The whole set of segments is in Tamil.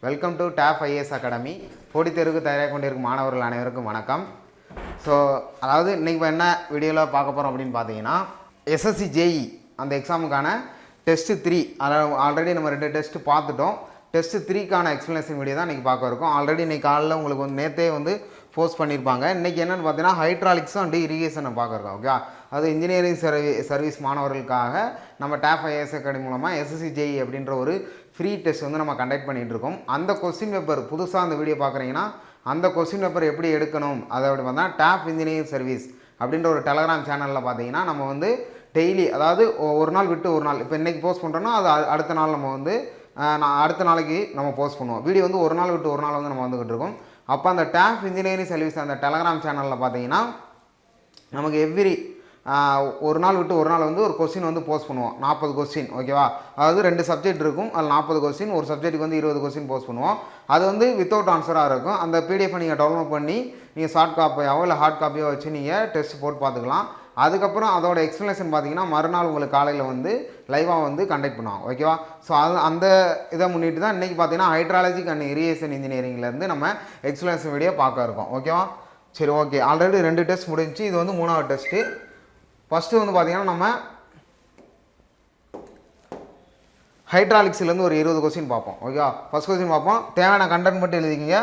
வெல்கம் டு டேப் ஐஏஎஸ் அகாடமி. போட்டித் தேர்வுக்கு தயாராக கொண்டிருக்கும் மாணவர்கள் அனைவருக்கும் வணக்கம். ஸோ அதாவது இன்றைக்கி இப்போ என்ன வீடியோவில் பார்க்க போகிறோம் அப்படின்னு பார்த்தீங்கன்னா, எஸ்எஸ்சி ஜேஇ அந்த எக்ஸாமுக்கான டெஸ்ட்டு 3 ஆல்ரெடி நம்ம 2 டெஸ்ட்டு பார்த்துட்டோம். டெஸ்ட்டு 3க்கான எக்ஸ்ப்ளனேஷன் வீடியோ தான் இன்றைக்கி பார்க்க இருக்கோம். ஆல்ரெடி இன்றைக்கி காலையில் உங்களுக்கு வந்து நேற்றே வந்து போஸ்ட் பண்ணியிருப்பாங்க. இன்றைக்கி என்னென்னு பார்த்தீங்கன்னா ஹைட்ராலிக்ஸும் அண்ட் இரிகேஷனை பார்க்க இருக்கோம். ஓகே, அது இன்ஜினியரிங் சர்வீஸ் மாணவர்களுக்காக நம்ம டேப் ஐஏஎஸ் அகாடமி மூலமாக எஸ்எஸ்சி ஜேஇ அப்படின்ற ஒரு ஃப்ரீ டெஸ்ட் வந்து நம்ம கண்டக்ட் பண்ணிகிட்டு இருக்கோம். அந்த கொஸ்டின் பேப்பர் புதுசாக அந்த வீடியோ பார்க்குறீங்கன்னா அந்த கொஸ்டின் பேப்பர் எப்படி எடுக்கணும் அதை அப்படி பார்த்தா டேப் இன்ஜினியரிங் சர்வீஸ் அப்படின்ற ஒரு டெலகிராம் சேனலில் பார்த்தீங்கன்னா நம்ம வந்து டெய்லி, அதாவது ஒரு நாள் விட்டு ஒரு நாள், இப்போ இன்றைக்கி போஸ்ட் பண்ணுறோன்னா அது அடுத்த நாள் நம்ம வந்து அடுத்த நாளைக்கு நம்ம போஸ்ட் பண்ணுவோம். வீடியோ வந்து ஒரு நாள் விட்டு ஒரு நாள் வந்து நம்ம வந்துக்கிட்டு இருக்கோம். அப்போ அந்த டேப் இன்ஜினியரிங் சர்வீஸ் அந்த டெலகிராம் சேனலில் பார்த்தீங்கன்னா நமக்கு எவ்ரி ஒரு நாள் விட்டு ஒரு நாள் வந்து ஒரு கொஸ்டின் வந்து போஸ்ட் பண்ணுவோம். 40 கொஸ்டின், ஓகேவா? அதாவது 2 சப்ஜெக்ட் இருக்கும், அதில் 40 கொஸ்டின், ஒரு சப்ஜெக்ட்டுக்கு வந்து 20 கொஸ்டின் போஸ்ட் பண்ணுவோம். அது வந்து வித்தவுட் ஆன்சராக இருக்கும். அந்த பிடிஎஃப் நீங்கள் டவுன்லோட் பண்ணி நீங்கள் சாஃப்ட் காப்பியாவோ இல்லை ஹார்ட் காப்பியோ வச்சு நீங்கள் டெஸ்ட் போட்டு பார்த்துக்கலாம். அதுக்கப்புறம் அதோட எக்ஸ்ப்ளனேஷன் பார்த்தீங்கன்னா மறுநாள் உங்களுக்கு காலையில் வந்து லைவாக வந்து கண்டக்ட் பண்ணுவாங்க, ஓகேவா? ஸோ அந்த இதை முன்னிட்டு தான் இன்றைக்கி பார்த்தீங்கன்னா ஹைட்ராலஜிக் அண்ட் இரிகேஷன் இன்ஜினியரிங்லேருந்து நம்ம எக்ஸ்ப்ளனேஷன் வீடியோ பார்க்க இருக்கோம், ஓகேவா? சரி, ஓகே. ஆல்ரெடி 2 டெஸ்ட் முடிஞ்சு, இது வந்து 3வது டெஸ்ட்டு. ஃபஸ்ட்டு வந்து பார்த்தீங்கன்னா நம்ம ஹைட்ராலிக்ஸ்லேருந்து ஒரு 20 கொஸ்டின் பார்ப்போம், ஓகேவா? ஃபஸ்ட் கொஸ்டின் பார்ப்போம். தேவையான கண்டென்ட் மட்டும் எழுதிக்கிங்க.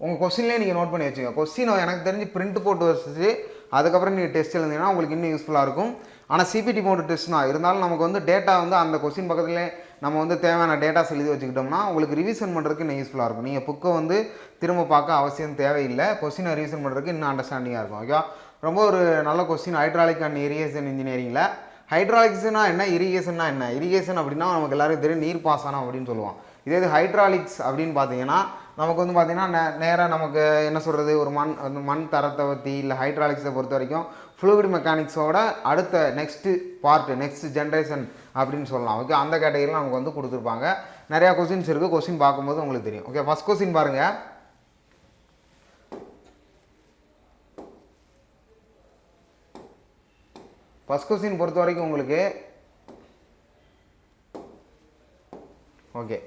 உங்கள் கொஸ்டின்லேயே நீங்கள் நோட் பண்ணி வச்சுக்கோங்க. கொஸ்டின் எனக்கு தெரிஞ்சு பிரிண்ட் போட்டு வச்சு அதுக்கப்புறம் நீங்கள் டெஸ்ட் எழுதிங்கன்னா உங்களுக்கு இன்னும் யூஸ்ஃபுல்லாக இருக்கும். ஆனால் சிபிடி மோடு டெஸ்ட் தான் இருந்தாலும் நமக்கு வந்து டேட்டா வந்து அந்த கொஸ்டின் பக்கத்துலேயே நம்ம வந்து தேவையான டேட்டாஸ் எழுதி வச்சுக்கிட்டோம்னா உங்களுக்கு ரிவிஷன் பண்ணுறதுக்கு இன்னும் யூஸ்ஃபுல்லாக இருக்கும். நீங்கள் புக்கை வந்து திரும்ப பார்க்க அவசியம் தேவையில்லை. கொஸ்டினை ரிவிஷன் பண்ணுறதுக்கு இன்னும் அண்டர்ஸ்டாண்டிங்காக இருக்கும், ஓகேவா? ரொம்ப ஒரு நல்ல கொஸ்டின் ஹைட்ராலிக் அண்ட் இரிகேஷன் இன்ஜினியரிங்கில். ஹைட்ராலிக்ஸ்னா என்ன, இரிகேஷன்னா என்ன? இரிகேஷன் அப்படின்னா நமக்கு எல்லாருக்கும் தெரியும் நீர் பாசனம் அப்படின்னு சொல்லுவோம். இதே ஹைட்ராலிக்ஸ் அப்படின்னு பார்த்தீங்கன்னா நமக்கு வந்து பார்த்திங்கன்னா நேராக நமக்கு என்ன சொல்கிறது, ஒரு மண் தரத்தை பற்றி இல்லை ஹைட்ராலிக்ஸை பொறுத்த வரைக்கும் ஃப்ளூயிட் மெக்கானிக்ஸோட அடுத்த நெக்ஸ்ட்டு பார்ட், நெக்ஸ்ட் ஜென்ரேஷன் அப்படின்னு சொல்லலாம், ஓகே? அந்த கேட்டகரியில் நமக்கு வந்து கொடுத்துருப்பாங்க. நிறையா கொஸ்டின்ஸ் இருக்குது. கொஸ்டின் பார்க்கும்போது உங்களுக்கு தெரியும், ஓகே? ஃபஸ்ட் கொஸ்டின் பாருங்கள். ஃபஸ்ட் கொஸ்டின் பொறுத்த வரைக்கும் உங்களுக்கு ஓகே,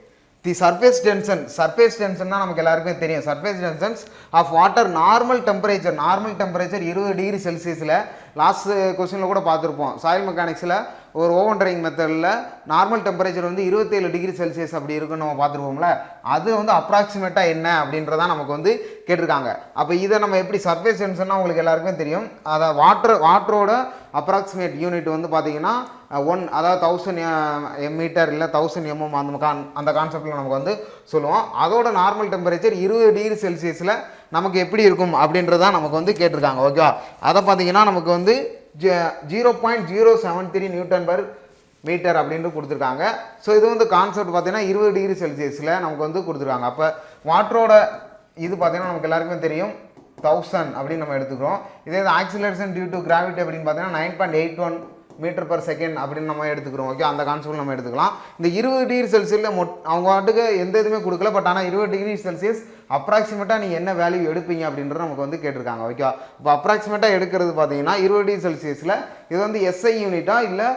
தி சர்ஃபேஸ் டென்ஷன் தான் நமக்கு எல்லாருக்குமே தெரியும். Surface tensions of water normal temperature 20 degree செல்சியஸில் லாஸ்ட் கொஸ்டினில் கூட பார்த்துருப்போம். சாயில் மெக்கானிக்ஸில் ஒரு ஓவன் ட்ரையிங் மெத்தடில் நார்மல் டெம்பரேச்சர் வந்து 27 டிகிரி செல்சியஸ் அப்படி இருக்குன்னு நம்ம பார்த்துருப்போம்ல. அது வந்து அப்ராக்சிமேட்டாக என்ன அப்படின்றதான் நமக்கு வந்து கேட்டிருக்காங்க. அப்போ இதை நம்ம எப்படி சர்ஃபேஸ் டென்ஷன்னா உங்களுக்கு எல்லாருக்குமே தெரியும். அதை வாட்டரோட அப்ராக்சிமேட் யூனிட் வந்து பார்த்தீங்கன்னா 1, அதாவது 1000 மீட்டர் இல்லை 1000 mm அந்த கான்செப்டில் நமக்கு வந்து சொல்லுவோம். அதோட நார்மல் டெம்பரேச்சர் 20 டிகிரி செல்சியஸில் நமக்கு எப்படி இருக்கும் அப்படின்றதான் நமக்கு வந்து கேட்டிருக்காங்க, ஓகேவா? அதை பார்த்தீங்கன்னா நமக்கு வந்து 0.073 நியூட்டன் பர் மீட்டர் அப்படின்ட்டு கொடுத்துருக்காங்க. ஸோ இது வந்து கான்செப்ட் பார்த்தீங்கன்னா 20 டிகிரி செல்சியஸில் நமக்கு வந்து கொடுத்துருக்காங்க. அப்போ வாட்டரோட இது பார்த்தீங்கன்னா நமக்கு எல்லாருக்குமே தெரியும் 1000 அப்படின்னு நம்ம எடுத்துக்கிறோம். இதே ஆக்சிலரேஷன் டியூ டு கிராவிட்டி அப்படின்னு பார்த்தீங்கன்னா 9.81 மீட்டர் பர் செகண்ட் அப்படின்னு நம்ம எடுத்துக்கிறோம், ஓகே? அந்த கான்செப்ட் நம்ம எடுத்துக்கலாம். இந்த 20 டிகிரி செல்சியஸில் அவங்க வாட்டுக்கு எந்த இதுவுமே கொடுக்கல. பட் ஆனால் 20 டிகிரி செல்சியஸ் அப்ராக்சிமேட்டாக நீங்கள் என்ன வேல்யூ எடுப்பீங்க அப்படின்றது நமக்கு வந்து கேட்டிருக்காங்க, ஓகேவா? இப்போ அப்ராக்சிமேட்டாக எடுக்கிறது பார்த்தீங்கன்னா 20 டிகிரி செல்சியஸில் இது வந்து எஸ்ஐ யூனிட்டா இல்லை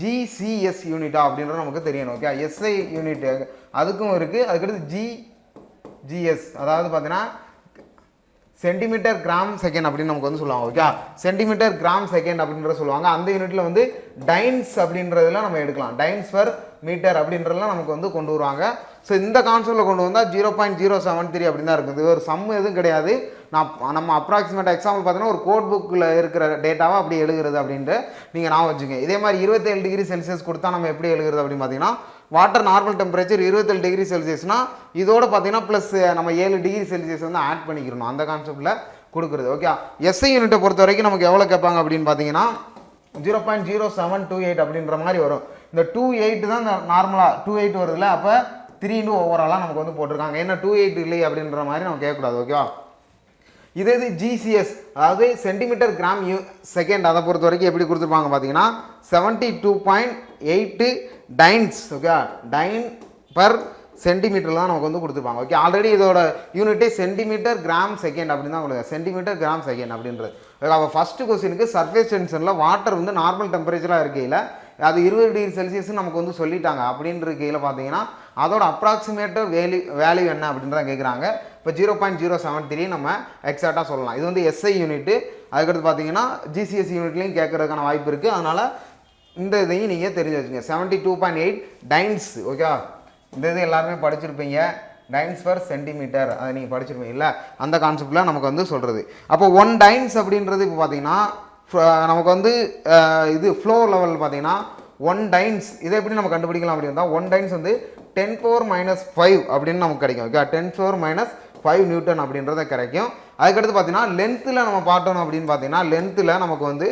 ஜிசிஎஸ் யூனிட்டா அப்படின்றது நமக்கு தெரியணும், ஓகே? எஸ்ஐ யூனிட் அதுக்கும் இருக்குது. அதுக்கடுத்து ஜிஎஸ், அதாவது பார்த்தீங்கன்னா சென்டிமீட்டர் கிராம் செகண்ட் அப்படின்னு நமக்கு வந்து சொல்லுவாங்க, ஓகே? சென்டிமீட்டர் கிராம் செகண்ட் அப்படின்றத சொல்லுவாங்க. அந்த யூனிட்டில் வந்து டைன்ஸ் அப்படின்றதுல நம்ம எடுக்கலாம். டைன்ஸ் பர் மீட்டர் அப்படின்றதுலாம் நமக்கு வந்து கொண்டு வருவாங்க. ஸோ இந்த கான்செப்டில் கொண்டு வந்தால் 0.073 அப்படின்னு தான் இருக்குது. இது ஒரு சம் எதுவும் கிடையாது. நம்ம அப்ராக்சிமேட்டாக எக்ஸாம்பிள் பார்த்தீங்கன்னா ஒரு கோட் புக்கில் இருக்கிற டேட்டாவை அப்படி எழுதுறது அப்படின்ட்டு நீங்கள் நான் வச்சுக்கோங்க. இதே மாதிரி 27 டிகிரி செல்சியஸ் கொடுத்தா நம்ம எப்படி எழுதுறது அப்படின்னு பார்த்தீங்கன்னா வாட்டர் நார்மல் டெம்பரேச்சர் 27 டிகிரி செல்சியஸ்னால் இதோட பார்த்தீங்கன்னா ப்ளஸ் நம்ம 7 டிகிரி செல்சியஸ் வந்து ஆட் பண்ணிக்கிறணும். அந்த கான்செப்டில் கொடுக்குறது, ஓகே? எஸ்ஐ யூனிட்டை பொறுத்த வரைக்கும் நமக்கு எவ்வளோ கேட்பாங்க அப்படின்னு பார்த்தீங்கன்னா 0.0728 அப்படின்ற மாதிரி வரும். இந்த 28 தான் நார்மலாக 28 வருதுல்ல, அப்போ 3 ஓவராலாக நமக்கு வந்து போட்டிருக்காங்க. என்ன 28 இல்லை அப்படின்ற மாதிரி நம்ம கேட்கக்கூடாது, ஓகேவா? இதே இது ஜிசிஎஸ், அதாவது சென்டிமீட்டர் கிராம் செகண்ட், அதை பொறுத்த வரைக்கும் எப்படி கொடுத்துருப்பாங்க பார்த்தீங்கன்னா 72.8 டைன்ஸ், ஓகே? டைன் பர் சென்டிமீட்டர் தான் நமக்கு வந்து கொடுத்துருப்பாங்க, ஓகே? ஆல்ரெடி இதோட யூனிட்டே சென்டிமீட்டர் கிராம் செகண்ட் அப்படின்னு தான் கொடுங்க, சென்டிமீட்டர் கிராம் செகண்ட் அப்படின்றது. அப்போ ஃபஸ்ட்டு கொஸ்டினுக்கு சர்ஃபேஸ் டென்ஷனில் வாட்டர் வந்து நார்மல் டெம்பரேச்சராக இருக்கையில் அது 20 டிகிரி செல்சியஸ் நமக்கு வந்து சொல்லிட்டாங்க. அப்படின்ற இருக்கையில் பார்த்தீங்கன்னா அதோட அப்ராக்சிமேட் வேல்யூ என்ன அப்படின்றத கேட்குறாங்க. இப்போ 0.073 நம்ம எக்ஸாக்டாக சொல்லலாம். இது வந்து எஸ்ஐ யூனிட்டு. அதுக்கடுத்து பார்த்தீங்கன்னா ஜிசிஎஸ் யூனிட்லையும் கேட்கறதுக்கான வாய்ப்பு இருக்குது. அதனால் இந்த இதையும் நீங்கள் தெரிஞ்சு வச்சுங்க. 72.8 டைன்ஸ். ஓகே, இந்த இது எல்லாருமே படிச்சிருப்பீங்க. டைன்ஸ் பர் சென்டிமீட்டர், அதை நீங்கள் படிச்சிருப்பீங்க இல்லை, அந்த கான்செப்டில் நமக்கு வந்து சொல்கிறது. அப்போ 1 டைன்ஸ் அப்படின்றது இப்போ பார்த்தீங்கன்னா நமக்கு வந்து இது ஃப்ளோ லெவல் பார்த்தீங்கன்னா 1 டைன்ஸ். இதை எப்படி நம்ம கண்டுபிடிக்கலாம் அப்படின்னா 1 டைன்ஸ் வந்து 10⁻⁵ அப்படின்னு நமக்கு கிடைக்கும். ஓகே, 10⁻⁵ நியூட்டன் அப்படின்றத கிடைக்கும். அதுக்கடுத்து பார்த்தீங்கன்னா லென்த்தில் நம்ம பார்த்தோம் அப்படின்னு பார்த்தீங்கன்னா லென்த்தில் நமக்கு வந்து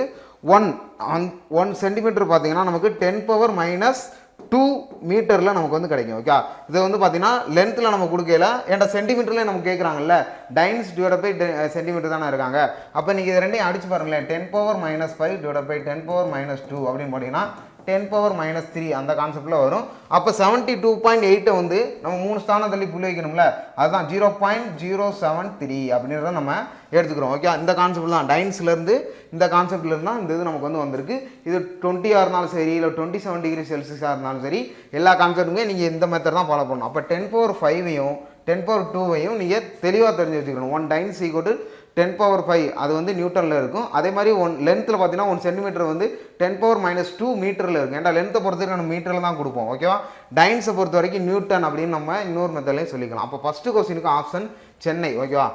1 சென்டிமீட்டர் பார்த்தீங்கன்னா நமக்கு 10⁻⁻2 மீட்டரில் நமக்கு வந்து கிடைக்கும். ஓகே, இது வந்து பார்த்தீங்கன்னா லென்த்தில் நம்ம கொடுக்கல, ஏன்டா சென்டிமீட்டர்லேயே நமக்கு கேட்குறாங்கல்ல, டைன்ஸ் டிவைட் பை சென்டிமீட்டர் தானே இருக்காங்க. அப்போ நீங்கள் இது ரெண்டையும் அடிச்சு பாருங்களேன். 10⁻⁵ டிவைட் பை 10⁻⁻2 அப்படின்னு போட்டிங்கன்னா 10⁻⁻3 அந்த கான்செப்டில் வரும். அப்போ 72.8 வந்து நம்ம 3 ஸ்தானம் தள்ளி புள்ளி வைக்கணும்ல, அதுதான் 0.073 அப்படின்றத நம்ம எடுத்துக்கிறோம். ஓகே, இந்த கான்செப்ட் தான் டைன்ஸ்லேருந்து இந்த கான்செப்ட்லேருந்து தான் இந்த இது நமக்கு வந்து வந்திருக்கு. இது 20 இருந்தாலும் சரி, இல்லை 27 டிகிரி செல்சியஸாக இருந்தாலும் சரி, எல்லா கான்செப்ட்டுமே நீங்கள் இந்த மெத்தட் தான் ஃபாலோ பண்ணணும். அப்போ 10⁻⁵ 10⁻2 நீங்கள் தெளிவாக தெரிஞ்சு வச்சுக்கணும். 1 டைன்ஸ் ஈக்குவல் டு 10⁻⁵ அது வந்து நியூட்டனில் இருக்கும். அதே மாதிரி லென்த்தில் பார்த்தீங்கன்னா 1 சென்டிமீட்டர் வந்து 10⁻⁻2 மீட்டரில் இருக்கும். ஏன்டா லென்த்தை பொறுத்த வரைக்கும் நம்ம மீட்டரில் தான் கொடுப்போம். ஓகேவா, டைன்ஸை பொறுத்த வரைக்கும் நியூட்டன் அப்படின்னு நம்ம இன்னொரு மெத்தட்லையும் சொல்லிக்கலாம். அப்போ ஃபஸ்ட்டு கொஸ்டினுக்கு ஆப்ஷன் சென்னை. ஓகேவா,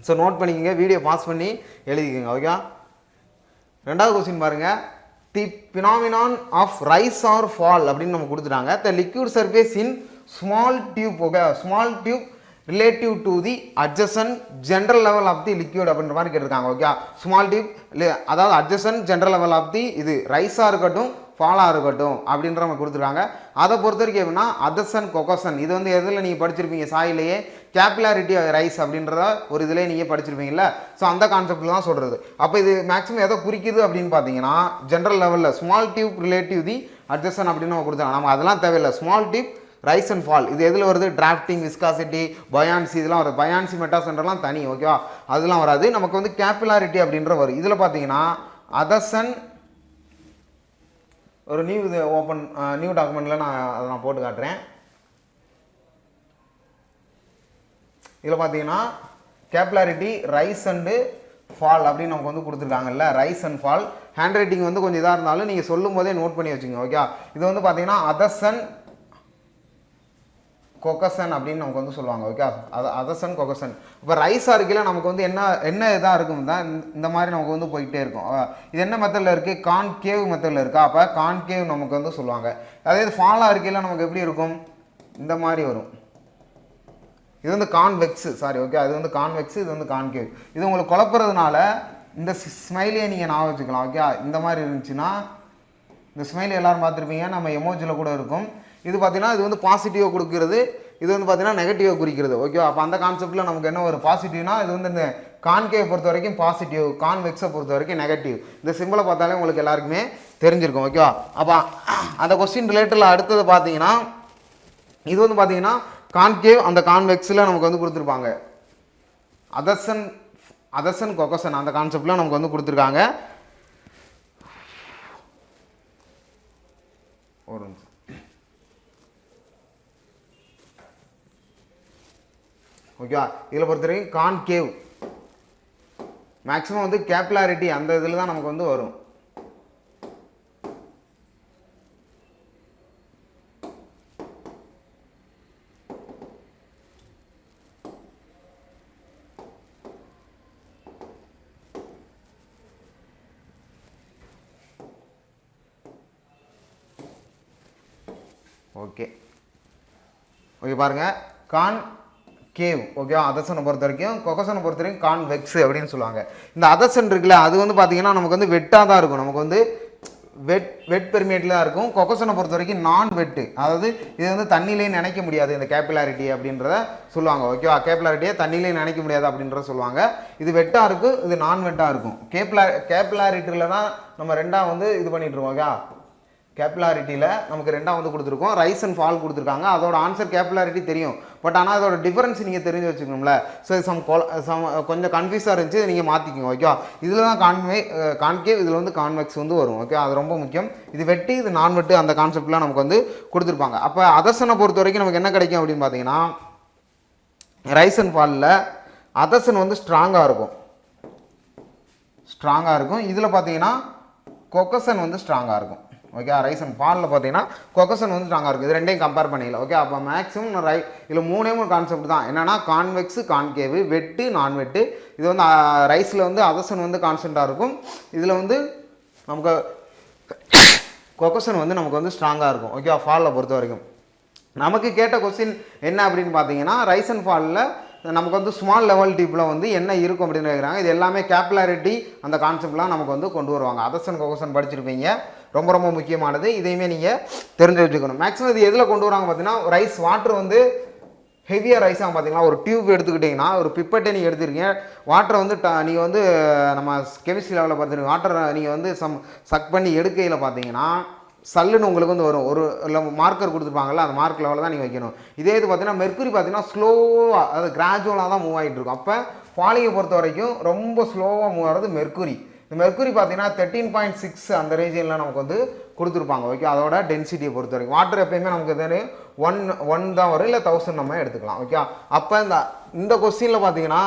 ஸோ நோட் பண்ணிக்கோங்க, வீடியோ பாஸ் பண்ணி எழுதிக்கோங்க. ஓகேவா, ரெண்டாவது கொஸ்டின் பாருங்கள். The phenomenon of rise or fall அப்படின்னு நம்ம கொடுத்துட்டாங்க. The liquid surface in small tube. Okay, small tube relative to the adjacent general level of the liquid அப்படின்ற மாதிரி கேட்டிருக்காங்க. ஓகே, ஸ்மால் டியூப் அதாவது adjacent general level of the இது ரைஸாக இருக்கட்டும் ஃபாலாக இருக்கட்டும் அப்படின்ற நம்ம கொடுத்துருக்காங்க. அதை பொறுத்த வரைக்கும் எப்படின்னா அதசன் கொக்கசன், இது வந்து எதில் நீங்கள் படிச்சிருப்பீங்க, சாயிலேயே கேபிலாரிட்டி ரைஸ் அப்படின்றத ஒரு இதிலே நீங்கள் படிச்சிருப்பீங்கல்ல. ஸோ அந்த கான்செப்டில் தான் சொல்கிறது. அப்போ இது மேக்ஸிமம் எதை குறிக்குது அப்படின்னு பார்த்தீங்கன்னா ஜென்ரல் லெவலில் ஸ்மால் டியூப் ரிலேட்டிவ் தி அட்ஜசன் அப்படின்னு நம்ம கொடுத்தாங்க. நம்ம அதெல்லாம் தேவையில்லை. Small tube rice and fall இது எதில் வருது, டிராஃப்டிங், விஸ்காசிட்டி, பயான்சி இதெல்லாம் வருது. பயான்சி மெட்டாசென்டர்லாம் தனி. ஓகேவா, அதெல்லாம் வராது. நமக்கு வந்து கேபிலாரிட்டி அப்படின்ற வரும். இதில் பார்த்தீங்கன்னா அதசன் ஒரு நியூ இது ஓப்பன் நியூ டாக்குமெண்ட்டில் நான் போட்டு காட்டுறேன். இதில் பார்த்தீங்கன்னா கேபிலாரிட்டி ரைஸ் அண்டு ஃபால் அப்படின்னு நமக்கு வந்து கொடுத்துருக்காங்கல்ல, rise and fall. Handwriting வந்து கொஞ்சம் இதாக இருந்தாலும் நீங்கள் சொல்லும் போதே நோட் பண்ணி வச்சுங்க. ஓகே, இது வந்து பார்த்தீங்கன்னா அதசன் கொக்கசன் அப்படின்னு நமக்கு வந்து சொல்லுவாங்க. ஓகே, அதசன் கொக்கசன். இப்போ ரைஸாக இருக்கையில் நமக்கு வந்து என்ன இதாக இருக்கும் தான் இந்த மாதிரி நமக்கு வந்து போயிட்டே இருக்கும். இது என்ன மெத்தடில் இருக்குது, கான்கேவ் மெத்தடில் இருக்கா. அப்போ கான்கேவ் நமக்கு வந்து சொல்லுவாங்க. அதே இது ஃபாலாக இருக்கையில் நமக்கு எப்படி இருக்கும், இந்த மாதிரி வரும். இது வந்து கான்வெக்ஸ், சாரி. ஓகே, அது வந்து கான்வெக்ஸ், இது வந்து கான்கேவ். இது உங்களுக்கு குழப்பறதுனால இந்த ஸ்மைலியை நீங்கள் ஞாபகம் வச்சுக்கலாம். ஓகே, இந்த மாதிரி இருந்துச்சுன்னா இந்த ஸ்மைலி எல்லோரும் பார்த்துருப்பீங்க, நம்ம எமோஜியில் கூட இருக்கும். இது பார்த்தீங்கன்னா இது வந்து பாசிட்டிவாக கொடுக்குறது, இது வந்து பார்த்தீங்கன்னா நெகட்டிவாக குறிக்கிறது. ஓகே, அப்போ அந்த கான்செப்ட்டில் நமக்கு என்ன ஒரு பாசிட்டிவ்னா இது வந்து இந்த கான்கேவை பொறுத்த வரைக்கும் பாசிட்டிவ், கான்வெக்ஸை பொறுத்த வரைக்கும் நெகட்டிவ். இந்த சிம்பிளை பார்த்தாலே உங்களுக்கு எல்லாருக்குமே தெரிஞ்சிருக்கும். ஓகேவா, அப்போ அந்த கொஸ்டின் ரிலேட்டடில் அடுத்தது பார்த்தீங்கன்னா இது வந்து பார்த்தீங்கன்னா கான்கேவ், அந்த கான்வெக்ஸில் நமக்கு வந்து கொடுத்துருப்பாங்க. அதசன் கொக்கசன் அந்த கான்செப்டில் நமக்கு வந்து கொடுத்துருக்காங்க. ஒரு நிமிஷம். ஓகேவா, இதில் பொறுத்த வரைக்கும் கான்கேவ் மேக்ஸிமம் வந்து கேபிலாரிட்டி அந்த இதில் தான் நமக்கு வந்து வரும். ஓகே ஓகே, பாருங்கள் கான்கேவ். ஓகேவா, அதசனை பொறுத்த வரைக்கும், கொக்கசனை பொறுத்த வரைக்கும் கான்வெக்ஸ் அப்படின்னு சொல்லுவாங்க. இந்த அதசன் இருக்குல்ல, அது வந்து பார்த்தீங்கன்னா நமக்கு வந்து வெட்டாக தான் இருக்கும். நமக்கு வந்து வெட் பெர்மியேட்டில் தான் இருக்கும். கொக்கசனை பொறுத்த வரைக்கும் நான் வெட்டு, அதாவது இது வந்து தண்ணியிலேயே நினைக்க முடியாது இந்த கேபிலாரிட்டி அப்படின்றத சொல்லுவாங்க. ஓகேவா, கேபிலாரிட்டியை தண்ணியிலேயே நினைக்க முடியாது அப்படின்றத சொல்லுவாங்க. இது வெட்டாக இருக்கும், இது நான் வெட்டாக இருக்கும். கேபிலாரிட்டியில் தான் நம்ம ரெண்டாக வந்து இது பண்ணிட்டு இருக்கோம். ஓகே, கேபிலாரிட்டியில் நமக்கு ரெண்டாக வந்து கொடுத்துருக்கோம். ரைஸ் அண்ட் ஃபால் கொடுத்துருக்காங்க. அதோட ஆன்சர் கேபிலாரிட்டி தெரியும். பட் ஆனால் அதோட டிஃபரன்ஸ் நீங்கள் தெரிஞ்சு வச்சுக்கணும்ல. ஸோ சம் கொஞ்சம் கன்ஃபியூஸாக இருந்துச்சு, நீங்கள் மாற்றிக்கோங்க. ஓகே, இதில் தான் கான்கேவ், இதில் வந்து கான்வெக்ஸ் வந்து வரும். ஓகே, அது ரொம்ப முக்கியம். இது வெட்டு, இது நான் வெட்டு, அந்த கான்செப்ட்லாம் நமக்கு வந்து கொடுத்துருப்பாங்க. அப்போ அதர்சனை பொறுத்த வரைக்கும் நமக்கு என்ன கிடைக்கும் அப்படின்னு பார்த்தீங்கன்னா, ரைஸ் அண்ட் ஃபாலில் அதர்சன் வந்து ஸ்ட்ராங்காக இருக்கும். இதில் பார்த்தீங்கன்னா கொக்கசன் வந்து ஸ்ட்ராங்காக இருக்கும். ஓகே, ரைஸ் அண்ட் ஃபாலில் பார்த்தீங்கன்னா கொக்கசன் வந்து ஸ்ட்ராங்காக இருக்குது. இது ரெண்டையும் கம்பேர் பண்ணிக்கலாம். ஓகே, அப்போ மேக்ஸிமம் இதில் மூணு கான்செப்ட் தான். என்னென்னா கான்வெக்ஸு, கான்கேவு, வெட்டு, நான் வெட்டு. இது வந்து ரைஸில் வந்து அதர்சன் வந்து கான்ஸ்டண்ட்டாக இருக்கும். இதில் வந்து நமக்கு கொக்கசன் வந்து நமக்கு வந்து ஸ்ட்ராங்காக இருக்கும். ஓகே, ஃபாலில் பொறுத்த வரைக்கும் நமக்கு கேட்ட கொஸ்டின் என்ன அப்படின்னு பார்த்தீங்கன்னா, ரைஸ் அண்ட் ஃபாலில் நமக்கு வந்து ஸ்மால் லெவல் டியூப்பில் வந்து என்ன இருக்கும் அப்படின்னு கேட்குறாங்க. இது எல்லாமே கேப்லாரிட்டி அந்த கான்செப்ட்லாம் நமக்கு வந்து கொண்டு வருவாங்க. அதர்சன் கொக்கசன் படிச்சிருப்பீங்க, ரொம்ப ரொம்ப முக்கியமானது. இதையுமே நீங்கள் தெரிஞ்சு வச்சுக்கணும். மேக்ஸிமம் இது எதில் கொண்டு வராங்க பார்த்தீங்கன்னா, ரைஸ் வாட்டர் வந்து ஹெவியாக ரைஸாக பார்த்தீங்கன்னா, ஒரு டியூப் எடுத்துக்கிட்டிங்கன்னா, ஒரு பிப்பட்டை நீங்கள் எடுத்துருக்கீங்க, வாட்டரை வந்து நீங்கள் வந்து நம்ம கெமிஸ்ட்ரி லெவலில் பார்த்துருக்கீங்க, வாட்டரை நீங்கள் வந்து சக் பண்ணி எடுக்கையில் பார்த்தீங்கன்னா சல்லுன்னு உங்களுக்கு வந்து வரும். ஒரு மார்க்கர் கொடுத்துருப்பாங்கல்ல, அந்த மார்க் லெவலில் தான் நீங்கள் வைக்கணும். இதே இது பார்த்தீங்கன்னா மெர்க்குரி பார்த்தீங்கன்னா ஸ்லோவாக, அது கிராஜுவலாக தான் மூவ் ஆகிட்டு இருக்கும். அப்போ ஃபாலிங்கை பொறுத்த வரைக்கும் ரொம்ப ஸ்லோவாக மூவ் ஆகிறது மெர்க்குரி. இந்த மெர்க்குரி பார்த்தீங்கன்னா 13.6 அந்த ரேஞ்சில் நமக்கு வந்து கொடுத்துருப்பாங்க. ஓகே, அதோட டென்சிட்டியை பொறுத்த வரைக்கும் வாட்டர் எப்பயுமே நமக்கு தெரியும் 1 தான் வரும், இல்லை 1000 நம்ம எடுத்துக்கலாம். ஓகே, அப்போ இந்த கொஸ்டினில் பார்த்தீங்கன்னா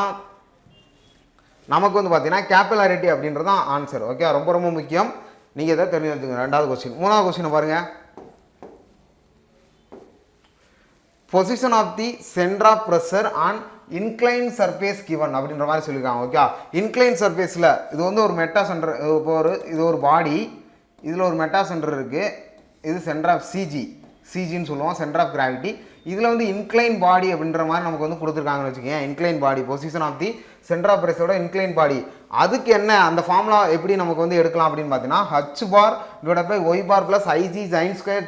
நமக்கு வந்து பார்த்தீங்கன்னா கேபிலாரிட்டி அப்படின்றது தான் ஆன்சர். ஓகே, ரொம்ப ரொம்ப முக்கியம். நீங்கள் இதை தெரிஞ்சு வச்சுக்கோங்க. ரெண்டாவது கொஸ்டின். மூணாவது கொஸ்டினை பாருங்கள். Position of the centre of pressure on incline surface given அப்படின்ற மாதிரி சொல்லியிருக்காங்க. ஓகே, இன்க்ளைன் சர்ஃபேஸில் இது வந்து ஒரு மெட்டா சென்டர், இப்போ இது ஒரு பாடி, இதில் ஒரு மெட்டா சென்டர் இருக்குது. இது சென்டர் ஆஃப் சிஜின்னு சொல்லுவோம், சென்டர் ஆஃப் கிராவிட்டி. இதில் வந்து இன்க்ளைன் பாடி அப்படின்ற மாதிரி நமக்கு வந்து கொடுத்துருக்காங்கன்னு வச்சுக்கோங்க. Incline body, position of the centre of ப்ரெஷரோட இன்க்ளைன் பாடி. அதுக்கு என்ன அந்த ஃபார்முலா எப்படி நமக்கு வந்து எடுக்கலாம் அப்படின்னு பார்த்தீங்கன்னா, H bar divide by Y bar plus IG sine square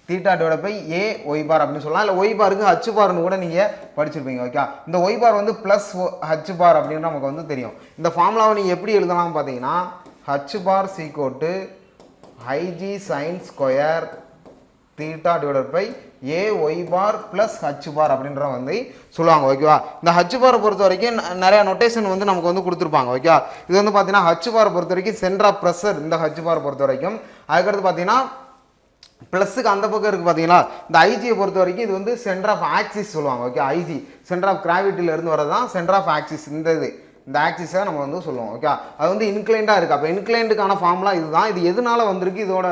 theta divide by A Y bar அப்படின்னு சொல்லலாம். இல்லை ஒய் பாருக்கு ஹச் பார்னு கூட நீங்கள் படிச்சிருப்பீங்க. ஓகே, இந்த ஒய் பார் வந்து ப்ளஸ் ஹச் பார் அப்படின்னு நமக்கு வந்து தெரியும். இந்த ஃபார்முலாவை நீங்கள் எப்படி எழுதலாம்னு பார்த்தீங்கன்னா, ஹச் பார் சீக்கோட்டு IG sine square theta divide by A Y bar plus H bar அப்படின்ற வந்து சொல்லுவாங்க. ஓகேவா, இந்த ஹச் பாரை பொறுத்த வரைக்கும் நிறையா நொட்டேஷன் வந்து நமக்கு வந்து கொடுத்துருப்பாங்க. ஓகே, இது வந்து பார்த்தீங்கன்னா ஹச் பாரை பொறுத்த வரைக்கும் சென்டர் ஆஃப் ப்ரெஷர் இந்த ஹச் பாரை பொறுத்த வரைக்கும். அதுக்கடுத்து பார்த்தீங்கன்னா ப்ளஸுக்கு அந்த பக்கம் இருக்குது பார்த்தீங்களா, இந்த ஐஜியை பொறுத்த வரைக்கும் இது வந்து சென்டர் ஆஃப் ஆக்சிஸ் சொல்லுவாங்க. ஓகே, ஐஜி சென்டர் ஆஃப் கிராவிட்டியிலேருந்து வரது தான் சென்டர் ஆஃப் ஆக்சிஸ். இந்த ஆக்சிஸை நம்ம வந்து சொல்லுவோம். ஓகே, அது வந்து இன்க்ளைண்டாக இருக்குது. அப்போ இன்க்ளைண்டுக்கான ஃபார்முலா இதுதான். இது எதனால வந்திருக்கு, இதோட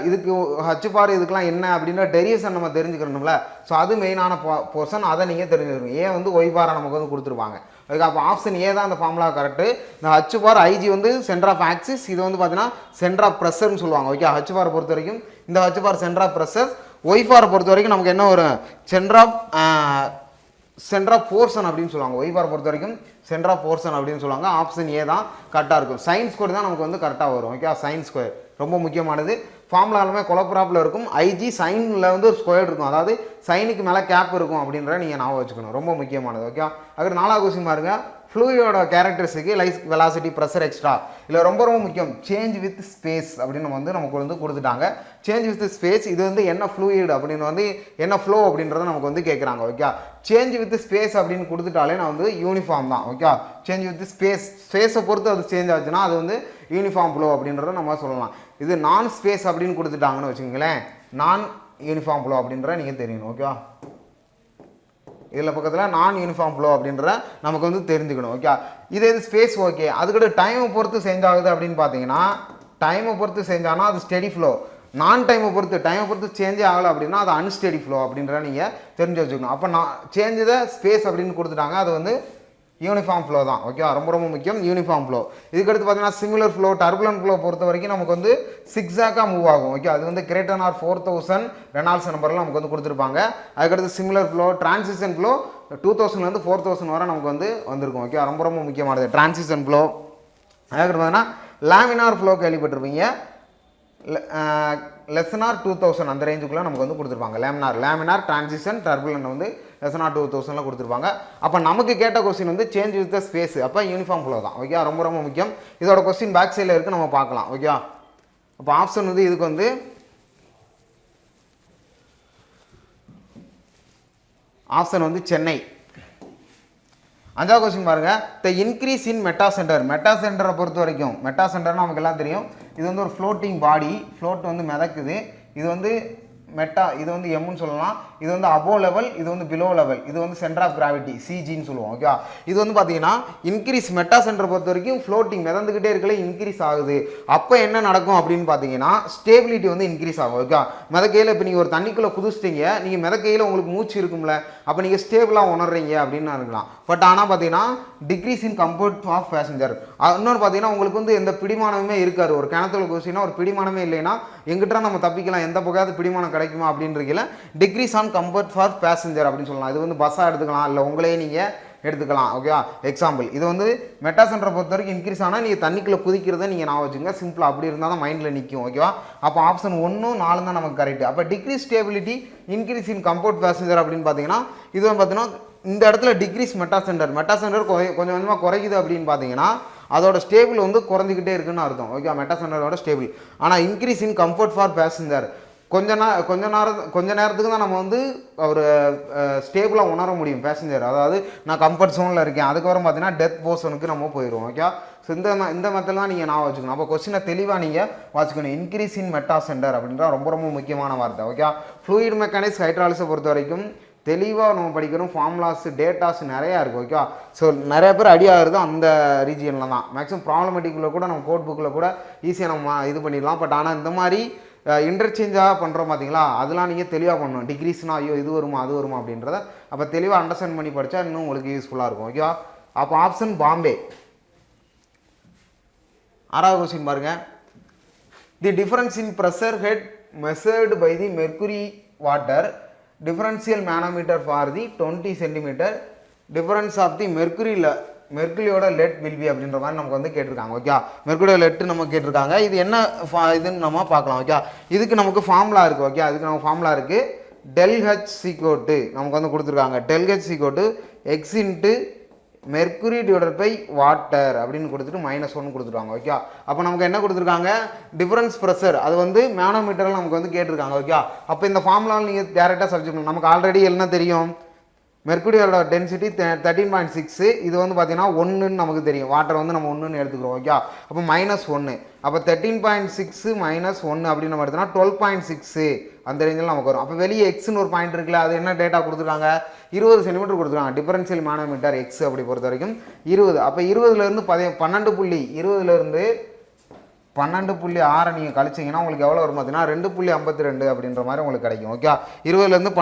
இதுக்கு ஹச் பார் இதுக்கெலாம் என்ன அப்படின்ற டெரிவேஷன் நம்ம தெரிஞ்சுக்கணும்ல. ஸோ அது மெயினான போர்ஷன், அதை நீங்கள் தெரிஞ்சுக்கணும். ஏன் வந்து ஒய் பாரை நமக்கு வந்து கொடுத்துருப்பாங்க. ஓகே, அப்போ ஆப்ஷன் ஏ தான் அந்த ஃபார்முலா கரெக்டு. இந்த ஹச் பார் ஐஜி வந்து சென்டர் ஆஃப் ஆக்சிஸ், இது வந்து பார்த்தீங்கன்னா சென்டர் ஆஃப் ப்ரெஷர்னு சொல்லுவாங்க. ஓகே, ஹச் பாரை பொறுத்த வரைக்கும் இந்த h bar centre of pressure. Y பாரை பொறுத்த வரைக்கும் நமக்கு என்ன வரும், சென்டர் ஆஃப் போர்ஷன் அப்படின்னு சொல்லுவாங்க. ஒய் பார் பொறுத்த வரைக்கும் சென்டர் ஆஃப் போர்ஷன் அப்படின்னு சொல்லுவாங்க. ஆப்ஷன் ஏ தான் கரெக்டாக இருக்கும். சைன் ஸ்கொயர் தான் நமக்கு வந்து கரெக்டாக வரும். ஓகே, சைன் ஸ்கொயர் ரொம்ப முக்கியமானது. ஃபார்முலாலுமே குழப்பராப்பில் இருக்கும். ஐஜி சைனில் வந்து ஒரு ஸ்கொயர் இருக்கும், அதாவது சைனுக்கு மேலே கேப் இருக்கும் அப்படின்ற நீங்கள் ஞாபகம் வச்சுக்கணும், ரொம்ப முக்கியமானது. ஓகே, அதுக்கு 4வது கொஸ்டின் பாருங்க. ஃப்ளூயிடோட characteristic lies velocity pressure extra. இல்லை ரொம்ப ரொம்ப முக்கியம், சேஞ்ச் வித் ஸ்பேஸ் அப்படின்னு வந்து நமக்கு வந்து கொடுத்துட்டாங்க. சேஞ்ச் வித் ஸ்பேஸ் இது வந்து என்ன ஃப்ளூயிட் அப்படின்னு வந்து என்ன ஃப்ளோ அப்படின்றத நமக்கு வந்து கேட்குறாங்க. ஓகே, சேஞ்ச் வித் ஸ்பேஸ் அப்படின்னு கொடுத்துட்டாலே நான் வந்து யூனிஃபார்ம் தான். ஓகே, சேஞ்ச் வித் ஸ்பேஸை பொறுத்து அது சேஞ்ச் ஆச்சுன்னா அது வந்து யூனிஃபார்ம் ஃப்ளோ அப்படின்றத நம்ம சொல்லலாம். இது நான் ஸ்பேஸ் அப்படின்னு கொடுத்துட்டாங்கன்னு வச்சுக்கோங்களேன், நான் யூனிஃபார்ம் ஃப்ளோ அப்படின்ற நீங்கள் தெரியணும். ஓகேவா, இதில் பக்கத்தில் நான் யூனிஃபார்ம் ஃப்ளோ அப்படின்ற நமக்கு வந்து தெரிஞ்சுக்கணும். ஓகே, இது ஸ்பேஸ். ஓகே, அதுக்கிட்ட டைமை பொறுத்து சேஞ்ச் ஆகுது அப்படின்னு பார்த்தீங்கன்னா, டைமை பொறுத்து சேஞ்ச் ஆனால் அது ஸ்டெடி ஃப்ளோ. நான் டைமை பொறுத்து சேஞ்சே ஆகலை அப்படின்னா அது அன்ஸ்டெடி ஃப்ளோ அப்படின்ற நீங்கள் தெரிஞ்சு வச்சுக்கணும். அப்போ நான் சேஞ்சு த ஸ்பேஸ் அப்படின்னு கொடுத்துட்டாங்க, அது வந்து யூனிஃபார்ம் ஃப்ளோ தான். ஓகே, ரொம்ப ரொம்ப முக்கியம் யூனிஃபார்ம் ஃப்ளோ. இதுக்கடுத்து பார்த்தீங்கன்னா சிமிலர் ஃப்ளோ, டர்புலன்ட் ஃப்ளோ பொறுத்த வரைக்கும் நமக்கு வந்து சிக்ஸாக்காக மூவ் ஆகும். ஓகே, அது வந்து கிரேட்டர் ஆர் 4000 ரெனால்ட்ஸ் நம்பரில் நமக்கு வந்து கொடுத்துருப்பாங்க. அதுக்கடுத்து சிமிலர் ஃப்ளோ, டிரான்சிஷன் ஃப்ளோ 2000 4000 வரை நமக்கு வந்து வந்திருக்கும். ஓகே, ரொம்ப ரொம்ப முக்கியமானது டிரான்சிஷன் ஃப்ளோ. அதுக்கடுத்து பார்த்தீங்கன்னா லேமினார் ஃப்ளோ கேள்விப்பட்டிருப்பீங்க. லெஸ்னார் 2000 அந்த ரேஞ்சுக்குள்ளே நமக்கு வந்து கொடுத்துருப்பாங்க. லேமினார் டிரான்சிஷன் டர்புலன்ட் வந்து லெஸ்னார் 2000 கொடுத்துருப்பாங்க. அப்போ நமக்கு கேட்ட கொஸ்டின் வந்து சேஞ்ச் வித் த ஸ்பேஸ், அப்போ யூனிஃபார்ம் ஃப்ளோ தான். ஓகே, ரொம்ப ரொம்ப முக்கியம். இதோட கொஸ்டின் பேக் சைடில் இருக்குது, நம்ம பார்க்கலாம். ஓகே, அப்போ ஆப்ஷன் வந்து இதுக்கு வந்து ஆப்ஷன் வந்து சென்னை. அஞ்சாவது கொஸ்டின் பாருங்க, த இன்க்ரீஸ் இன் மெட்டா சென்டரை பொறுத்த வரைக்கும், மெட்டா சென்டர்னு நமக்கு எல்லாம் தெரியும், இது வந்து ஒரு ஃப்ளோட்டிங் பாடி, ஃப்ளோட் வந்து மிதக்குது, இது வந்து மெட்டா, இது வந்து எம்னு சொல்லலாம், இது வந்து அபோ லெவல், இது வந்து பிலோ லெவல், இது வந்து சென்டர் ஆஃப் கிராவிட்டி சிஜின்னு சொல்லுவோம். ஓகே, இது வந்து பார்த்தீங்கன்னா இன்க்ரீஸ் மெட்டா சென்டரை பொறுத்த வரைக்கும் ஃப்ளோட்டிங் மிதந்துக்கிட்டே இருக்கல இன்க்ரீஸ் ஆகுது. அப்போ என்ன நடக்கும் அப்படின்னு பார்த்தீங்கன்னா ஸ்டேபிலிட்டி வந்து இன்க்ரீஸ் ஆகும். ஓகே, மிதக்கையில் இப்போ நீங்கள் ஒரு தண்ணிக்குள்ளே குதிச்சிட்டீங்க, நீங்கள் மிதக்கையில் உங்களுக்கு மூச்சு இருக்கும்ல, அப்போ நீங்கள் ஸ்டேபிளாக உணர்றீங்க அப்படின்னு இருக்கலாம். பட் ஆனால் பார்த்தீங்கன்னா decrease in comfort of passenger. இன்னொரு பார்த்தீங்கன்னா உங்களுக்கு வந்து எந்த பிடிமானமே இருக்காது. ஒரு கிணத்துல குதிச்சிங்கன்னா ஒரு பிடிமானமே இல்லைன்னா எங்கிட்ட நம்ம தப்பிக்கலாம், எந்த பக்கம் பிடிமானம் கிடைக்குமா அப்படின்றதுல decrease on comfort for passenger அப்படின்னு சொல்லலாம். இது வந்து பஸ்ஸாக எடுத்துக்கலாம், இல்லை உங்களே நீங்கள் எடுத்துக்கலாம். ஓகேவா, எக்ஸாம்பிள் இது வந்து மெட்டா சென்டரை பொறுத்த வரைக்கும் இன்க்ரீஸ் ஆனால் நீங்கள் தண்ணிக்குள்ளே குதிக்கிறத நீங்கள் நான் வச்சுங்க, சிம்பிளாக அப்படி இருந்தால் தான் மைண்டில் நிற்கும். ஓகேவா, அப்போ ஆப்ஷன் 1 4 தான் நமக்கு கரெக்ட். அப்போ decrease stability increase in comfort passenger அப்படின்னு பார்த்தீங்கன்னா இது வந்து பார்த்தீங்கன்னா இந்த இடத்துல டிக்ரீஸ் மெட்டா சென்டர் கொஞ்சம் கொஞ்சமாக குறைக்குது அப்படின்னு பார்த்தீங்கன்னா அதோட ஸ்டேபிள் வந்து குறைஞ்சிக்கிட்டே இருக்குன்னு அர்த்தம். ஓகே, மெட்டா சென்டரோட ஸ்டேபிள். ஆனால் increase in comfort for passenger கொஞ்ச நேரத்துக்கு தான் நம்ம வந்து ஒரு ஸ்டேபிளாக உணர முடியும் பேசஞ்சர். அதாவது நான் கம்ஃபர்ட் ஜோனில் இருக்கேன், அதுக்கப்புறம் பார்த்தீங்கன்னா டெத் போர்ஷனுக்கு நம்ம போயிடுவோம். ஓகே, ஸோ இந்த மெத்தட் தான் நீங்கள் நான் வச்சுக்கணும். அப்போ கொஸ்டினை தெளிவாக நீங்கள் வாசிக்கணும். இன்க்ரீஸ் இன் மெட்டா சென்டர் அப்படின்ற ரொம்ப ரொம்ப முக்கியமான வார்த்தை. ஓகே, ஃப்ளூயிட் மெக்கானிக்ஸ் ஹைட்ராலிக்ஸை பொறுத்த வரைக்கும் தெளிவாக நம்ம படிக்கணும். ஃபார்முலாஸ் டேட்டாஸ் நிறையா இருக்குது. ஓகே, ஸோ நிறைய பேர் அடி ஆகுறது அந்த ரீஜியனில் தான். மேக்ஸிமம் ப்ராப்ளமேட்டிக்கில் கூட நம்ம கோட் புக்கில் கூட ஈஸியாக நம்ம இது பண்ணிடலாம். பட் ஆனால் இந்த மாதிரி இன்டர்சேஞ்சாக பண்ணுறோம் பார்த்தீங்களா, அதெல்லாம் நீங்கள் தெளிவாக பண்ணணும். டிகிரிஸ்னா ஐயோ இது வருமா அது வருமா அப்படின்றத அப்போ தெளிவாக அண்டர்ஸ்டாண்ட் பண்ணி படித்தா இன்னும் உங்களுக்கு யூஸ்ஃபுல்லாக இருக்கும். ஓகேவா, அப்போ ஆப்ஷன் பாம்பே. 6வது கொஸ்டின் பாருங்கள், the difference in pressure head measured by the mercury water differential manometer for the 20 centimetre difference of the மெர்க்குரியோட லெட் வில் பி அப்படின்ற மாதிரி நமக்கு வந்து கேட்டிருக்காங்க. ஓகே, மெர்க்குரியோட லெட்டு நம்ம கேட்டிருக்காங்க. இது என்ன இதுன்னு நம்ம பார்க்கலாம். ஓகே, இதுக்கு நமக்கு ஃபார்முலா இருக்குது. ஓகே, அதுக்கு நமக்கு ஃபார்முலா இருக்குது. டெல் ஹெச் சீக்கோட்டு நமக்கு வந்து கொடுத்துருக்காங்க. டெல் ஹெச் சீக்கோட்டு X into mercury divided by water அப்படின்னு கொடுத்துட்டு -1 கொடுத்துருவாங்க. ஓகே, அப்போ நமக்கு என்ன கொடுத்துருக்காங்க, டிஃபரன்ஸ் ப்ரெஷர், அது வந்து மேனோமீட்டரில் நமக்கு வந்து கேட்டிருக்காங்க. ஓகே, அப்போ இந்த ஃபார்முலாவில் நீங்கள் டேரெக்டாக சப்ஜெக்ட் நமக்கு ஆல்ரெடி என்ன தெரியும், மெர்க்குரியோட டென்சிட்டி 13.6, இது வந்து பார்த்தீங்கன்னா 1ன்னு நமக்கு தெரியும். வாட்டர் வந்து நம்ம 1ன்னு எடுத்துக்கிறோம். ஓகே, அப்போ -1, அப்போ 13.6 -1 அப்படின்னு நம்ம எடுத்தோம்னா 12.6 அந்த ரேஞ்சில் நமக்கு வரும். அப்போ வெளியே எக்ஸ்னு ஒரு பாயிண்ட் இருக்குல்ல, அது என்ன டேட்டா கொடுத்துருக்காங்க, 20 சென்டிமீட்டர் கொடுத்துருக்காங்க. டிஃபரன்ஷியல் மேனோமீட்டர் எக்ஸ் அப்படி பொறுத்த வரைக்கும் 20. அப்போ 20லேருந்து 12.20லேருந்து 12.6 நீங்கள் கழிச்சிங்கன்னா உங்களுக்கு எவ்வளோ வரும் பார்த்தீங்கன்னா 2.52 அப்படின்ற மாதிரி உங்களுக்கு கிடைக்கும். ஓகே, 20லேருந்து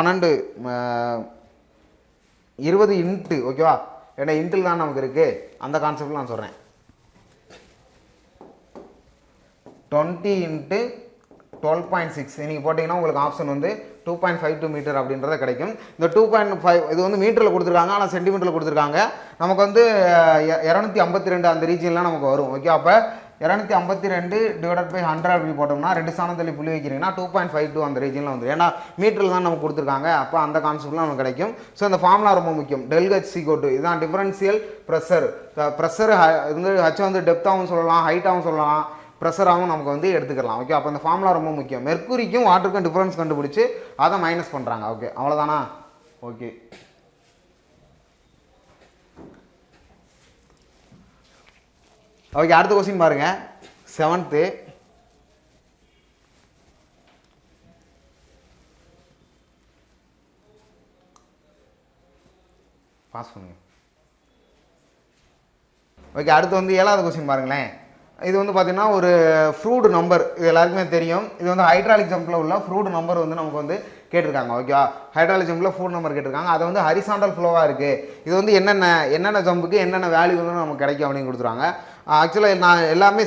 20 இன்ட்டு. ஓகேவா, ஏன்னா இன்ட்டில் தான் நமக்கு இருக்குது, அந்த கான்செப்டில் நான் சொல்கிறேன். 20 இன்ட்டு 12.6 நீங்கள் போட்டிங்கன்னா உங்களுக்கு ஆப்ஷன் வந்து 2.52 மீட்டர் அப்படின்றத கிடைக்கும். இந்த 2.5 இது வந்து மீட்டரில் கொடுத்துருக்காங்க, ஆனால் சென்டிமீட்டரில் கொடுத்துருக்காங்க. நமக்கு வந்து 252 அந்த ரீஜியன்லாம் நமக்கு வரும். ஓகே, அப்போ 252 டிவைடட் பை 100 அப்படி போட்டோம்னா 2 ஸ்தானத்தில் புள்ளி வைக்கிறீங்கன்னா 2.52 அந்த ரீஜனில் வந்து, ஏன்னா மீட்டரில் தான் நமக்கு கொடுத்துருக்காங்க. அப்போ அந்த கான்செப்ட்லாம் நமக்கு கிடைக்கும். ஸோ இந்த ஃபார்முலா ரொம்ப முக்கியம். டெல் ஹெச் சீக்கோட்டு இதுதான் டிஃபரன்ஷியல் ப்ரெஷர். ப்ரெஷர் வந்து ஹச் வந்து டெப்த்தாகவும் சொல்லலாம், ஹைட்டாகவும் சொல்லலாம், ப்ரெஷராகவும் நமக்கு வந்து எடுத்துக்கலாம். ஓகே, அப்போ இந்த ஃபார்முலா ரொம்ப முக்கியம். மெர்க்குரிக்கும் வாட்டருக்கும் டிஃபரன்ஸ் கண்டுபிடிச்சி அதை மைனஸ் பண்ணுறாங்க. ஓகே, அவ்வளோதானா? ஓகே, ஓகே, அடுத்த கொஸ்டின் பாருங்க. 7th பாஸ் பண்ணுங்க. ஓகே, அடுத்து வந்து 7வது கொஸ்டின் பாருங்களேன். இது வந்து பார்த்தீங்கன்னா ஒரு ஃப்ரூட் நம்பர், இது எல்லாருக்குமே தெரியும். இது வந்து ஹைட்ராலிக் ஜம்பில் உள்ள ஃப்ரூட் நம்பர் வந்து நமக்கு வந்து கேட்டிருக்காங்க. ஓகேவா, ஹைட்ராலிக் ஜம்பில் ஃபுல் நம்பர் கேட்டிருக்காங்க. அது வந்து ஹரிசாண்டல் ஃப்ளோவாக இருக்குது. இது வந்து என்னென்ன ஜம்புக்கு என்னென்ன வேல்யூ வந்து நமக்கு கிடைக்கும் அப்படின்னு கொடுத்துருவாங்க. ஆக்சுவலாக நான் எல்லாமே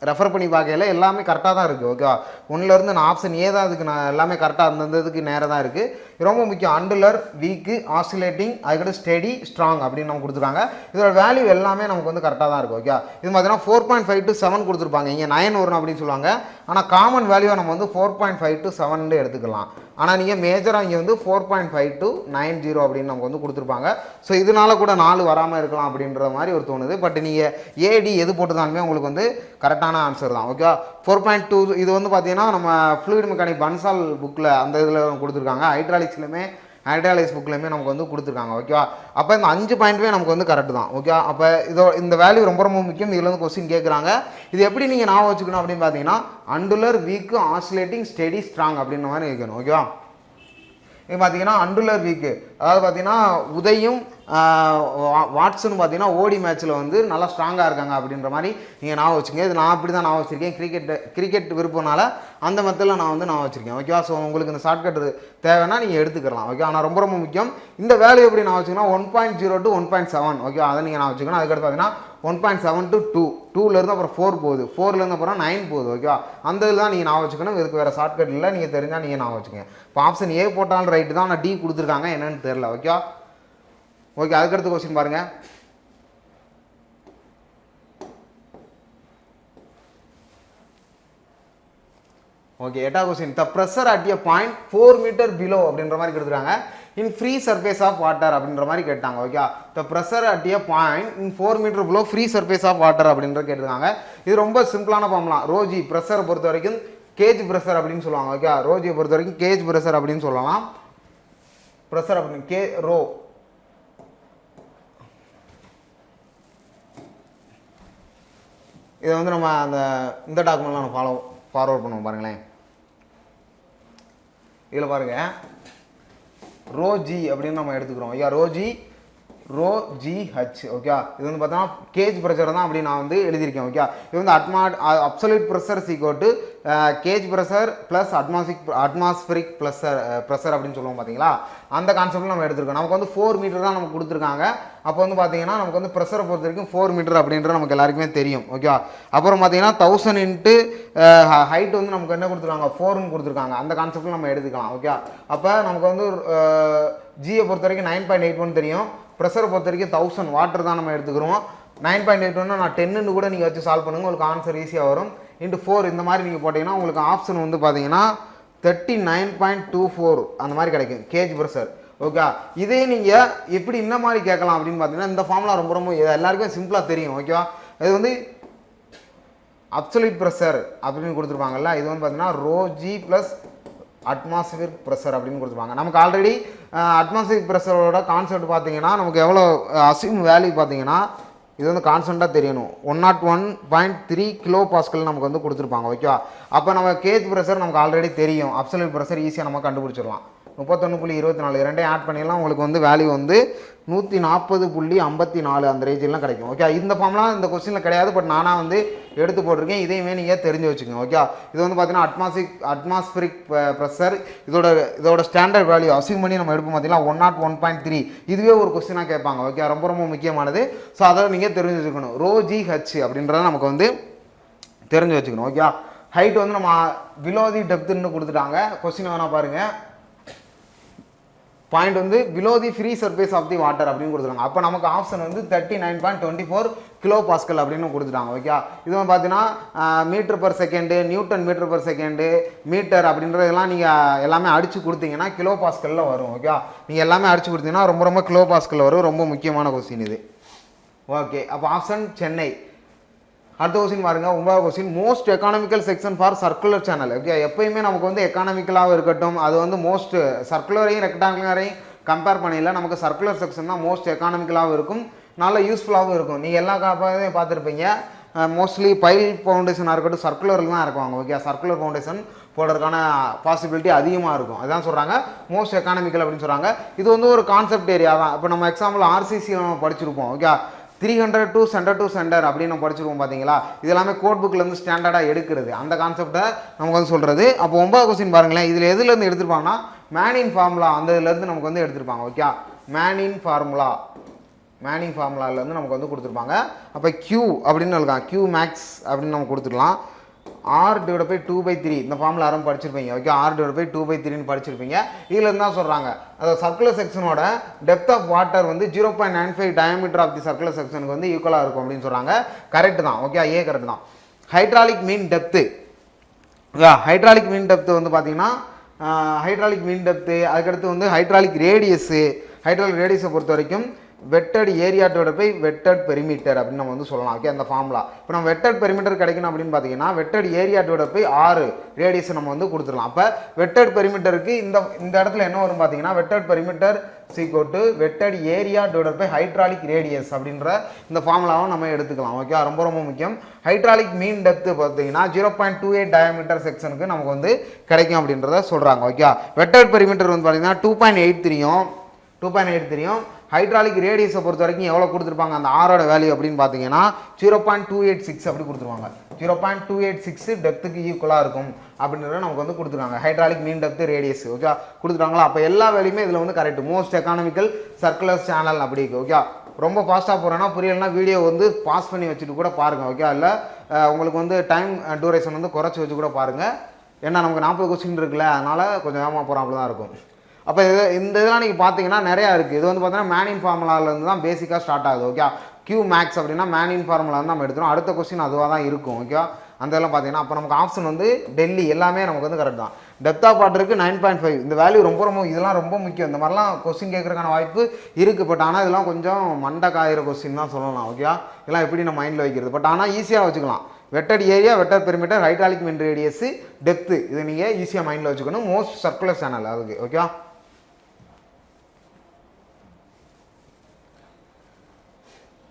ரெஃபர் பண்ணி பார்க்கல, எல்லாமே கரெக்டாக தான் இருக்குது. ஓகேவா, 1லேருந்து நான் ஆப்ஷன் ஏ தான் அதுக்கு நான் எல்லாமே கரெக்டாக இருந்ததுக்கு நேராக தான் இருக்குது. ரொம்ப முக்கியம். அண்டுலர், வீக்கு, ஆசிலேட்டிங், அதுக்கடுத்து ஸ்டெடி, ஸ்ட்ராங் அப்படின்னு நம்ம கொடுத்துருக்காங்க. இதோட வேல்யூ எல்லாமே நமக்கு வந்து கரெக்டாக தான் இருக்குது. ஓகே, இது பார்த்தீங்கன்னா 4.5 to 7 கொடுத்துருப்பாங்க. இங்கே 9 வரும் அப்படின்னு சொல்லுவாங்க. ஆனால் காமன் வேல்யூவை நம்ம வந்து 4.5 to 7 எடுத்துக்கலாம். ஆனால் நீங்கள் மேஜராக இங்கே வந்து 4.5 to 90 அப்படின்னு நமக்கு வந்து கொடுத்துருப்பாங்க. ஸோ இதனால கூட 4 வராமல் இருக்கலாம் அப்படின்ற மாதிரி ஒரு தோணுது. பட் நீங்கள் ஏடி எது போட்டுதாலுமே உங்களுக்கு வந்து கரெக்டான ஆன்சர் தான். ஓகே, 4.2 இது வந்து பார்த்தீங்கன்னா நம்ம ஃப்ளூயிட் மெக்கானிக் பன்சால் புக்கில் அந்த இதில் கொடுத்துருக்காங்க. ஹைட்ராலிக்ஸ்லையுமே ஹைட்ராலிக்ஸ் புக்லையுமே நமக்கு வந்து கொடுத்துருக்காங்க. ஓகேவா? அப்போ இந்த 5 பாயிண்ட்டுமே நமக்கு வந்து கரெக்ட் தான். ஓகேவா? அப்போ இந்த வேல்யூ ரொம்ப ரொம்ப முக்கியம். இதில் வந்து கொஸ்டின் கேட்குறாங்க. இது எப்படி நீங்கள் ஞாபகம் வச்சுக்கணும் அப்படின்னு பார்த்தீங்கன்னா அண்டுலர், வீக், ஆசிலேட்டிங், ஸ்டெடி, ஸ்ட்ராங் அப்படின்ற மாதிரி வைக்கணும். ஓகேவா? இது பார்த்தீங்கன்னா அண்டுலர் வீக்கு, அதாவது பார்த்தீங்கன்னா உதயும் வாட்ஸன் பார்த்தீங்கன்னா ஓடி மேட்ச்சில் வந்து நல்லா ஸ்ட்ராங்காக இருக்காங்க அப்படின்ற மாதிரி நீங்கள் ஞாபகம் வச்சுங்க. இது நான் அப்படி தான் ஞாபகம் வச்சுருக்கேன். கிரிக்கெட் விருப்பனால அந்த மெத்தடில் நான் வந்து ஞாபகம் வச்சுருக்கேன். ஓகேவா? ஸோ உங்களுக்கு இந்த ஷார்ட்கட் தேவைன்னா நீங்கள் எடுத்துக்கலாம். ஓகே? ஆனால் ரொம்ப ரொம்ப முக்கியம் இந்த வேல்யூ எப்படி ஞாபகம் வச்சுக்கணும், 1.0 to 1.7. ஓகே? அதை நீங்கள் ஞாபகம் வச்சுக்கணும். அதுக்கடுத்து பார்த்தீங்கன்னா 1.7 to 2, 2லேருந்து அப்புறம் 4 போகுது, 4லேருந்து அப்புறம் 9 போகுது. ஓகேவா? அந்த இதில் தான் நீங்கள் ஞாபகம் வச்சுக்கணும். இதுக்கு வேறு ஷார்ட்கட் இல்லை, நீங்கள் தெரிஞ்சால் நீங்கள் ஞாபகம் வச்சுக்கோங்க. இப்போ ஆப்ஷன் ஏ போட்டாலும் ரைட்டு தான், ஆனால் டி கொடுத்துருக்காங்க என்னன்னு தெரியல. ஓகேவா? ஓகே, அதுக்கடுத்து கொஸ்டின் பாருங்க. ஓகே, 8வது question. The pressure at a point 4 metre below அப்படின்ற மாதிரி கொடுத்துருக்காங்க in free surface of water அப்படின்ற மாதிரி கேட்டாங்க. Okay, the pressure at a point in 4 metre below free surface of water அப்படின்ற கேட்டிருக்காங்க. இது ரொம்ப சிம்பிளான ஃபார்முலா. ரோஜி ப்ரெஷரை பொறுத்த வரைக்கும் கேஜ் ப்ரெஷர் அப்படின்னு சொல்லுவாங்க. ஓகே, ரோஜியை பொறுத்த வரைக்கும் கேஜ் ப்ரெஷர் அப்படின்னு சொல்லலாம். ப்ரெஷர் அப்படின்னு கே ரோ. இதை வந்து நம்ம இந்த டாக்குமெண்ட்லாம் நம்ம ஃபார்வர்ட் பண்ணுவோம் பாருங்களேன். இதில் பாருங்கள், ரோ ஜி அப்படின்னு நம்ம எடுத்துக்கிறோம். ஐயா ரோ ஜி ஹச். ஓகே, இது வந்து பார்த்தோன்னா கேஜ் ப்ரெஷர் தான் அப்படி நான் வந்து எழுதியிருக்கேன். ஓகே, இது வந்து absolute pressure equal gauge pressure plus atmospheric pressure அப்படின்னு சொல்லுவோம் பார்த்தீங்களா, அந்த கான்செப்டில் நம்ம எடுத்துருக்கோம். நமக்கு வந்து 4 மீட்டர் தான் நமக்கு கொடுத்துருக்காங்க. அப்போ வந்து பார்த்தீங்கன்னா நமக்கு வந்து ப்ரெஷரை பொறுத்த வரைக்கும் 4 மீட்டர் அப்படின்றது நமக்கு எல்லாருக்குமே தெரியும். ஓகே, அப்புறம் பார்த்தீங்கன்னா 1000 இன்ட்டு ஹைட் வந்து நமக்கு என்ன கொடுத்துருக்காங்க, 4ன்னு கொடுத்துருக்காங்க. அந்த கான்செப்டில் நம்ம எடுத்துக்கலாம். ஓகே, அப்போ நமக்கு வந்து ஜியை பொறுத்த வரைக்கும் 9.81 தெரியும். ப்ரெஷரை பொறுத்த வரைக்கும் 1000 வாட்டர் தான் நம்ம எடுத்துக்கிறோம். 9.81 நான் 10ன்னு கூட நீங்கள் வச்சு சால்வ் பண்ணுங்கள், உங்களுக்கு ஆன்சர் ஈஸியாக வரும். இன்ட்டு 4 இந்த மாதிரி நீங்கள் போட்டிங்கன்னா உங்களுக்கு ஆப்ஷன் வந்து பார்த்தீங்கன்னா 39.24 அந்த மாதிரி கிடைக்கும் கேஜ் ப்ரெஷர். ஓகே, இதே நீங்கள் எப்படி இந்த மாதிரி கேட்கலாம் அப்படின்னு பார்த்தீங்கன்னா இந்த ஃபார்முலா ரொம்ப ரொம்ப எல்லாருக்குமே சிம்பிளாக தெரியும். ஓகேவா? இது வந்து அப்சல்யூட் ப்ரெஷர் அப்படின்னு கொடுத்துருப்பாங்கல்ல, இது வந்து பார்த்தீங்கன்னா ரோஜி ப்ளஸ் அட்மாஸ்பியரிக் ப்ரெஷர் அப்படின்னு கொடுத்துருப்பாங்க. நமக்கு ஆல்ரெடி அட்மாஸ்பியரிக் ப்ரெஷரோட கான்செப்ட் பார்த்தீங்கன்னா நமக்கு எவ்வளோ அசியூம் வேல்யூ பார்த்தீங்கன்னா இது வந்து கான்ஸ்டண்ட்டாக தெரியணும். 101.3 கிலோ பாஸ்கல் நமக்கு வந்து கொடுத்துருப்பாங்க. ஓகேவா? அப்போ நம்ம கேஜ் ப்ரெஷர் நமக்கு ஆல்ரெடி தெரியும். அப்சல்யூட் ப்ரெஷர் ஈஸியாக நம்ம கண்டுபிடிச்சிடலாம். 31.24 ரெண்டையும் ஆட் பண்ணிடலாம். உங்களுக்கு வந்து வேல்யூ வந்து 140.54 அந்த ரேஞ்செல்லாம் கிடைக்கும். ஓகே, இந்த ஃபார்ம்லாம் இந்த கொஸ்டினில் கிடையாது, பட் நானாக வந்து எடுத்து போட்டிருக்கேன். இதையுமே நீங்கள் தெரிஞ்சு வச்சுக்கோங்க. ஓகே, இது வந்து பார்த்தீங்கன்னா அட்மாஸ்பிரிக் ப்ரெஷர் இதோட ஸ்டாண்டர்ட் வேல்யூ அசியூம் பண்ணி நம்ம எடுப்போம் பார்த்தீங்கன்னா 101.3. இதுவே ஒரு கொஸ்டினாக கேட்பாங்க. ஓகே, ரொம்ப ரொம்ப முக்கியமானது. ஸோ அதை நீங்கள் தெரிஞ்சு வச்சுக்கணும். ரோ ஜி ஹச் அப்படின்றத நமக்கு வந்து தெரிஞ்சு வச்சுக்கணும். ஓகே, ஹைட் வந்து நம்ம பிலோ தி டெப்த்துன்னு கொடுத்துட்டாங்க. கொஸ்டின் வேணால் பாருங்கள். பாயிண்ட் வந்து below the free surface of the water அப்படின்னு கொடுத்துருக்காங்க. அப்போ நமக்கு ஆப்ஷன் வந்து 39.24 கிலோ பாஸ்கல் அப்படின்னு கொடுத்துட்டாங்க. ஓகே, இது வந்து பார்த்தீங்கன்னா metre per second, newton metre per second, metre அப்படின்றதெல்லாம் நீங்கள் எல்லாமே அடித்து கொடுத்தீங்கன்னா கிலோ பாஸ்கலில் வரும். ஓகே, நீங்கள் எல்லாமே அடித்து கொடுத்தீங்கன்னா ரொம்ப ரொம்ப கிலோ பாஸ்கல் வரும். ரொம்ப முக்கியமான கொஸ்டின் இது. ஓகே, அப்போ ஆப்ஷன் சென்னை. அடுத்த கொஸ்டின் பாருங்க, 9வது question. Most economical section for circular channel. Okay, எப்பயுமே நமக்கு வந்து எக்கானமிக்கலாகவும் இருக்கட்டும், அது வந்து மோஸ்ட் சர்க்குலரையும் ரெக்டாங்குலரையும் கம்பேர் பண்ணிடல, நமக்கு சர்க்குலர் செக்ஷன் தான் மோஸ்ட் எக்கானமிக்கலாகவும் இருக்கும், நல்ல யூஸ்ஃபுல்லாகவும் இருக்கும். நீங்கள் எல்லா காப்பாதையும் பார்த்துருப்பீங்க. மோஸ்ட்லி பைல் ஃபவுண்டேஷனாக இருக்கட்டும் சர்க்குலரில் தான் இருக்குவாங்க. ஓகே, சர்க்குலர் ஃபவுண்டேஷன் போடுறதுக்கான பாசிபிலிட்டி அதிகமாக இருக்கும். அதான் சொல்கிறாங்க மோஸ்ட் எக்கானமிக்கல் அப்படின்னு சொல்கிறாங்க. இது வந்து ஒரு கான்செப்ட் ஏரியா தான். இப்போ நம்ம எக்ஸாம்பிள் ஆர்சிசி நம்ம படிச்சிருப்போம். ஓகே, 300 to சென்டர் அப்படின்னு நம்ம படிச்சிருவோம் பார்த்தீங்களா. இது எல்லாமே கோட் புக்லேருந்து ஸ்டாண்டர்டாக எடுக்கிறது, அந்த கான்செப்டை நமக்கு வந்து சொல்கிறது. அப்போ 9வது கொஸ்டின் பாருங்களேன், இதில் எதுலேருந்து எடுத்துருப்பாங்கன்னா மேனின் ஃபார்முலா அந்த இதுலேருந்து நமக்கு வந்து எடுத்துருப்பாங்க. ஓகே, மேனின் ஃபார்முலாலேருந்து நமக்கு வந்து கொடுத்துருப்பாங்க. அப்போ Q அப்படின்னு இருக்காங்க, Q மேக்ஸ் அப்படின்னு நம்ம கொடுத்துக்கலாம். R/2/3 இந்த ஃபார்முலா யாரும் படிச்சிருப்பீங்க. ஓகே, R/2/3 படிச்சிருப்பீங்க. இதில் இருந்தால் சொல்கிறாங்க அந்த சர்க்குலர் செக்ஷனோட டெப்த் ஆஃப் வாட்டர் வந்து 0.95 டயமீட்டர் ஆஃப் தி சர்க்குலர் செக்ஷனுக்கு வந்து ஈக்குவலாக இருக்கும் அப்படின்னு சொல்கிறாங்க. கரெக்ட் தான். ஓகே, ஏ கரெக்ட் தான். Hydraulic mean depth. Hydraulic mean depth வந்து பார்த்தீங்கன்னா ஹைட்ராலிக் மீன் டெப்த்து, அதுக்கடுத்து வந்து ஹைட்ராலிக் ரேடியஸை பொறுத்த வரைக்கும் wetted area divided by wetted perimeter அப்படின்னு நம்ம வந்து சொல்லலாம். ஓகே, அந்த ஃபார்முலா இப்போ நம்ம வெட்டட் பெரிமீட்டர் கிடைக்கணும் அப்படின்னு பார்த்தீங்கன்னா wetted area divided by 6 radius நம்ம வந்து கொடுத்துடலாம். அப்போ வெட்டட் பெரிமீட்டருக்கு இந்த இடத்துல என்ன வரும் பார்த்தீங்கன்னா வெட்டட் பெரிமீட்டர் சீக்கோட்டு wetted area divided by hydraulic radius அப்படின்ற இந்த ஃபார்முலாவை நம்ம எடுத்துக்கலாம். ஓகே, ரொம்ப ரொம்ப முக்கியம். ஹைட்ராலிக் மீன் டெப்த் பார்த்தீங்கன்னா 0.28 டயாமீட்டர் செக்ஷனுக்கு நமக்கு வந்து கிடைக்கும் அப்படின்றத சொல்கிறாங்க. ஓகே, வெட்டட் பெரிமீட்டர் வந்து பார்த்தீங்கன்னா 2.83 ஹைட்ராலிக் ரேடியஸை பொறுத்த வரைக்கும் எவ்வளோ கொடுத்துருப்பாங்க அந்த ஆரோட வேல்யூ அப்படின்னு பார்த்தீங்கன்னா 0.286 அப்படி கொடுத்துருவாங்க. 0.286 டெப்த்துக்கு ஈக்குவலாக இருக்கும் அப்படின்றத நமக்கு வந்து கொடுத்துருக்காங்க. Hydraulic mean depth radius okay கொடுத்துருவாங்களா. அப்போ எல்லா வேலையுமே இதில் வந்து correct. Most economical circular channel அப்படி இருக்கு. ஓகே, ரொம்ப ஃபாஸ்ட்டாக போகிறேன்னா புரியலன்னா வீடியோ வந்து பாஸ் பண்ணி வச்சுட்டு கூட பாருங்கள். ஓகே, இல்லை உங்களுக்கு வந்து டைம் டூரேஷன் வந்து குறைச்சி வச்சு கூட பாருங்கள். ஏன்னா நமக்கு 40 கொஸ்டின் இருக்குல்ல, அதனால் கொஞ்சம் வேகமாக போகிறோம் அப்படி தான் இருக்கும். அப்போ இந்த இதெல்லாம் நீங்கள் பார்த்தீங்கன்னா நிறையா இருக்குது. இது வந்து பார்த்தீங்கன்னா மேனின் ஃபார்முலாவிலேருந்து தான் பேசிக்காக ஸ்டார்ட் ஆகுது. ஓகே, கியூ மேக்ஸ் அப்படின்னா மேனின் ஃபார்முலா வந்து நம்ம எடுத்துகிறோம். அடுத்த கொஸ்டின் அதுவாக தான் இருக்கும். ஓகே, அந்த இதெல்லாம் பார்த்தீங்கன்னா அப்போ நமக்கு ஆப்ஷன் வந்து டெல்லி எல்லாமே நமக்கு வந்து கரெக்ட் தான். டெப்த் ஆஃப் வாட்டருக்கு 9.5 இந்த வேல்யூ ரொம்ப இதெல்லாம் ரொம்ப முக்கியம். இந்த மாதிரிலாம் கொஸ்டின் கேட்குறதுக்கான வாய்ப்பு இருக்குது. பட் ஆனால் இதெல்லாம் கொஞ்சம் மண்டை காயிற கொஸ்டின் தான் சொல்லலாம். ஓகே, இதெல்லாம் எப்படி நம்ம மைண்டில் வைக்கிறது. பட் ஆனால் ஈஸியாக வச்சுக்கலாம். Vetted area, vetted perimeter, hydraulic மீன் ரேடியஸ், டெப்த்து இதை நீங்கள் ஈஸியாக மைண்டில் வச்சுக்கணும். மோஸ்ட் சர்க்குலர் சேனல் அதுக்கு. ஓகே,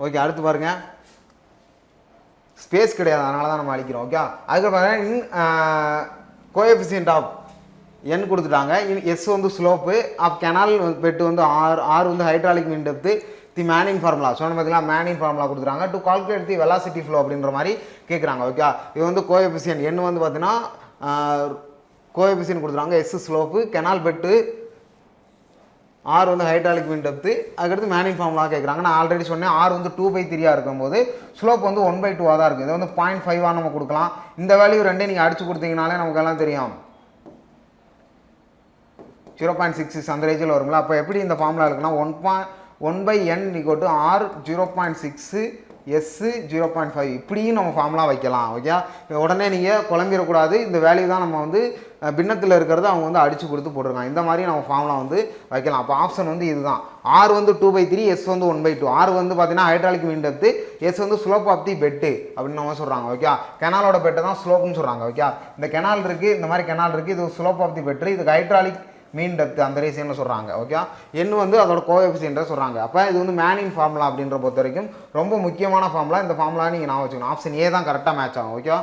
ஓகே அடுத்து பாருங்க. ஸ்பேஸ் கிடையாது, அதனால தான் நம்ம அழிக்கிறோம். ஓகே, அதுக்கு பாருங்க கோஎஃபிஷியன்ட் ஆஃப் என் கொடுத்துட்டாங்க. எஸ் வந்து ஸ்லோப்பு ஆஃப் கெனால் பெட்டு வந்து ஆர் வந்து ஹைட்ராலிக் மீன் டெப்த்து தி மேனின் ஃபார்முலா சொன்ன பார்த்தீங்கன்னா மேனின் ஃபார்முலா கொடுத்துட்டாங்க. To calculate the velocity flow அப்படின்ற மாதிரி கேட்குறாங்க. ஓகே, இது வந்து கோஎஃபிஷியன்ட் என் வந்து பார்த்தீங்கன்னா கோஎஃபிஷியன்ட் கொடுத்துட்டாங்க. S slope, canal bed, r வந்து ஹைட்ராலிக் மீன் டெப்த்து, அதுக்கடுத்து மேனின் ஃபார்முலா கேட்குறாங்க. நான் ஆல்ரெடி சொன்னேன் ஆர் வந்து 2/3 இருக்கும்போது ஸ்லோப் வந்து 1/2 தான் இருக்குது. இது வந்து 0.5 நம்ம கொடுக்கலாம். இந்த வேல்யூ ரெண்டே நீங்கள் அடிச்சு கொடுத்தீங்கனாலே நமக்கு எல்லாம் தெரியும் 0.66 அந்த ரேஞ்சில் வரும்ல. அப்போ எப்படி இந்த ஃபார்முலா இருக்குன்னா 1/n = r 0.6 எஸ் 0.5 இப்படியும் நம்ம ஃபார்முலா வைக்கலாம். ஓகே, உடனே நீங்கள் குழம்பிடக்கூடாது. இந்த வேல்யூ தான் நம்ம வந்து பின்னத்தில் இருக்கிறத அவங்க வந்து அடித்து கொடுத்து போட்டிருக்காங்க. இந்த மாதிரி நம்ம ஃபார்முலா வந்து வைக்கலாம். அப்போ ஆப்ஷன் வந்து இதுதான். ஆர் வந்து 2/3, எஸ் வந்து 1/2. ஆர் வந்து பார்த்தீங்கன்னா ஹைட்ராலிக் மீன் டெப்த்து, எஸ் வந்து ஸ்லோப் ஆஃப் தி பெட்டு அப்படின்னு நம்ம சொல்கிறாங்க. ஓகே, கெனாலோட பெட்டை தான் ஸ்லோப்னு சொல்கிறாங்க. ஓகே, இந்த கெனால் இருக்குது, இந்த மாதிரி கெனால் இருக்குது, இது ஸ்லோப் ஆஃப் தி பெட்டு, இதுக்கு ஹைட்ராலிக் மீன் டெப்த் அந்த ரீசனில் சொல்கிறாங்க. ஓகே, என் வந்து அதோட கோஎஃபிஷியன்ட்டை சொல்கிறாங்க. அப்போ இது வந்து மேனின் ஃபார்முலா அப்படின்ற பொறுத்த வரைக்கும் ரொம்ப முக்கியமான ஃபார்முலா. இந்த ஃபார்முலா நீங்கள் நான் வச்சுக்கணும். ஆப்ஷன் ஏ தான் கரெக்டாக மேட்ச் ஆகும். ஓகே,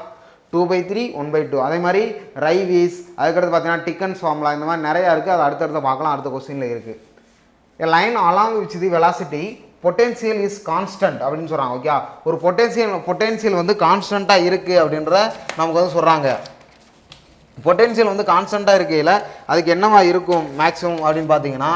2/3 1/2. அதே மாதிரி ரைவீஸ், அதுக்கடுத்து பார்த்தீங்கன்னா டிக்கன்ஸ் ஃபார்முலா, இந்த மாதிரி நிறையா இருக்குது. அது அடுத்தடுத்த பார்க்கலாம். அடுத்த கொஸ்டினில் இருக்குது. A line along which the velocity potential is constant அப்படின்னு சொல்கிறாங்க. ஓகே, ஒரு பொட்டென்சியல் வந்து கான்ஸ்டண்ட்டாக இருக்குது அப்படின்ற நமக்கு வந்து சொல்கிறாங்க. பொட்டென்சியல் வந்து கான்ஸ்டண்ட்டாக இருக்கையில் அதுக்கு என்னவா இருக்கும் மேக்ஸிமம் அப்படின்னு பார்த்தீங்கன்னா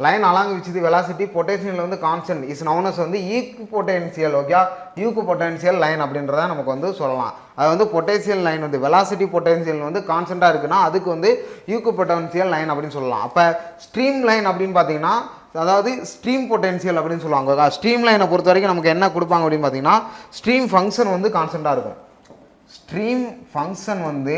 line along which the velocity potential வந்து கான்ஸ்டன்ட் இஸ் நவுன் அஸ் வந்து ஈக்கு பொட்டென்சியல். ஓகே, ஈக்கு பொட்டென்சியல் லைன் அப்படின்றத நமக்கு வந்து சொல்லலாம். அது வந்து பொட்டென்சியல் லைன் வந்து வெலாசிட்டி பொட்டென்சியல் வந்து கான்ஸ்டண்ட்டாக இருக்குன்னா அதுக்கு வந்து ஈக்கு பொட்டென்சியல் லைன் அப்படின்னு சொல்லலாம். அப்போ ஸ்ட்ரீம் லைன் அப்படின்னு பார்த்தீங்கன்னா அதாவது ஸ்ட்ரீம் பொட்டென்சியல் அப்படின்னு சொல்லுவாங்க. ஸ்ட்ரீம் லைனை பொறுத்த வரைக்கும் நமக்கு என்ன கொடுப்பாங்க அப்படின்னு பார்த்தீங்கன்னா ஸ்ட்ரீம் ஃபங்க்ஷன் வந்து கான்ஸ்டண்ட்டாக இருக்கும். ஸ்ட்ரீம் ஃபங்க்ஷன் வந்து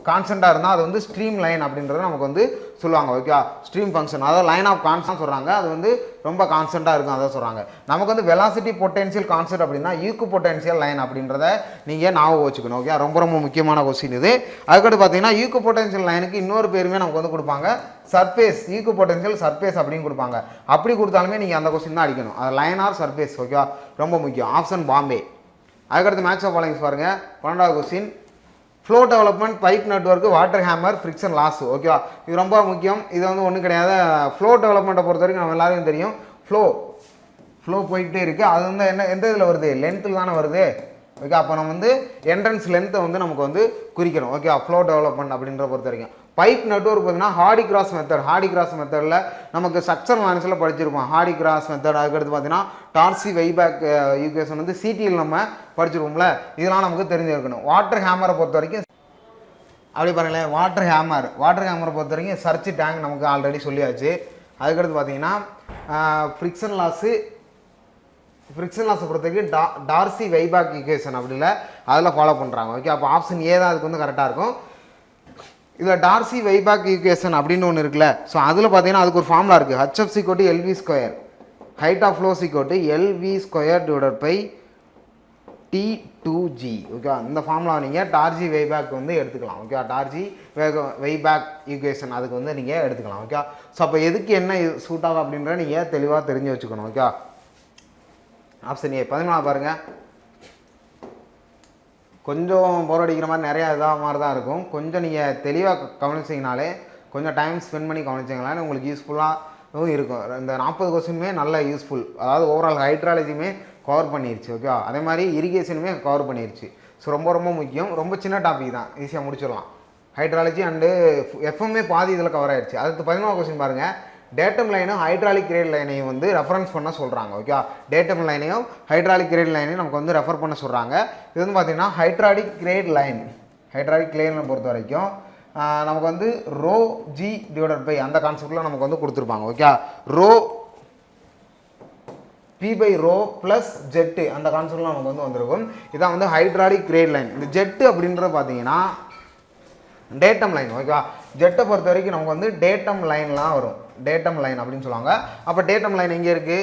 கான்ஸ்டண்ட்டாக இருந்தால் அது வந்து ஸ்ட்ரீம் லைன் அப்படின்றத நமக்கு வந்து சொல்லுவாங்க. ஓகே, ஸ்ட்ரீம் ஃபங்க்ஷன் அதாவது லைன் ஆஃப் கான்ஸ்டன்ட் சொல்கிறாங்க. அது வந்து ரொம்ப கான்ஸ்டண்ட்டாக இருக்கும் அதான் சொல்கிறாங்க. நமக்கு வந்து வெலாசிட்டி பொட்டென்சியல் கான்ஸ்டன்ட் அப்படின்னா ஈக்கு பொட்டென்சியல் லைன் அப்படின்றத நீங்கள் ஞாபகம் வச்சுக்கணும். ஓகே, ரொம்ப முக்கியமான கொஸ்டின் இது. அதுக்கடுத்து பார்த்தீங்கன்னா ஈக்கு பொட்டென்சியல் லைனுக்கு இன்னொரு பேருமே நமக்கு வந்து கொடுப்பாங்க சர்ஃபேஸ். ஈக்கு பொட்டென்சியல் சர்ஃபேஸ் அப்படின்னு கொடுப்பாங்க. அப்படி கொடுத்தாலுமே நீங்கள் அந்த கொஸ்டின் தான் அடிக்கணும். அது லைன் ஆர் சர்ஃபேஸ். ஓகே, ரொம்ப முக்கியம். ஆப்ஷன் பாம்பே. அதுக்கடுத்து மேட்ச் ஆஃப் ஃபாலோயிங்ஸ் பாருங்கள். 12வது கொஸ்டின் flow development, pipe network, water hammer, friction loss. ஓகேவா, இது ரொம்ப முக்கியம். இது வந்து ஒன்றும் கிடையாது. ஃப்ளோ டெவலப்மெண்ட்டை பொறுத்த வரைக்கும் நம்ம எல்லாருக்கும் தெரியும். ஃப்ளோ போயிட்டே இருக்குது. அது வந்து எந்த இதில் வருது? லென்த்தில் தானே வருது. ஓகே, அப்போ நம்ம வந்து என்ட்ரன்ஸ் லென்த்தை வந்து நமக்கு வந்து குறிக்கணும். ஓகே, ஃப்ளோ டெவலப்மெண்ட் அப்படின்ற பொறுத்த வரைக்கும். பைப் நெட்வொர்க் பார்த்தீங்கன்னா ஹார்டி கிராஸ் மெத்தடில் நமக்கு ஸ்ட்ரக்சர் மேனஸில் படிச்சிருப்போம். Hardy Cross method. அதுக்கடுத்து பார்த்தீங்கன்னா டார்சி வெய்பேக் ஈக்குவேஷன் வந்து சிடியில் நம்ம படிச்சிருப்போம்ல. இதெல்லாம் நமக்கு தெரிஞ்சிருக்கணும். வாட்டர் ஹேமரை பொறுத்த வரைக்கும் அப்படி பாருங்களேன். வாட்டர் ஹேமரை பொறுத்த வரைக்கும் சர்ச் டேங்க் நமக்கு ஆல்ரெடி சொல்லியாச்சு. அதுக்கடுத்து பார்த்தீங்கன்னா ஃப்ரிக்ஷன் லாஸை பொறுத்த வரைக்கும் டார்சி வெய்பேக் ஈக்குவேஷன் அப்படி இல்லை அதில் ஃபாலோ பண்ணுறாங்க. ஓகே, அப்போ ஆப்ஷன் ஏ தான் அதுக்கு வந்து கரெக்டாக இருக்கும். இதில் டார்சி வைபேக் ஈக்குவேஷன் அப்படின்னு ஒன்று இருக்குல்ல. ஸோ அதில் பார்த்தீங்கன்னா அதுக்கு ஒரு ஃபார்முலா இருக்குது. H f = l v square, height of flow = l v square divided by T2G. Okay, இந்த ஃபார்முலா நீங்கள் டார்சி வைபேக் வந்து எடுத்துக்கலாம். ஓகே, டார்சி வைபேக் ஈக்குவேஷன் அதுக்கு வந்து நீங்கள் எடுத்துக்கலாம். ஓகே, ஸோ அப்போ எதுக்கு என்ன சூட் ஆகும் அப்படின்ற நீங்கள் தெளிவாக தெரிஞ்சு வச்சுக்கணும். ஓகே, ஆப்ஷன் ஏ 14 பாருங்கள். கொஞ்சம் போர் அடிக்கிற மாதிரி நிறையா இதாக மாதிரி தான் இருக்கும். கொஞ்சம் நீங்கள் தெளிவாக கவனிச்சிங்கனாலே, கொஞ்சம் டைம் ஸ்பெண்ட் பண்ணி கவனிச்சிங்கனாலே உங்களுக்கு யூஸ்ஃபுல்லாகவும் இருக்கும். இந்த 40 கொஸ்டினுமே நல்ல யூஸ்ஃபுல். அதாவது ஓவரால் ஹைட்ராலஜியுமே கவர் பண்ணிடுச்சு. ஓகே, அதே மாதிரி இரிகேஷனுமே கவர் பண்ணிடுச்சு. ஸோ ரொம்ப ரொம்ப முக்கியம். ரொம்ப சின்ன டாபிக் தான், ஈஸியாக முடிச்சிடலாம். ஹைட்ராலஜி அண்டு எஃப்எம்ஏ பாதி இதில் கவர் ஆயிடுச்சு. அடுத்து 14 கொஸ்டின் பாருங்கள். டேட்டம் லைனும் ஹைட்ராலிக் கிரேட் லைனையும் வந்து ரெஃபரன்ஸ் பண்ண சொல்கிறாங்க. ஓகே, டேட்டம் லைனையும் ஹைட்ராலிக் கிரேட் லைனையும் நமக்கு வந்து ரெஃபர் பண்ண சொல்கிறாங்க. இது வந்து பார்த்திங்கன்னா ஹைட்ராலிக் கிரேட் லைனை பொறுத்த வரைக்கும் நமக்கு வந்து ரோ ஜி டிவைடட் பை அந்த கான்செப்டில் நமக்கு வந்து கொடுத்துருப்பாங்க. Okay, rho P rho plus z அந்த கான்செப்டில் நமக்கு வந்து வந்திருக்கும். இதான் வந்து ஹைட்ராலிக் கிரேட் லைன். இந்த ஜெட்டு அப்படின்றது பார்த்தீங்கன்னா டேட்டம் லைன். ஓகேவா, ஜெட்டை பொறுத்த வரைக்கும் நமக்கு வந்து டேட்டம் லைன்லாம் வரும். டேட்டம் லைன் அப்படின்னு சொல்லுவாங்க. அப்போ டேட்டம் லைன் எங்கே இருக்குது?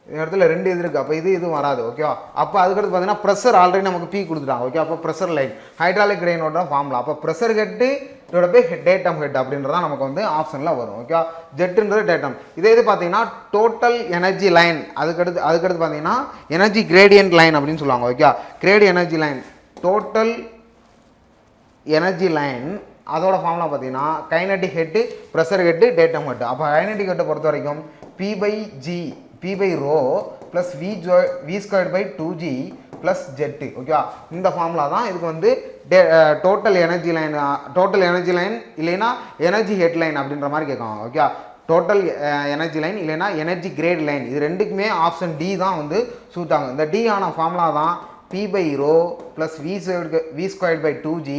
இந்த இடத்துல 2 இது இருக்குது. அப்போ இதுவும் வராது. ஓகேவா, அப்போ அதுக்கடுத்து பார்த்தீங்கன்னா ப்ரெஷர் ஆல்ரெடி நமக்கு P கொடுத்துட்டாங்க. ஓகே, அப்போ ப்ரெஷர் லைன் ஹைட்ராலிக் கிரெயினோட ஃபார்முலா. அப்போ ப்ரெஷர் ஹெட்டு இதோட போய் டேட்டம் ஹெட் அப்படின்றதான் நமக்கு வந்து ஆப்ஷனில் வரும். ஓகே, ஜெட்டுன்றது டேட்டம். இதே இது பார்த்தீங்கன்னா டோட்டல் எனர்ஜி லைன். அதுக்கடுத்து பார்த்தீங்கன்னா எனர்ஜி கிரேடியன்ட் லைன் அப்படின்னு சொல்லுவாங்க. Okay, grade energy line, total energy line, அதோட ஃபார்முலா பார்த்தீங்கன்னா kinetic head, pressure head, datum head. அப்போ கைனடிக் ஹெட்டை பொறுத்த வரைக்கும் P rho plus V squared by 2G plus z. ஓகேவா, இந்த ஃபார்முலா தான் இதுக்கு வந்து டோட்டல் எனர்ஜி லைன் இல்லைன்னா எனர்ஜி ஹெட் லைன் அப்படின்ற மாதிரி கேட்குவாங்க. ஓகே, டோட்டல் எனர்ஜி லைன் இல்லைன்னா எனர்ஜி கிரேட் லைன், இது ரெண்டுக்குமே ஆப்ஷன் டி தான் வந்து சூட் ஆகும். இந்த டி ஆன ஃபார்முலா தான் P rho plus V squared by 2G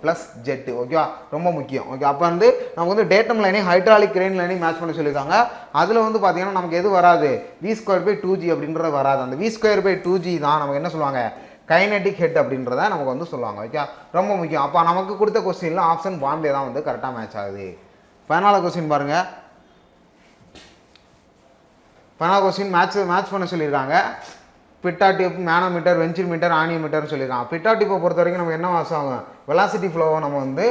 plus z. ஓகேவா, ரொம்ப முக்கியம். ஓகே, அப்போ வந்து நமக்கு வந்து டேட்டம் லைனையும் ஹைட்ராலிக் கிரெயின் லைனையும் மேட்ச் பண்ண சொல்லியிருக்காங்க. அதில் வந்து பார்த்தீங்கன்னா நமக்கு எது வராது? V ஸ்கொயர் பை 2G அப்படின்றது வராது. அந்த V ஸ்கொயர் பை 2G தான் நமக்கு என்ன சொல்லுவாங்க? கைனடிக் ஹெட் அப்படின்றத நமக்கு வந்து சொல்லுவாங்க. ஓகே, ரொம்ப முக்கியம். அப்போ நமக்கு கொடுத்த கொஸ்டினில் ஆப்ஷன் பாம்பே தான் வந்து கரெக்டாக மேட்ச் ஆகுது. 14 கொஸ்டின் பாருங்கள். 14 கொஸ்டின் மேட்ச் பண்ண சொல்லியிருக்காங்க. பிட்டா டியூப், மேனோமீட்டர், வென்ச்சிமீட்டர், ஆனியோமீட்டர்னு சொல்லியிருக்காங்க. பிட்டா டியூப்பை பொறுத்த வரைக்கும் நம்ம என்ன ஆகும்? வெலாசிட்டி ஃப்ளோவை நம்ம வந்து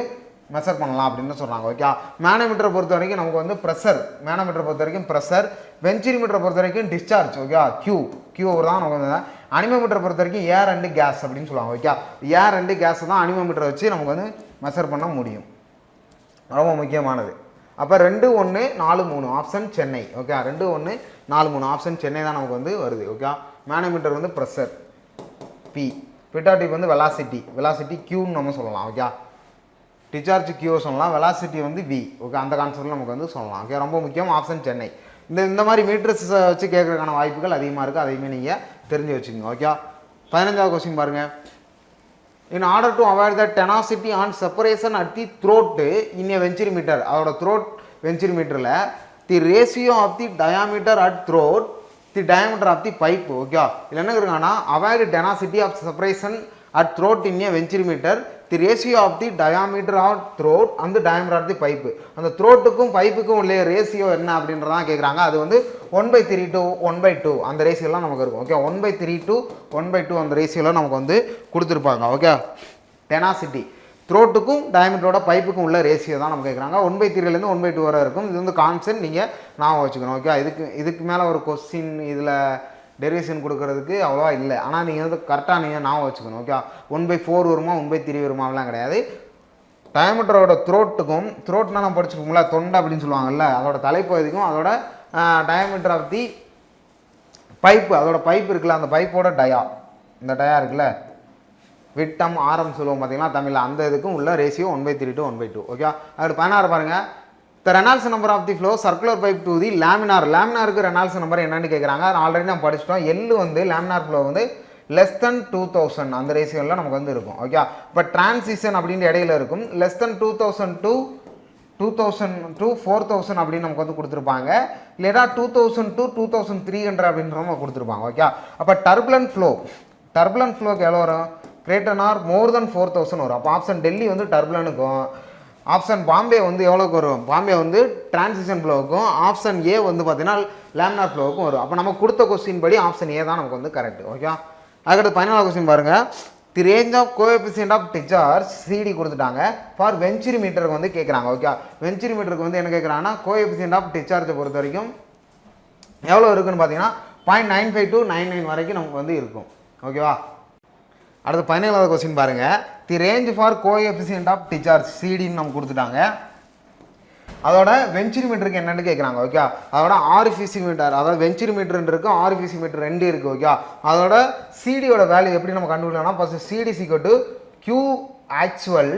மெஷர் பண்ணலாம் அப்படின்னு சொல்கிறாங்க. ஓகே, மேனோமீட்டரை பொறுத்த வரைக்கும் நமக்கு வந்து ப்ரெஷர், மேனோமீட்டரை பொறுத்த வரைக்கும் ப்ரெஷர், வென்ச்சிமீட்டரை பொறுத்த வரைக்கும் டிஸ்சார்ஜ். ஓகே, கியூ தான் நமக்கு வந்து. அனிமோமீட்டரை பொறுத்த வரைக்கும் ஏர் அண்டு கேஸ் அப்படின்னு சொல்லுவாங்க. ஓகே, ஏர் அண்டு கேஸ் தான் அனிமோமீட்டரை வச்சு நமக்கு வந்து மெஷர் பண்ண முடியும். ரொம்ப முக்கியமானது. அப்போ 2, 1, 4, 3 option Chennai. Okay, 2, 1, 4, 3 option Chennai தான் நமக்கு வந்து வருது. ஓகே, மேனோமீட்டர் வந்து ப்ரெஷர் P, பிட்டா டியூப் வந்து வெலாசிட்டி Qன்னு நம்ம சொல்லலாம். ஓகே, டிஸ்சார்ஜ் Q சொல்லலாம், வெலாசிட்டி வந்து V. ஓகே, அந்த கான்செப்டில் நமக்கு வந்து சொல்லலாம். ஓகே, ரொம்ப முக்கியம் ஆப்ஷன் சென்னை. இந்த மாதிரி மீட்டர்ஸ் வச்சு கேட்கறதுக்கான வாய்ப்புகள் அதிகமாக இருக்குது. அதையுமே நீங்கள் தெரிஞ்சு வச்சுக்கோங்க. ஓகே, 15வது கொஸ்டின் பாருங்கள். In order to avoid the tenacity and separation at the throat in a venturimeter, அதோட throat venturimeterல the ratio of the diameter at throat the diameter of the pipe. Okay, இதில் என்ன இருக்குன்னா avoid tenacity of separation at throat in a venturimeter the ratio of the diameter of throat and the diameter of the pipe. அந்த த்ரோட்டுக்கும் பைப்புக்கும் உள்ள ரேஷியோ என்ன அப்படின்றதான் கேட்குறாங்க. அது வந்து 1/3 to 1/2 அந்த ரேஷியோலாம் நமக்கு இருக்கும். ஓகே, 1/3 to 1/2 அந்த ரேஷியோலாம் நமக்கு வந்து கொடுத்துருப்பாங்க. ஓகே, டெனாசிட்டி த்ரோட்டுக்கும் டயமீட்டரோட பைப்புக்கும் உள்ள ரேஷியோ தான் நம்ம கேட்குறாங்க. 1/3லேருந்து 1/2 வரை இருக்கும். இது வந்து கான்செப்ட் நீங்கள் ஞாபகம் வச்சுக்கணும். ஓகே, இதுக்கு மேலே ஒரு கொஸ்டின் இதில் டெரிவேஷன் கொடுக்கறதுக்கு அவ்வளோவா இல்லை. ஆனால் நீங்கள் வந்து கரெக்டாக நீங்கள் ஞாபகம் வச்சுக்கணும். ஓகே, 1/4 வருமா 1/3 வருமாலாம் கிடையாது. டயமீட்டரோட த்ரோட்னா நம்ம படிச்சுக்கோங்களா, தொண்டை அப்படின்னு சொல்லுவாங்கல்ல, அதோட தலைப்பகுதிக்கும் அதோட டயமீட்டர் ஆஃப் தி பைப்பு, அதோட பைப் இருக்குல்ல, அந்த பைப்போட இந்த டயா இருக்குல்ல, விட்டம் ஆரம் சொல்லுவோம் பார்த்தீங்களா தமிழில், அந்த இதுக்கும் உள்ள ரேஷியோ 1/3 to 1/2. ஓகே, அதோட 16 பாருங்கள். The Reynolds number of the flow circular pipe to the லேமினாருக்கு ரெனால்ட்ஸ் நம்பர் என்னன்னு கேட்குறாங்க. ஆல்ரெடி நம்ம படிச்சிட்டோம். எல்லு வந்து லேமினார் ஃப்ளோ வந்து less than 2000 அந்த ரேஷியோவில் நமக்கு வந்து இருக்கும். ஓகே, இப்போ டிரான்சிஷன் அப்படின்ற இடையில இருக்கும். less than 2000 to 4000 அப்படின்னு நமக்கு வந்து கொடுத்துருப்பாங்க. இல்லைனா 2000 to 2300 அப்படின்ற நம்ம கொடுத்துருப்பாங்க. ஓகே, அப்போ டர்புலன்ட் ஃப்ளோக்கு எவ்வளோ வரும்? கிரேட்டர் ஆர் மோர் தென் 4000 வரும். அப்போ ஆப்ஷன் டெல்லி வந்து டர்புலனுக்கும், ஆப்ஷன் பாம்பே வந்து எவ்வளோக்கு வரும், பாம்பே வந்து டிரான்சிஷன் ஃப்ளோவுக்கும், ஆப்ஷன் ஏ வந்து பார்த்தீங்கன்னா லேமினார் ஃப்ளோவுக்கும் வரும். அப்போ நம்ம கொடுத்த கொஸ்டின் படி ஆப்ஷன் ஏ தான் நமக்கு வந்து கரெக்ட். ஓகே, அதுக்கடுத்து 14வது கொஸ்டின் பாருங்கள். The range of coefficient of discharge CD கொடுத்துட்டாங்க. ஃபார் வெஞ்சுரி மீட்டருக்கு வந்து கேட்குறாங்க. ஓகே, வெஞ்சுரி மீட்டருக்கு வந்து என்ன கேட்குறாங்கன்னா கோஎஃபிஷியன்ட் ஆஃப் டிஸ்சார்ஜை பொறுத்த வரைக்கும் எவ்வளோ இருக்குன்னு பார்த்தீங்கன்னா 0.95 to 99 வரைக்கும் நமக்கு வந்து இருக்கும். ஓகேவா, அடுத்து 17வது கொஸ்டின் பாருங்கள். The range for coefficient of discharge சிடின்னு நம்ம கொடுத்துட்டாங்க. அதோட வெஞ்சுரி மீட்டருக்கு என்னென்னு கேட்குறாங்க. ஓகே, அதோட ஆரிஃபிசி மீட்டர், அதாவது வெஞ்சுரி மீட்டர் இருக்குது, ஆரிஃபிசி மீட்டர் 2 இருக்குது. ஓகே, அதோட சிடியோட வேல்யூ எப்படி நம்ம கண்டுபிடிக்கலாம்னா first CD equal to Q actual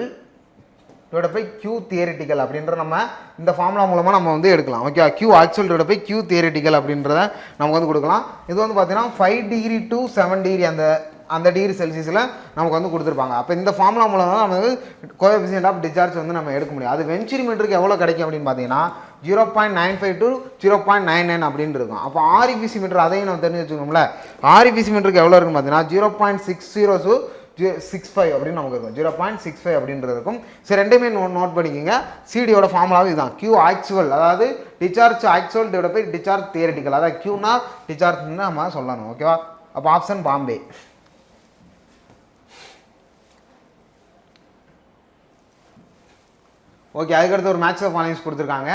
divide by Q theoretical அப்படின்ற நம்ம இந்த ஃபார்முலா மூலமாக நம்ம வந்து எடுக்கலாம். Okay, Q actual divide by Q theoretical அப்படின்றத நமக்கு வந்து கொடுக்கலாம். இது வந்து பார்த்தீங்கன்னா 5 டிகிரி to 7 டிகிரி அந்த டிகிரி செல்சியஸில் நமக்கு வந்து கொடுத்துருப்பாங்க. அப்போ இந்த ஃபார்முலா மூலம் தான் நம்ம வந்து கோஎஃபிஷியன்ட் ஆஃப் டிஸ்சார்ஜ் வந்து நம்ம எடுக்க முடியும். அது வெஞ்சுரி மீட்டருக்கு எவ்வளோ கிடைக்கும் அப்படின்னு பார்த்தீங்கன்னா 0.95 to 0.99 அப்படின்னு இருக்கும். அப்போ ஆரிஃபிசி மீட்டர் அதையும் நம்ம தெரிஞ்சு வச்சுக்கணும்ல. ஆரிஃபிசி மீட்டருக்கு எவ்வளோ இருக்குன்னு பார்த்தீங்கன்னா 0.60 to 65 அப்படின்னு நமக்கு இருக்கும். 0.65 அப்படின்றது இருக்கும். சரி, ரெண்டுமே நோட் பண்ணிக்கோங்க. சிடியோட ஃபார்முலாவும் இதுதான். கியூ ஆக்சுவல், அதாவது discharge actual divide by discharge theoretical, அதாவது கியூனா டிஸ்சார்ஜ்னு நம்ம சொல்லணும். ஓகேவா, அப்போ ஆப்ஷன் பாம்பே. ஓகே, அதுக்கடுத்து ஒரு மேட்ச் ஆஃப் ஃபாலோயிங்ஸ் கொடுத்துருக்காங்க.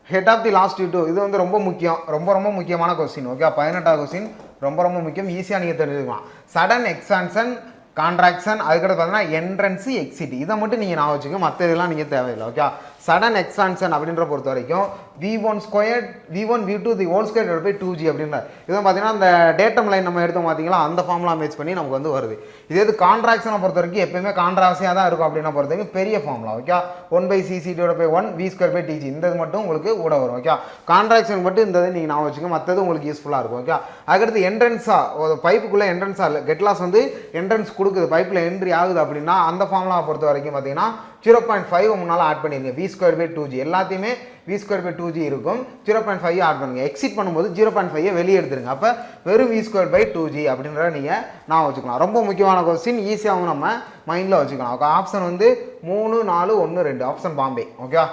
Head of the lost due, இது வந்து ரொம்ப முக்கியம், ரொம்ப முக்கியமான கொஸ்டின். ஓகே, 18வது கொஸ்டின் ரொம்ப முக்கியம், ஈஸியாக நீங்கள் தெரிஞ்சுக்கலாம். சடன் எக்ஸ்பான்ஷன், கான்ட்ராக்ஷன், அதுக்கடுத்து பார்த்தீங்கன்னா என்ட்ரன்ஸு, எக்ஸிட், இதை மட்டும் நீங்கள் நான் வச்சுக்கோங்க, மற்ற இதெல்லாம் நீங்கள் தேவையில்லை. ஓகே, சடன் எக்ஸ்பான்ஷன் அப்படின்ற பொறுத்த வரைக்கும் v1 square v1 v2 the whole square divide by 2g அப்படின்ற இதை பார்த்தீங்கன்னா அந்த டேட்டம் லைன் நம்ம எடுத்தோம் பார்த்தீங்களா, அந்த ஃபார்முலா மேட்ச் பண்ணி நமக்கு வந்து வருது. இது கான்ட்ராக்ஷனை பொறுத்த வரைக்கும் எப்பயுமே கான்ட்ராக்ஷனாக தான் இருக்கும் அப்படின்னா பொறுத்த வரைக்கும் பெரிய formula. Okay, 1/cc divide by 1 v square by tg, இந்த இது மட்டும் உங்களுக்கு கூட வரும். ஓகே, கான்ட்ராக்ஷன் மட்டும் இந்த இது நீங்கள் நான் வச்சுக்கோங்க, மற்றது உங்களுக்கு யூஸ்ஃபுல்லாக இருக்கும். ஓகே, அதுக்கடுத்து என்ட்ரன்ஸாக ஒரு பைப்புக்குள்ளே என்ட்ரன்ஸாக கெட் லாஸ் வந்து என்ட்ரன்ஸ் கொடுக்குது, பைப்பில் என்ட்ரி ஆகுது அப்படின்னா அந்த ஃபார்முலாவை பொறுத்த வரைக்கும் பார்த்தீங்கன்னா 0.5 முன்னால் ஆட் பண்ணிடுங்க. v ஸ்கொயர் பை 2g எல்லாத்தையுமே v ஸ்கொயர் பை 2g இருக்கும். 0.5 ஆட் பண்ணுங்க. எக்ஸிட் பண்ணும்போது 0.5 வெளியே எடுத்துருங்க. அப்போ வெறும் v ஸ்கொயர் பை 2g அப்படின்றத நீங்கள் நான் வச்சுக்கலாம். ரொம்ப முக்கியமான கொஸ்டின், ஈஸியாகவும் நம்ம மைண்டில் வச்சுக்கலாம். ஓகே, ஆப்ஷன் வந்து 3 4 1 2, ஆப்ஷன் பாம்பே. ஓகே,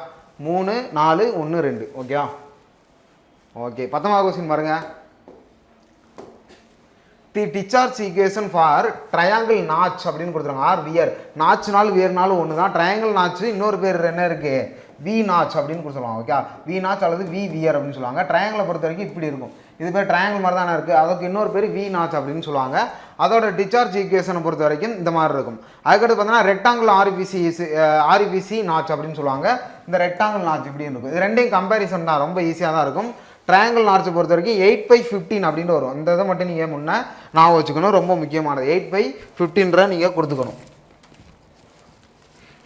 3 4 1 2. ஓகே, ஓகே, 19வது கொஸ்டின் பாருங்க. The discharge equation for triangle notch அப்படின்னு கொடுத்துருங்க. ஆர் வியர், நாச்சுனாலும் வியர்னாலும் ஒன்று தான். ட்ரையாங்கிள் நாச்சு இன்னொரு பேர் என்ன இருக்குது, வி நாச் அப்படின்னு கொடுத்துருவாங்க. ஓகே, வி நாச் அல்லது வி வியர் அப்படின்னு சொல்லுவாங்க. ட்ரையாங்கிளை பொறுத்த வரைக்கும் இப்படி இருக்கும், இது பேர் ட்ரையாங்கிள் மாதிரி தானே இருக்குது, அதுக்கு இன்னொரு பேர் வி நாச் அப்படின்னு சொல்லுவாங்க. அதோட டிஸ்சார்ஜ் ஈக்குவேஷனை பொறுத்த வரைக்கும் இந்த மாதிரி இருக்கும். அதுக்கடுத்து பார்த்தீங்கன்னா ரெக்டாங்கிள் ஆர்பிசி நாச் அப்படின்னு சொல்லுவாங்க. இந்த ரெக்டாங்கிள் நாச் இப்படி இருக்கும். இது ரெண்டையும் கம்பேரிசன் தான், ரொம்ப ஈஸியாக தான் இருக்கும். ட்ரையாங்கிள் நார்ச்சை பொறுத்த வரைக்கும் 8/15 அப்படின்னு வரும். இந்த இதை மட்டும் நீங்கள் முன்னே நான் வச்சுக்கணும், ரொம்ப முக்கியமானது. 8/15 நீங்கள் கொடுத்துக்கணும்.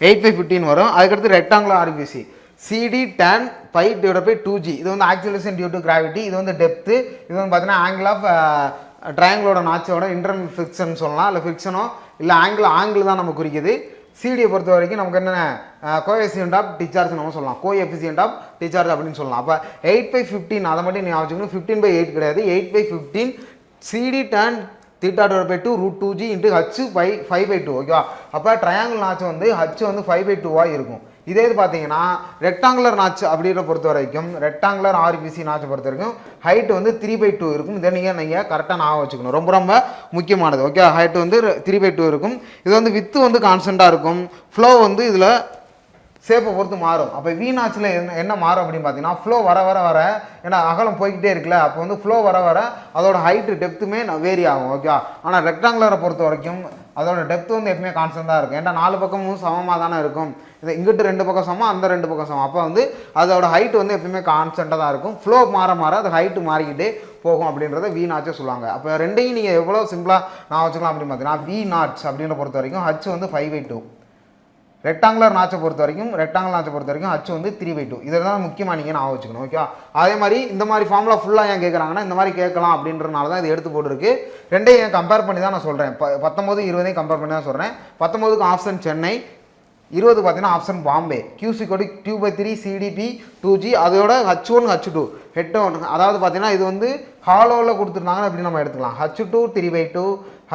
8/15 வரும். அதுக்கடுத்து rectangular RBC CD tan pi divided by 2g, இது வந்து ஆக்சிலரேஷன் டியூ டு கிராவிட்டி, இது வந்து டெப்த்து, இது வந்து பார்த்தீங்கன்னா ஆங்கிள் ஆஃப் ட்ரையாங்கிளோட நாச்சோட இன்டர்னல் ஃபிக்ஷன் சொல்லலாம், இல்லை ஃபிக்ஷனோ இல்லை ஆங்கிள் தான் நம்ம குறிக்குது. சிடியை பொறுத்த வரைக்கும் நமக்கு என்ன கோஎஃபிஷியன்ட் ஆஃப் டிஸ்சார்ஜ் நம்ம சொல்லலாம், கோஎஃபிஷியன்ட் ஆஃப் டிஸ்சார்ஜ் அப்படின்னு சொல்லலாம். அப்போ 8/15 அதை மட்டும் நீங்கள் வச்சுக்கணும். 15/8 கிடையாது, 8/15 CD tan theta divided by 2 root 2g into h by 5/2. ஓகேவா, அப்போ ட்ரையாங்கிள் நாச்சு வந்து h வந்து 5/2 இருக்கும். இதே இது பார்த்தீங்கன்னா ரெக்டாங்குலர் நாச்சு அப்படின்ற பொறுத்த வரைக்கும், ரெக்டாங்குலர் ஆர்பிசி நாச்சை பொறுத்த வரைக்கும் ஹைட் வந்து 3/2 இருக்கும். இதை நீங்கள் கரெக்டாக நான் வச்சுக்கணும், ரொம்ப முக்கியமானது. ஓகே, ஹைட் வந்து 3/2 இருக்கும். இது வந்து வித்து வந்து கான்ஸ்டண்ட்டாக இருக்கும். ஃப்ளோ வந்து இதில் ஷேப்பை பொறுத்து மாறும். அப்போ வி நாச்சில் என்ன மாறும் அப்படின்னு பார்த்தீங்கன்னா ஃப்ளோ வர ஏன்னா அகலம் போய்கிட்டே இருக்குல்ல, அப்போ வந்து ஃப்ளோ வர அதோட ஹைட்டு டெப்த்துமே வேரி ஆகும். ஓகே, ஆனால் ரெக்டாங்குலரை பொறுத்த வரைக்கும் அதோட டெப்த் வந்து எப்பவுமே கான்ஸ்டன்ட்டாக இருக்கும். ஏன்னா 4 பக்கமும் சமமாக தானே இருக்கும். இது இங்கிட்டு 2 பக்கம் சமம், அந்த 2 பக்கம் சமம். அப்போ வந்து அதோட ஹைட் வந்து எப்பவுமே கான்ஸ்டண்ட்டாக தான் இருக்கும். ஃப்ளோ மாற அது ஹைட்டு மாறிக்கிட்டே போகும் அப்படின்றத வி நாச்சை சொல்லுவாங்க. அப்போ ரெண்டையும் நீங்கள் எவ்வளோ சிம்பிளாக நான் வச்சுக்கலாம் அப்படின்னு பார்த்தீங்கன்னா வி நாட்ஸ் அப்படின்ற பொறுத்த வரைக்கும் ஹச் வந்து 5/2. ரெக்டாங்குலர் நாச்சை பொறுத்த வரைக்கும் ஹச் வந்து 3/2. இதெல்லாம் முக்கியமாக நீங்கள் நான் வச்சுக்கணும். ஓகே, அதே மாதிரி இந்த மாதிரி ஃபார்முலா ஃபுல்லாக ஏன் கேட்குறாங்கன்னா இந்த மாதிரி கேட்கலாம் அப்படின்றனால தான் இது எடுத்து போட்டுருக்கு. ரெண்டையும் ஏன் கம்பேர் பண்ணி தான் நான் சொல்கிறேன். 19 20 கம்பேர் பண்ணி தான் சொல்கிறேன். 19க்கு ஆப்ஷன் சென்னை, 20 பார்த்தீங்கன்னா ஆப்ஷன் பாம்பே. QC கோடு Q/3 CDP 2G அதோட H1 H2 ஹெட் ஒன். அதாவது பார்த்தீங்கன்னா இது வந்து ஹாலோவில் கொடுத்துருந்தாங்க அப்படின்னு நம்ம எடுத்துக்கலாம். H2 3/2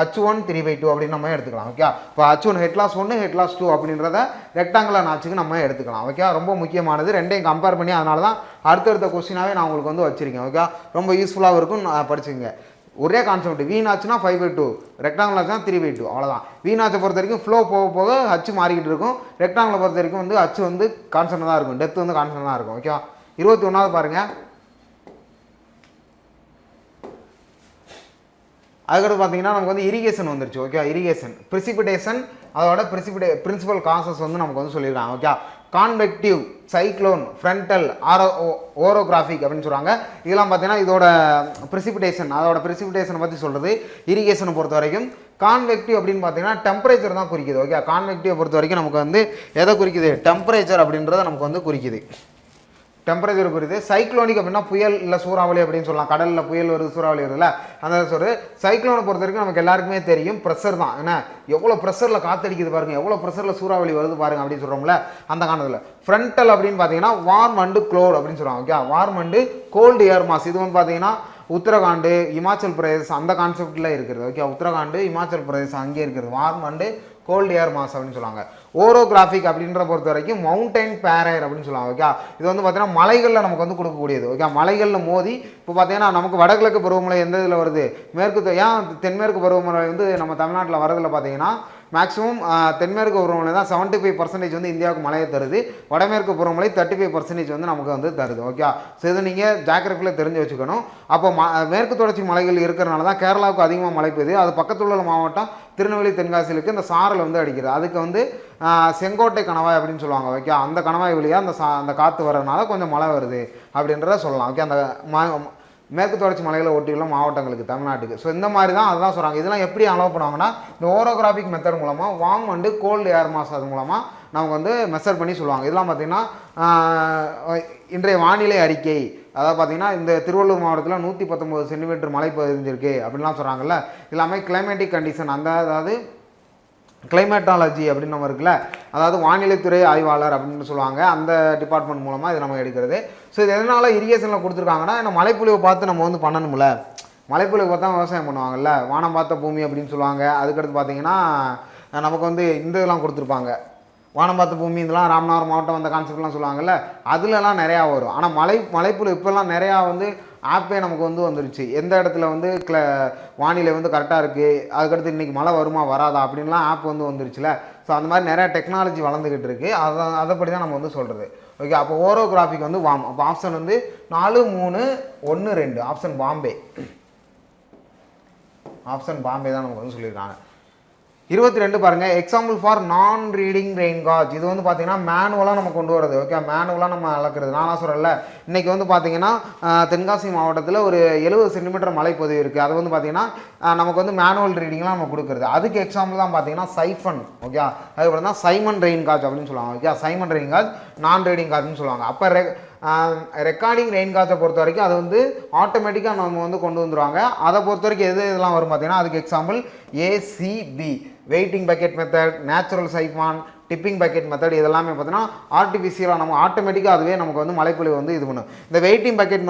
H1 3/2 அப்படின்னு நம்ம எடுத்துக்கலாம். ஓகே, இப்போ H1 head loss 1 head loss 2 அப்படின்றத ரெக்டாங்குலர் நாச்சுக்கு நம்ம எடுத்துக்கலாம். ஓகே, ரொம்ப முக்கியமானது. ரெண்டையும் கம்பேர் பண்ணி அதனால தான் அடுத்தடுத்த கொஸ்டினாவே நான் உங்களுக்கு வந்து வச்சிருக்கேன். ஓகே, ரொம்ப யூஸ்ஃபுல்லாக இருக்கும், படிச்சுங்க. ஒரே கான்செப்ட். வீணாச்சுன்னா 5/2, ரெக்டாங்குலர் ஆச்சுன்னா 3/2, அவ்வளோதான். வீணாச்சை பொறுத்த வரைக்கும் ஃப்ளோ போக போக ஹச் மாறிக்கிட்டு இருக்கும். ரெக்டாங்குலர் பொறுத்த வரைக்கும் வந்து ஹச் வந்து கான்ஸ்டன்ட் தான் இருக்கும், டெப்த் வந்து கான்ஸ்டன்ட் தான் இருக்கும். ஓகே, 21வது பாருங்க. அதுக்கடுத்து பார்த்தீங்கன்னா நமக்கு வந்து இரிகேஷன் வந்துருச்சு. ஓகே, இரிகேஷன் பிரிசிபிடேஷன் அதோட பிரின்சிபல் காசஸ் வந்து நமக்கு வந்து சொல்லியிருக்காங்க. ஓகே, கான்வெக்டிவ், சைக்ளோன், ஃப்ரண்டல், ஓரோகிராஃபிக் அப்படின்னு சொல்கிறாங்க. இதெல்லாம் பார்த்தீங்கன்னா இதோட பிரிசிபிடேஷன் பற்றி சொல்கிறது. இரிகேஷனை பொறுத்த வரைக்கும் கான்வெக்டிவ் அப்படின்னு பார்த்தீங்கன்னா டெம்பரேச்சர் தான் குறிக்குது. ஓகே, கான்வெக்டிவை பொறுத்த வரைக்கும் நமக்கு வந்து எதை குறிக்குது? டெம்பரேச்சர் அப்படின்றத நமக்கு வந்து குறிக்குது. டெம்பரேச்சர் குறித்து. சைக்ளோனிக் அப்படின்னா புயல் இல்லை சூறாவளி அப்படின்னு சொல்லலாம். கடலில் புயல் வருது, சூறாவளி வருதுல்ல, அந்த சொல்றது. சைக்ளோனை பொறுத்த வரைக்கும் நமக்கு எல்லாருக்குமே தெரியும் ப்ரெஷர் தான். ஏன்னா எவ்வளோ ப்ரெஷரில் காத்தடிக்குது பாருங்க, எவ்வளோ ப்ரெஷரில் சூறாவளி வருது பாருங்க அப்படின்னு சொல்கிறோம்ல, அந்த காரணத்தில். ஃப்ரண்டல் அப்படின்னு பார்த்தீங்கன்னா வார்ம் அண்டு க்ளோட் அப்படின்னு சொல்லுவாங்க. Okay, warm and cold air mass. இது வந்து பார்த்தீங்கன்னா உத்தரகாண்டு, இமாச்சல் பிரதேஷ் அந்த கான்செப்டில் இருக்கிறது. ஓகே, உத்தரகாண்டு, இமாச்சல் பிரதேஷ் அங்கே இருக்கிறது warm and cold air mass அப்படின்னு சொல்லுவாங்க. ஓரோகிராஃபிக் அப்படின்ற பொறுத்த வரைக்கும் மவுண்டைன் பேரர் அப்படின்னு சொல்லுவாங்க. ஓகே, இது வந்து பார்த்தீங்கன்னா மலைகளில் நமக்கு வந்து கொடுக்கக்கூடியது. ஓகே, மலைகளில் மோதி இப்போ பார்த்தீங்கன்னா நமக்கு வடகிழக்கு பருவமழை எந்த இதில் வருது? தென்மேற்கு பருவமழை வந்து நம்ம தமிழ்நாட்டில் வரதில் பார்த்தீங்கன்னா மேக்ஸிமம் தென்மேற்கு பருவமழை தான் 75% வந்து இந்தியாவுக்கு மழையை தருது. வடமேற்கு பருவமழை 35% வந்து நமக்கு வந்து தருது. ஓகே, ஸோ இதை நீங்கள் ஜாகிரபியில் தெரிஞ்சு வச்சுக்கணும். அப்போ மேற்கு தொடர்ச்சி மலைகள் இருக்கிறனால தான் கேரளாவுக்கு அதிகமாக மழை பெய்யுது. அது பக்கத்தில் உள்ள மாவட்டம் திருநெல்வேலி, தென்காசிலுக்கு இந்த சாரல் வந்து அடிக்கிறது. அதுக்கு வந்து செங்கோட்டை கணவாய் அப்படின்னு சொல்லுவாங்க. ஓகே, அந்த கணவாய் வழியாக அந்த காற்று வரதுனால கொஞ்சம் மழை வருது அப்படின்றத சொல்லலாம். ஓகே, அந்த மேற்கு தொடர்ச்சி மலைகளை ஒட்டியுள்ள மாவட்டங்களுக்கு, தமிழ்நாட்டுக்கு. ஸோ இந்த மாதிரி தான் அதுதான் சொல்கிறாங்க. இதெல்லாம் எப்படி அலோவ் பண்ணுவாங்கன்னா இந்த ஓரோகிராஃபிக் மெத்தட் மூலமாக warm and cold air mass அது மூலமாக நமக்கு வந்து மெஷர் பண்ணி சொல்லுவாங்க. இதெல்லாம் பார்த்திங்கன்னா இன்றைய வானிலை அறிக்கை, அதாவது பார்த்திங்கன்னா இந்த திருவள்ளூர் மாவட்டத்தில் 119 சென்டிமீட்டர் மழை பதிஞ்சிருக்கு அப்படின்லாம் சொல்கிறாங்கல்ல. எல்லாமே கிளைமேட்டிக் கண்டிஷன், அதாவது கிளைமேட்டாலஜி அப்படின்னு நம்ம இருக்குல்ல, அதாவது வானிலைத்துறை ஆய்வாளர் அப்படின்னு சொல்லுவாங்க. அந்த டிபார்ட்மெண்ட் மூலமாக இது நம்ம எடுக்கிறது. ஸோ இது எதனால் இரிகேஷனில் கொடுத்துருக்காங்கன்னா, ஏன்னா மழைப்பொழிவை பார்த்து நம்ம வந்து பண்ணணும்ல. மழைப்பொழிவை பார்த்தா விவசாயம் பண்ணுவாங்கல்ல, வானம் பார்த்த பூமி அப்படின்னு சொல்லுவாங்க. அதுக்கடுத்து பார்த்தீங்கன்னா நமக்கு வந்து இந்த இதெல்லாம் கொடுத்துருப்பாங்க, வானம் பார்த்த பூமி, இதெல்லாம் ராமநாதபுரம் மாவட்டம் அந்த கான்செப்ட்லாம் சொல்லுவாங்கல்ல, அதுலலாம் நிறையா வரும். ஆனால் மழைப்பொழிவு இப்போல்லாம் நிறையா வந்து ஆப்பே நமக்கு வந்து வந்துருச்சு. எந்த இடத்துல வந்து வானிலை வந்து கரெக்டாக இருக்குது, அதுக்கடுத்து இன்றைக்கி மழை வருமா வராதா அப்படின்லாம் ஆப் வந்து வந்துருச்சுல. ஸோ அந்த மாதிரி நிறையா டெக்னாலஜி வளர்ந்துக்கிட்டு இருக்குது. அதைப்படி தான் நம்ம வந்து சொல்கிறது. ஓகே, அப்போ ஓரோகிராஃபிக் வந்து வாம். அப்போ ஆப்ஷன் வந்து 4, 3, 1, 2 ஆப்ஷன் பாம்பே. ஆப்ஷன் பாம்பே தான் நமக்கு வந்து சொல்லியிருக்காங்க. 22 பாருங்கள். எக்ஸாம்பிள் ஃபார் நான் ரீடிங் ரெயின் காஜ். இது வந்து பார்த்தீங்கன்னா மேனுவலாக நம்ம கொண்டு வரது. ஓகே, மேனுவலாக நம்ம அளக்குறது. நானாக சொல்கிறேன்ல, இன்றைக்கி வந்து பார்த்தீங்கன்னா தென்காசி மாவட்டத்தில் ஒரு 70 சென்டிமீட்டர் மழை பதிவு இருக்குது. அது வந்து பார்த்தீங்கன்னா நமக்கு வந்து மேனுவல் ரீடிங்லாம் நம்ம கொடுக்குறது. அதுக்கு எக்ஸாம்பிள் தான் பார்த்தீங்கன்னா சைஃபன். ஓகே, அதுக்கப்புறம் தான் சைமன் ரெயின் காஜ் அப்படின்னு சொல்லுவாங்க. ஓகே, சைமன் ரெயின் காஜ், நான் ரீடிங் காஜ்னு சொல்லுவாங்க. அப்போ ரெக்கார்டிங் ரெயின் காஜை பொறுத்த வரைக்கும் அது வந்து ஆட்டோமேட்டிக்காக நம்ம வந்து கொண்டு வந்துடுவாங்க. அதை பொறுத்த வரைக்கும் இதெல்லாம் வரும் பார்த்தீங்கன்னா, அதுக்கு example ACP, weighting bucket method, natural siphon, tipping bucket method. இதெல்லாமே பார்த்தீங்கன்னா ஆர்டிஃபிஷியலாக நம்ம ஆட்டோமேட்டிக்காக அதுவே நமக்கு வந்து மழைப்பொழிவு வந்து இது பண்ணும். இந்த வெயிட்டிங் பக்கெட்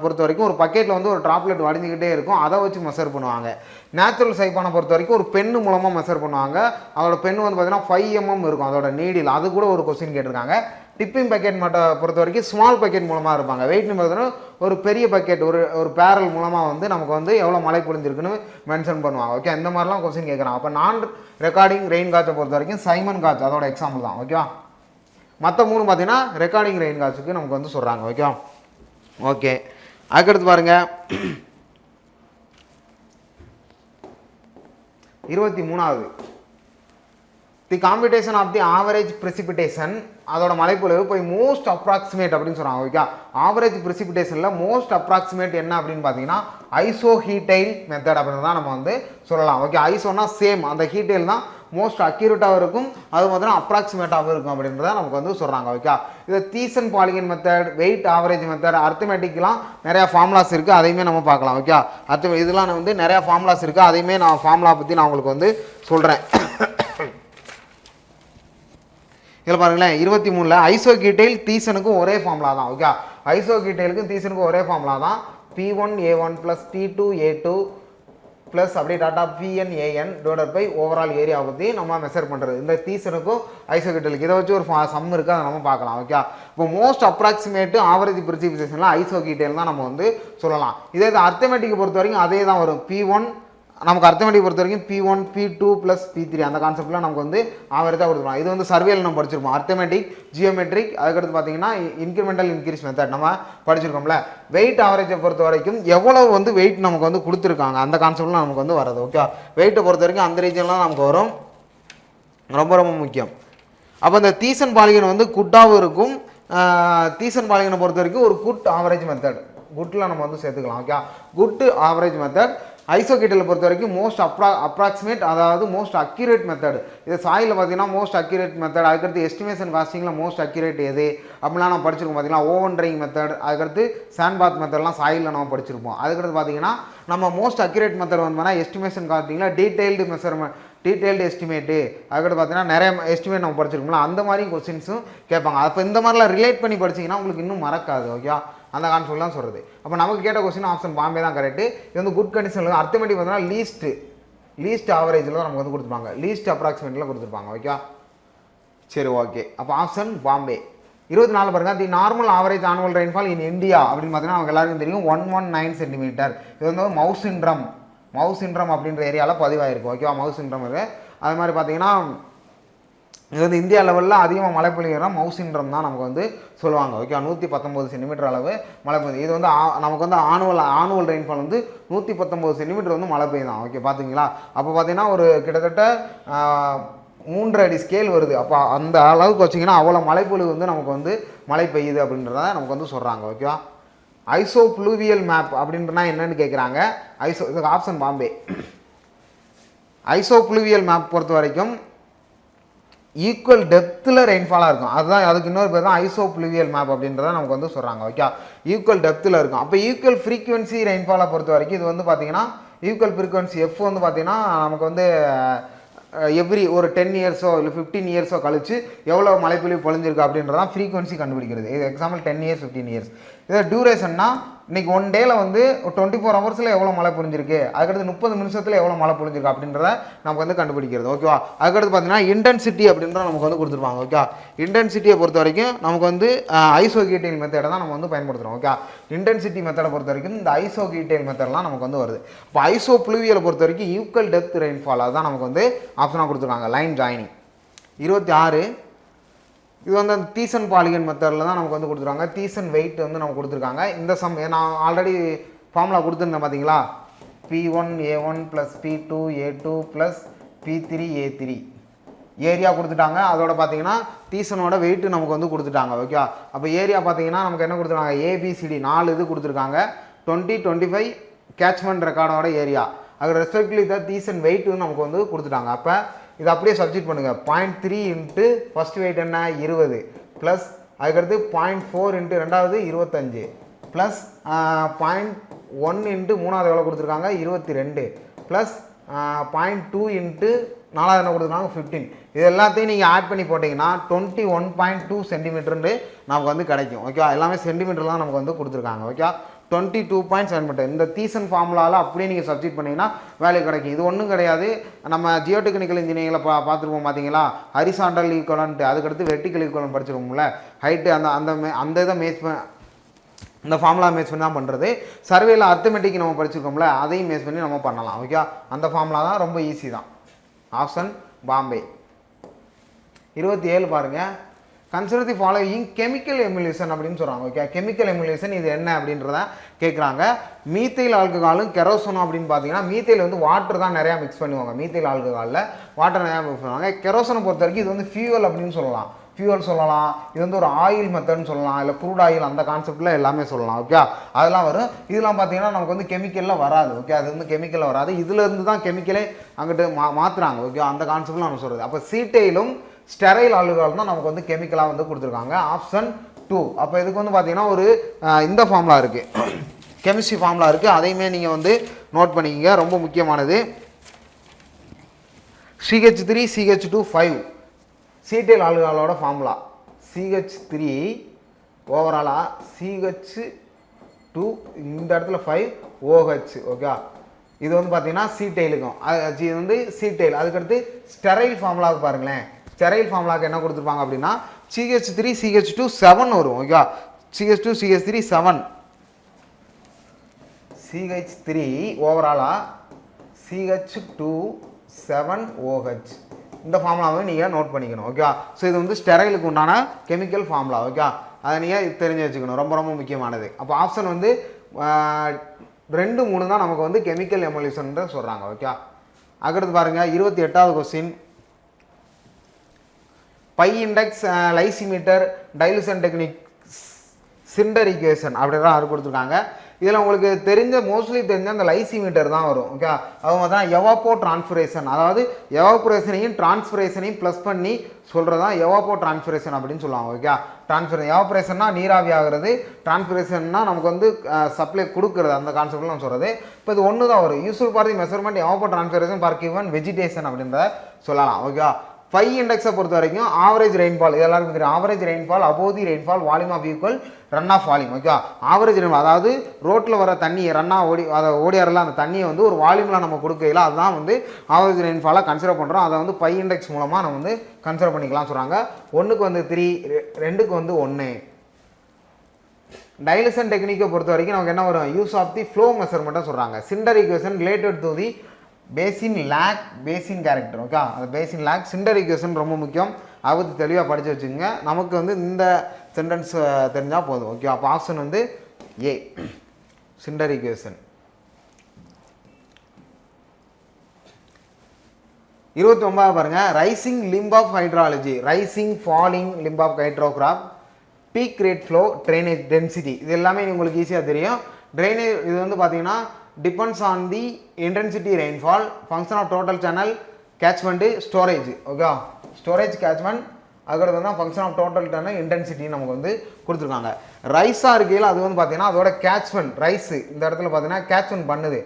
பொறுத்த வரைக்கும் ஒரு பக்கெட்டில் வந்து ஒரு ட்ராப்லெட் வடிஞ்சிக்கிட்டே இருக்கும், அதை வச்சு மெஷர் பண்ணுவாங்க. நேச்சுரல் சைஃபானை பொறுத்த வரைக்கும் ஒரு பெண்ணு மூலமாக மெஷர் பண்ணுவாங்க. அதோட பெண்ணு வந்து பார்த்தீங்கன்னா 5 mm இருக்கும் அதோட நீடில். அது கூட ஒரு கொஸ்டின் கேட்டிருக்காங்க. டிப்பிங் பக்கெட் பொறுத்த வரைக்கும் ஸ்மால் பக்கெட் மூலமாக இருப்பாங்க. வெயிட்னு பார்த்தீங்கன்னா ஒரு பெரிய பக்கெட், ஒரு பேரல் மூலமாக வந்து நமக்கு வந்து எவ்வளோ மழை பொழிஞ்சிருக்குன்னு மென்ஷன் பண்ணுவாங்க. ஓகே, இந்த மாதிரிலாம் கொஸ்டின் கேட்குறாங்க. அப்போ நான் ரெக்கார்டிங் ரெயின் காற்றை பொறுத்த வரைக்கும் சைமன் காஜ் அதோட எக்ஸாம்பிள் தான். ஓகேவா, மற்ற 3 பார்த்தீங்கன்னா ரெக்கார்டிங் ரெயின் காஜுக்கு நமக்கு வந்து சொல்கிறாங்க. ஓகேவா, ஓகே. அதுக்கடுத்து பாருங்கள் 23வது. The computation of the average precipitation, அதோட மழைப்பொழிவு போய் மோஸ்ட் அப்ராக்சிமேட் அப்படின்னு சொல்கிறாங்க. ஓகே, ஆவரேஜ் ப்ரெசிபிடேஷனில் மோஸ்ட் அப்ராக்சிமேட் என்ன அப்படின்னு பார்த்தீங்கன்னா ஐசோஹீட்டைல் மெத்தட் அப்படின்னு தான் நம்ம வந்து சொல்லலாம். ஓகே, ஐசோனா சேம், அந்த ஹீட்டைல் தான் மோஸ்ட் அக்யூரேட்டாகவும் இருக்கும், அது பார்த்தீங்கன்னா அப்ராக்சிமேட்டாகவும் இருக்கும் அப்படின்றத நமக்கு வந்து சொல்கிறாங்க. ஓகே, இது Thiessen polygon method, weight average method, அர்த்தமேட்டிக்லாம் நிறையா ஃபார்முலாஸ் இருக்குது, அதையுமே நம்ம பார்க்கலாம். ஓகே, இதெல்லாம் வந்து நிறையா ஃபார்முலாஸ் இருக்குது, அதையுமே நான் ஃபார்முலா பற்றி நான் உங்களுக்கு வந்து சொல்கிறேன். இதில் பாருங்களேன் 23ல் ஐசோகீட்டைல் தீசனுக்கும் ஒரே ஃபார்முலா தான். ஓகே, ஐசோகீட்டைலுக்கும் தீசனுக்கும் ஒரே ஃபார்முலா தான். P1A1 + P2A2 ப்ளஸ் அப்படியே டாட்டா PNAN divided by overall area பற்றி நம்ம மெஷர் பண்ணுறது. இந்த தீசனுக்கும் ஐசோகீட்டலுக்கு இதை வச்சு ஒரு சம் இருக்குது, அதை நம்ம பார்க்கலாம். ஓகே, இப்போ மோஸ்ட் அப்ராக்சிமேட்டு ஆவரேஜ் ப்ரிசிபிடேஷனில் ஐசோகீட்டைல் தான் நம்ம வந்து சொல்லலாம். இதே அர்த்தமெட்டிக்கை பொறுத்த வரைக்கும் அதே தான் வரும். P1 நமக்கு அர்த்தமெட்டிக் பொறுத்த வரைக்கும் P1 P2 + P3 அந்த கான்செப்ட்லாம் நமக்கு வந்து ஆவரேஜாக கொடுத்துருவோம். இது வந்து சர்வேல நம்ம படிச்சிருப்போம். அர்த்தமெட்டிக், ஜியோமெட்ரிக், அதுக்கடுத்து பார்த்தீங்கன்னா இன்க்ரிமெண்டல் இன்க்ரீஸ் மெத்தட் நம்ம படிச்சிருக்கோம்ல. வெயிட் ஆவரேஜை பொறுத்த வரைக்கும் எவ்வளவு வந்து வெயிட் நமக்கு வந்து கொடுத்துருக்காங்க அந்த கான்செப்ட்லாம் நமக்கு வந்து வருது. ஓகே, வெயிட்டை பொறுத்த வரைக்கும் அந்த ரீஜன்லாம் நமக்கு வரும், ரொம்ப ரொம்ப முக்கியம். அப்போ இந்த தீசன் பாலிகன் வந்து குட்டாகவும் இருக்கும். தீசன் பாலிகனை பொறுத்த வரைக்கும் ஒரு குட் ஆவரேஜ் மெத்தட், குட்டில் நம்ம வந்து சேர்த்துக்கலாம். Okay, good average method. ஐசோகீட்டலை பொறுத்த வரைக்கும் மோஸ்ட் அப்ராக்சிமேட், அதாவது மோஸ்ட் அக்யூரேட் மெத்தட். இது சாயில் பார்த்தீங்கன்னா மோஸ்ட் அக்யூரேட் மெத்தட். அதுக்கடுத்து எஸ்டிமேஷன் காஸ்டிங்கில் மோஸ்ட் அக்யூரேட் எது அப்படிலாம் நம்ம படிச்சிருக்கோம். பார்த்தீங்கன்னா ஓவன் ட்ரைங் மெத்தட், அதுக்கடுத்து சாண்ட் பாத் மெத்தட்லாம் சாயிலில் நம்ம படிச்சிருப்போம். அதுக்கடுத்து பார்த்தீங்கன்னா நம்ம மோஸ்ட் அக்யூரேட் மெத்தட் வந்தோம்னா எஸ்டிமேஷன் காஸ்டிங்கில் டீட்டெயில்டு மெஷர்மெண்ட், டீட்டெயில்டு எஸ்டிமேட்டு, அதுக்கடுத்து பார்த்தீங்கன்னா நிறைய எஸ்டிமேட் நம்ம படிச்சிருக்கோம்ல, அந்த மாதிரி கொஸ்டின்ஸும் கேட்பாங்க. அப்போ இந்த மாதிரிலாம் ரிலேட் பண்ணி படிச்சிங்கன்னா உங்களுக்கு இன்னும் மறக்காது. ஓகே, அந்த கான்செப்ட் தான் சொல்கிறது. அப்போ நமக்கு கேட்ட கொஸ்டின் ஆப்ஷன் பாம்பே தான் கரெக்ட். இது வந்து குட் கண்டிஷனில் அர்த்தமெட்டிக் பார்த்தீங்கன்னா லீஸ்ட் ஆவரேஜில் தான் நமக்கு வந்து கொடுத்துருப்பாங்க, லீஸ்ட் அப்ராக்சிமேட்டில் கொடுத்துருப்பாங்க. ஓகே, சரி, ஓகே. அப்போ ஆப்ஷன் பாம்பே. 24 பாருங்க, தி normal average annual rainfall in India அப்படின்னு பார்த்தீங்கன்னா அவங்க எல்லாருக்கும் தெரியும் 119 சென்டிமீட்டர். இது வந்து மவுஸ் சிண்ட்ரம் அப்படின்ற ஏரியாவில் பதிவாயிருக்கு. ஓகேவா, மவுஸ் சிண்ட்ரம் இருக்குது. அது மாதிரி பார்த்தீங்கன்னா இது வந்து இந்தியா லெவலில் அதிகமாக மழை பொழிகிற மவுஸ் சிண்ட்ரம் தான் நமக்கு வந்து சொல்லுவாங்க. ஓகே, 119 சென்டிமீட்டர் அளவு மழை பெய்யுது. இது வந்து நமக்கு வந்து ஆனுவல் ரெயின்ஃபால் வந்து 119 சென்டிமீட்டர் வந்து மழை பெய்யுதான். ஓகே, பார்த்தீங்களா? அப்போ பார்த்தீங்கன்னா ஒரு கிட்டத்தட்ட 3 அடி ஸ்கேல் வருது. அப்போ அந்த அளவுக்கு வச்சிங்கன்னா அவ்வளோ மழைப்பொழிவு வந்து நமக்கு வந்து மழை பெய்யுது அப்படின்றத நமக்கு வந்து சொல்கிறாங்க. ஓகேவா, ஐசோப்ளூவியல் மேப் அப்படின்றனா என்னன்னு கேட்குறாங்க. இதுக்கு ஆப்ஷன் பாம்பே. ஐசோப்ளூவியல் மேப் பொறுத்த வரைக்கும் ஈக்குவல் டெப்த்தில் ரெயின்ஃபாலாக இருக்கும். அதுதான் அதுக்கு இன்னொரு பேர் தான் ஐசோப்ளூவியல் மேப் அப்படின்றத நமக்கு வந்து சொல்கிறாங்க. ஓகே, ஈக்குவல் டெப்த்தில் இருக்கும். அப்போ ஈக்குவல் ஃப்ரீக்வன்சி ரெயின்ஃபாலை பொறுத்த வரைக்கும் இது வந்து பார்த்தீங்கன்னா ஈக்குவல் ஃப்ரீக்வன்சி எஃப் வந்து பார்த்தீங்கன்னா நமக்கு வந்து எவ்ரி ஒரு 10 இயர்ஸோ இல்லை 15 இயர்ஸோ கழிச்சு எவ்வளோ மழைப்பொழிவு பொழிஞ்சிருக்கு அப்படின்றதான் ஃப்ரீக்வன்சி கண்டுபிடிக்கிறது. இது எக்ஸாம்பிள் 10 இயர்ஸ் 15 இயர்ஸ். இதை டியூரேஷன்னா இன்றைக்கி 1 டேயில் வந்து 24 ஹவர்ஸில் எவ்வளோ மழை பொழிஞ்சிருக்கு, அதுக்கடுத்து 30 நிமிஷத்தில் எவ்வளோ மழை பொழிஞ்சிருக்கு அப்படின்றத நமக்கு வந்து கண்டுபிடிக்கிறது. ஓகேவா, அதுக்கடுத்து பார்த்தீங்கன்னா இன்டென்சிட்டி அப்படின்ற நமக்கு வந்து கொடுத்துருப்பாங்க. ஓகே, இன்டென்சிட்டியை பொறுத்த வரைக்கும் நமக்கு வந்து ஐசோகீட்டைல் மெத்தடை தான் நம்ம வந்து பயன்படுத்துகிறோம். ஓகே, இன்டென்சிட்டி மெத்தடை பொறுத்த வரைக்கும் இந்த ஐசோகீட்டைல் மெத்தட்லாம் நமக்கு வந்து வருது. இப்போ ஐசோப்ளூவியலை பொறுத்த வரைக்கும் ஈக்குவல் டெப்த் ரெயின்ஃபால் அதுதான் நமக்கு வந்து ஆப்ஷனாக கொடுத்துருக்காங்க. Line joining. 26 இது வந்து அந்த தீசன் பாலிகன் மெத்தடில் தான் நமக்கு வந்து கொடுத்துருக்காங்க. தீசன் வெயிட் வந்து நமக்கு கொடுத்துருக்காங்க. இந்த சம் நான் ஆல்ரெடி ஃபார்முலா கொடுத்துருந்தேன் பார்த்தீங்களா, P1A1 + P2A2 + P3A3 ஏரியா கொடுத்துட்டாங்க. அதோட பார்த்தீங்கன்னா தீசனோட வெயிட்டு நமக்கு வந்து கொடுத்துட்டாங்க. ஓகே, அப்போ ஏரியா பார்த்தீங்கன்னா நமக்கு என்ன கொடுத்துருக்காங்க, ABCD 4 இது கொடுத்துருக்காங்க. 20, 25 கேட்ச்மெண்ட் ரெக்கார்டோட ஏரியா, அது ரெஸ்பெக்ட்லி த தீசன் வெயிட் நமக்கு வந்து கொடுத்துட்டாங்க. அப்போ இது அப்படியே சப்ஸ்டிட் பண்ணுங்கள். 0.3 இன்ட்டு ஃபஸ்ட் வெயிட் என்ன 20 ப்ளஸ் அதுக்கடுத்து 0.4 இன்ட்டு ரெண்டாவது 25 ப்ளஸ் 0.1 இன்ட்டு மூணாவது எவ்வளோ கொடுத்துருக்காங்க 22 ப்ளஸ் 0.2 இன்ட்டு நாலாவது என்ன கொடுத்துருக்காங்க 15. இது எல்லாத்தையும் நீங்கள் ஆட் பண்ணி போட்டிங்கன்னா 21.2 சென்டிமீட்டர்னு நமக்கு வந்து கிடைக்கும். ஓகே, எல்லாமே சென்டிமீட்டர் தான் நமக்கு வந்து கொடுத்துருக்காங்க. ஓகே, 22.7 இந்த தீசன் ஃபார்முலாவில் அப்படியே நீங்கள் சப்ஸ்டிட் பண்ணிங்கன்னா வேல்யூ கிடைக்கும். இது ஒன்றும் கிடையாது, நம்ம ஜியோடெக்னிக்கல் இன்ஜினியரிங்கில் பார்த்துருப்போம் பார்த்தீங்களா, ஹரிசாண்டல் ஈக்குவலன்ட், அதுக்கடுத்து வெர்டிக்கல் ஈக்குவலன்ட் படிச்சிருக்கோம்ல, ஹைட்டு அந்த இதை மேட்ச் இந்த ஃபார்முலா மேட்ச் பண்ணி தான் பண்ணுறது. சர்வேல அர்த்தமெட்டிக் நம்ம படிச்சிருக்கோம்ல, அதையும் மேட்ச் பண்ணி நம்ம பண்ணலாம். ஓகே, அந்த ஃபார்முலா தான் ரொம்ப ஈஸி தான். ஆப்ஷன் பாம்பே. 27 பாருங்கள், consider the following chemical emulation அப்படின்னு சொல்கிறாங்க. ஓகே, கெமிக்கல் எமுலேஷன் இது என்ன அப்படின்றத கேட்குறாங்க. மீத்தைல் ஆல்கஹாலும் கெரோசனும் அப்படின்னு பார்த்தீங்கன்னா மீத்தைல் வந்து வாட்டர் தான் நிறையா மிக்ஸ் பண்ணுவாங்க. மீத்தைல் ஆல்கஹாலில் வாட்டர் நிறையா மிக்ஸ் பண்ணுவாங்க. கெரோசனை பொறுத்த வரைக்கும் இது வந்து ஃபியூவல் அப்படின்னு சொல்லலாம். இது வந்து ஒரு ஆயில் மெத்தட்னு சொல்லலாம், இல்லை க்ரூட் ஆயில் அந்த கான்செப்டில் எல்லாமே சொல்லலாம். ஓகே, அதெல்லாம் வரும். இதெல்லாம் பார்த்தீங்கன்னா நமக்கு வந்து கெமிக்கலில் வராது. ஓகே, அது வந்து கெமிக்கலில் வராது. இதுலேருந்து தான் கெமிக்கலே அங்கிட்டு மாற்றுறாங்க. ஓகே, அந்த கான்செப்டில் நம்ம சொல்கிறது. அப்போ சீட்டைலும் ஸ்டெரைல் ஆல்கஹால் தான் நமக்கு வந்து கெமிக்கலாக வந்து கொடுத்துருக்காங்க. ஆப்ஷன் 2. அப்போ இதுக்கு வந்து பார்த்தீங்கன்னா ஒரு இந்த ஃபார்முலா இருக்குது, கெமிஸ்ட்ரி ஃபார்முலா இருக்குது, அதையுமே நீங்கள் வந்து நோட் பண்ணிக்கிங்க, ரொம்ப முக்கியமானது. CH3 CH2 5 சீட்டைல் ஆல்கஹாலோட ஃபார்முலா CH3 ஓவராலாக CH2 இந்த இடத்துல 5 OH. ஓகே, இது வந்து பார்த்தீங்கன்னா சீட்டைலுக்கும் இது வந்து சீட்டைல். அதுக்கடுத்து ஸ்டெரைல் ஃபார்முலாவுக்கு பாருங்களேன். ஸ்டெரைல் ஃபார்முலாவுக்கு என்ன கொடுத்துருப்பாங்க அப்படின்னா CH3 CH2 7 வரும். ஓகே, CH2 CH3 7, CH3 ஓவராலாக CH2 7 OH. இந்த ஃபார்முலாவை நீங்கள் நோட் பண்ணிக்கணும். ஓகே, ஸோ இது வந்து ஸ்டெரைலுக்கு உண்டான கெமிக்கல் ஃபார்முலா. ஓகே, அதை நீங்கள் தெரிஞ்சு வச்சுக்கணும், ரொம்ப ரொம்ப முக்கியமானது. அப்போ ஆப்ஷன் வந்து 2, 3 தான் நமக்கு வந்து கெமிக்கல் எமல்யூஷன் சொல்கிறாங்க. ஓகே, அடுத்து பாருங்கள் 28வது question. Phi index, lysimeter, dilution technique, cinder equation அப்படிதான் அது கொடுத்துருக்காங்க. இதில் உங்களுக்கு தெரிஞ்ச மோஸ்ட்லி தெரிஞ்ச அந்த லைசிமீட்டர் தான் வரும். ஓகே, அவங்க தான் எவாப்போ டிரான்ஸ்பிரேஷன், அதாவது எவாப்ரேஷனையும் டிரான்ஸ்பிரேஷனையும் ப்ளஸ் பண்ணி சொல்கிறது தான் எவாப்போ டிரான்ஸ்பிரேஷன் அப்படின்னு சொல்லுவாங்க. ஓகே, எவாப்ரேஷன்னா நீராவி ஆகிறது, டிரான்ஸ்பிரேஷன்னா நமக்கு வந்து சப்ளை கொடுக்குறது, அந்த கான்செப்டில் நம்ம சொல்கிறது. இப்போ இது ஒன்று தான் வரும். Useful for the measurement evapotranspiration for given vegetation அப்படின்றத சொல்லலாம். ஓகே, 5 இண்டெக்ஸை பொறுத்த வரைக்கும் ஆவரேஜ் ரெயின்ஃபால், இது எல்லாருக்கும் தெரியும். Average rainfall above the rainfall volume of equal run off volume. Okay, average rainfall அதாவது ரோட்டில் வர தண்ணியை ரன்னாக அதை ஓடியாரில் அந்த தண்ணியை வந்து ஒரு வால்யூமில் நம்ம கொடுக்கையில அதுதான் வந்து ஆவரேஜ் ரெயின்ஃபாலாக கன்சிடர் பண்ணுறோம். அதை வந்து 5 இண்டெக்ஸ் மூலமாக நம்ம வந்து கன்சிடர் பண்ணிக்கலாம் சொல்கிறாங்க. 1க்கு வந்து 3, 2க்கு வந்து 1. டைலூஷன் டெக்னிக்கை பொறுத்த வரைக்கும் நமக்கு என்ன வரும், யூஸ் ஆஃப் தி ஃப்ளோ மெஷர்மெண்ட்டை சொல்கிறாங்க. Snyder equation related to the basin lag, basin character. Okay, அந்த பேசின் லேக், சிண்டர் ஈக்குவேஷன் ரொம்ப முக்கியம். அதை பற்றி தெளிவாக படித்து வச்சுக்கோங்க. நமக்கு வந்து இந்த சென்டென்ஸ் தெரிஞ்சால் போதும். ஓகே, அப்போ ஆப்ஷன் வந்து ஏ, சிண்டர் ஈக்குவேஷன். 29 பாருங்க. Rising limb of hydrology, rising falling limb of hydrograph, peak rate flow, drainage density, இது எல்லாமே உங்களுக்கு ஈஸியாக தெரியும். ட்ரைனேஜ் இது வந்து பார்த்தீங்கன்னா depends on the intensity rainfall, function of total channel, catchment, storage. Okay, storage catchment, அதுக்கடுத்து தான் function of total turn intensity நமக்கு வந்து கொடுத்துருக்காங்க. ரைஸாக இருக்கையில் அது வந்து பார்த்தீங்கன்னா அதோட கேட்ச்மெண்ட், ரைஸ் இந்த இடத்துல பார்த்தீங்கன்னா கேட்ச்மெண்ட் பண்ணுது,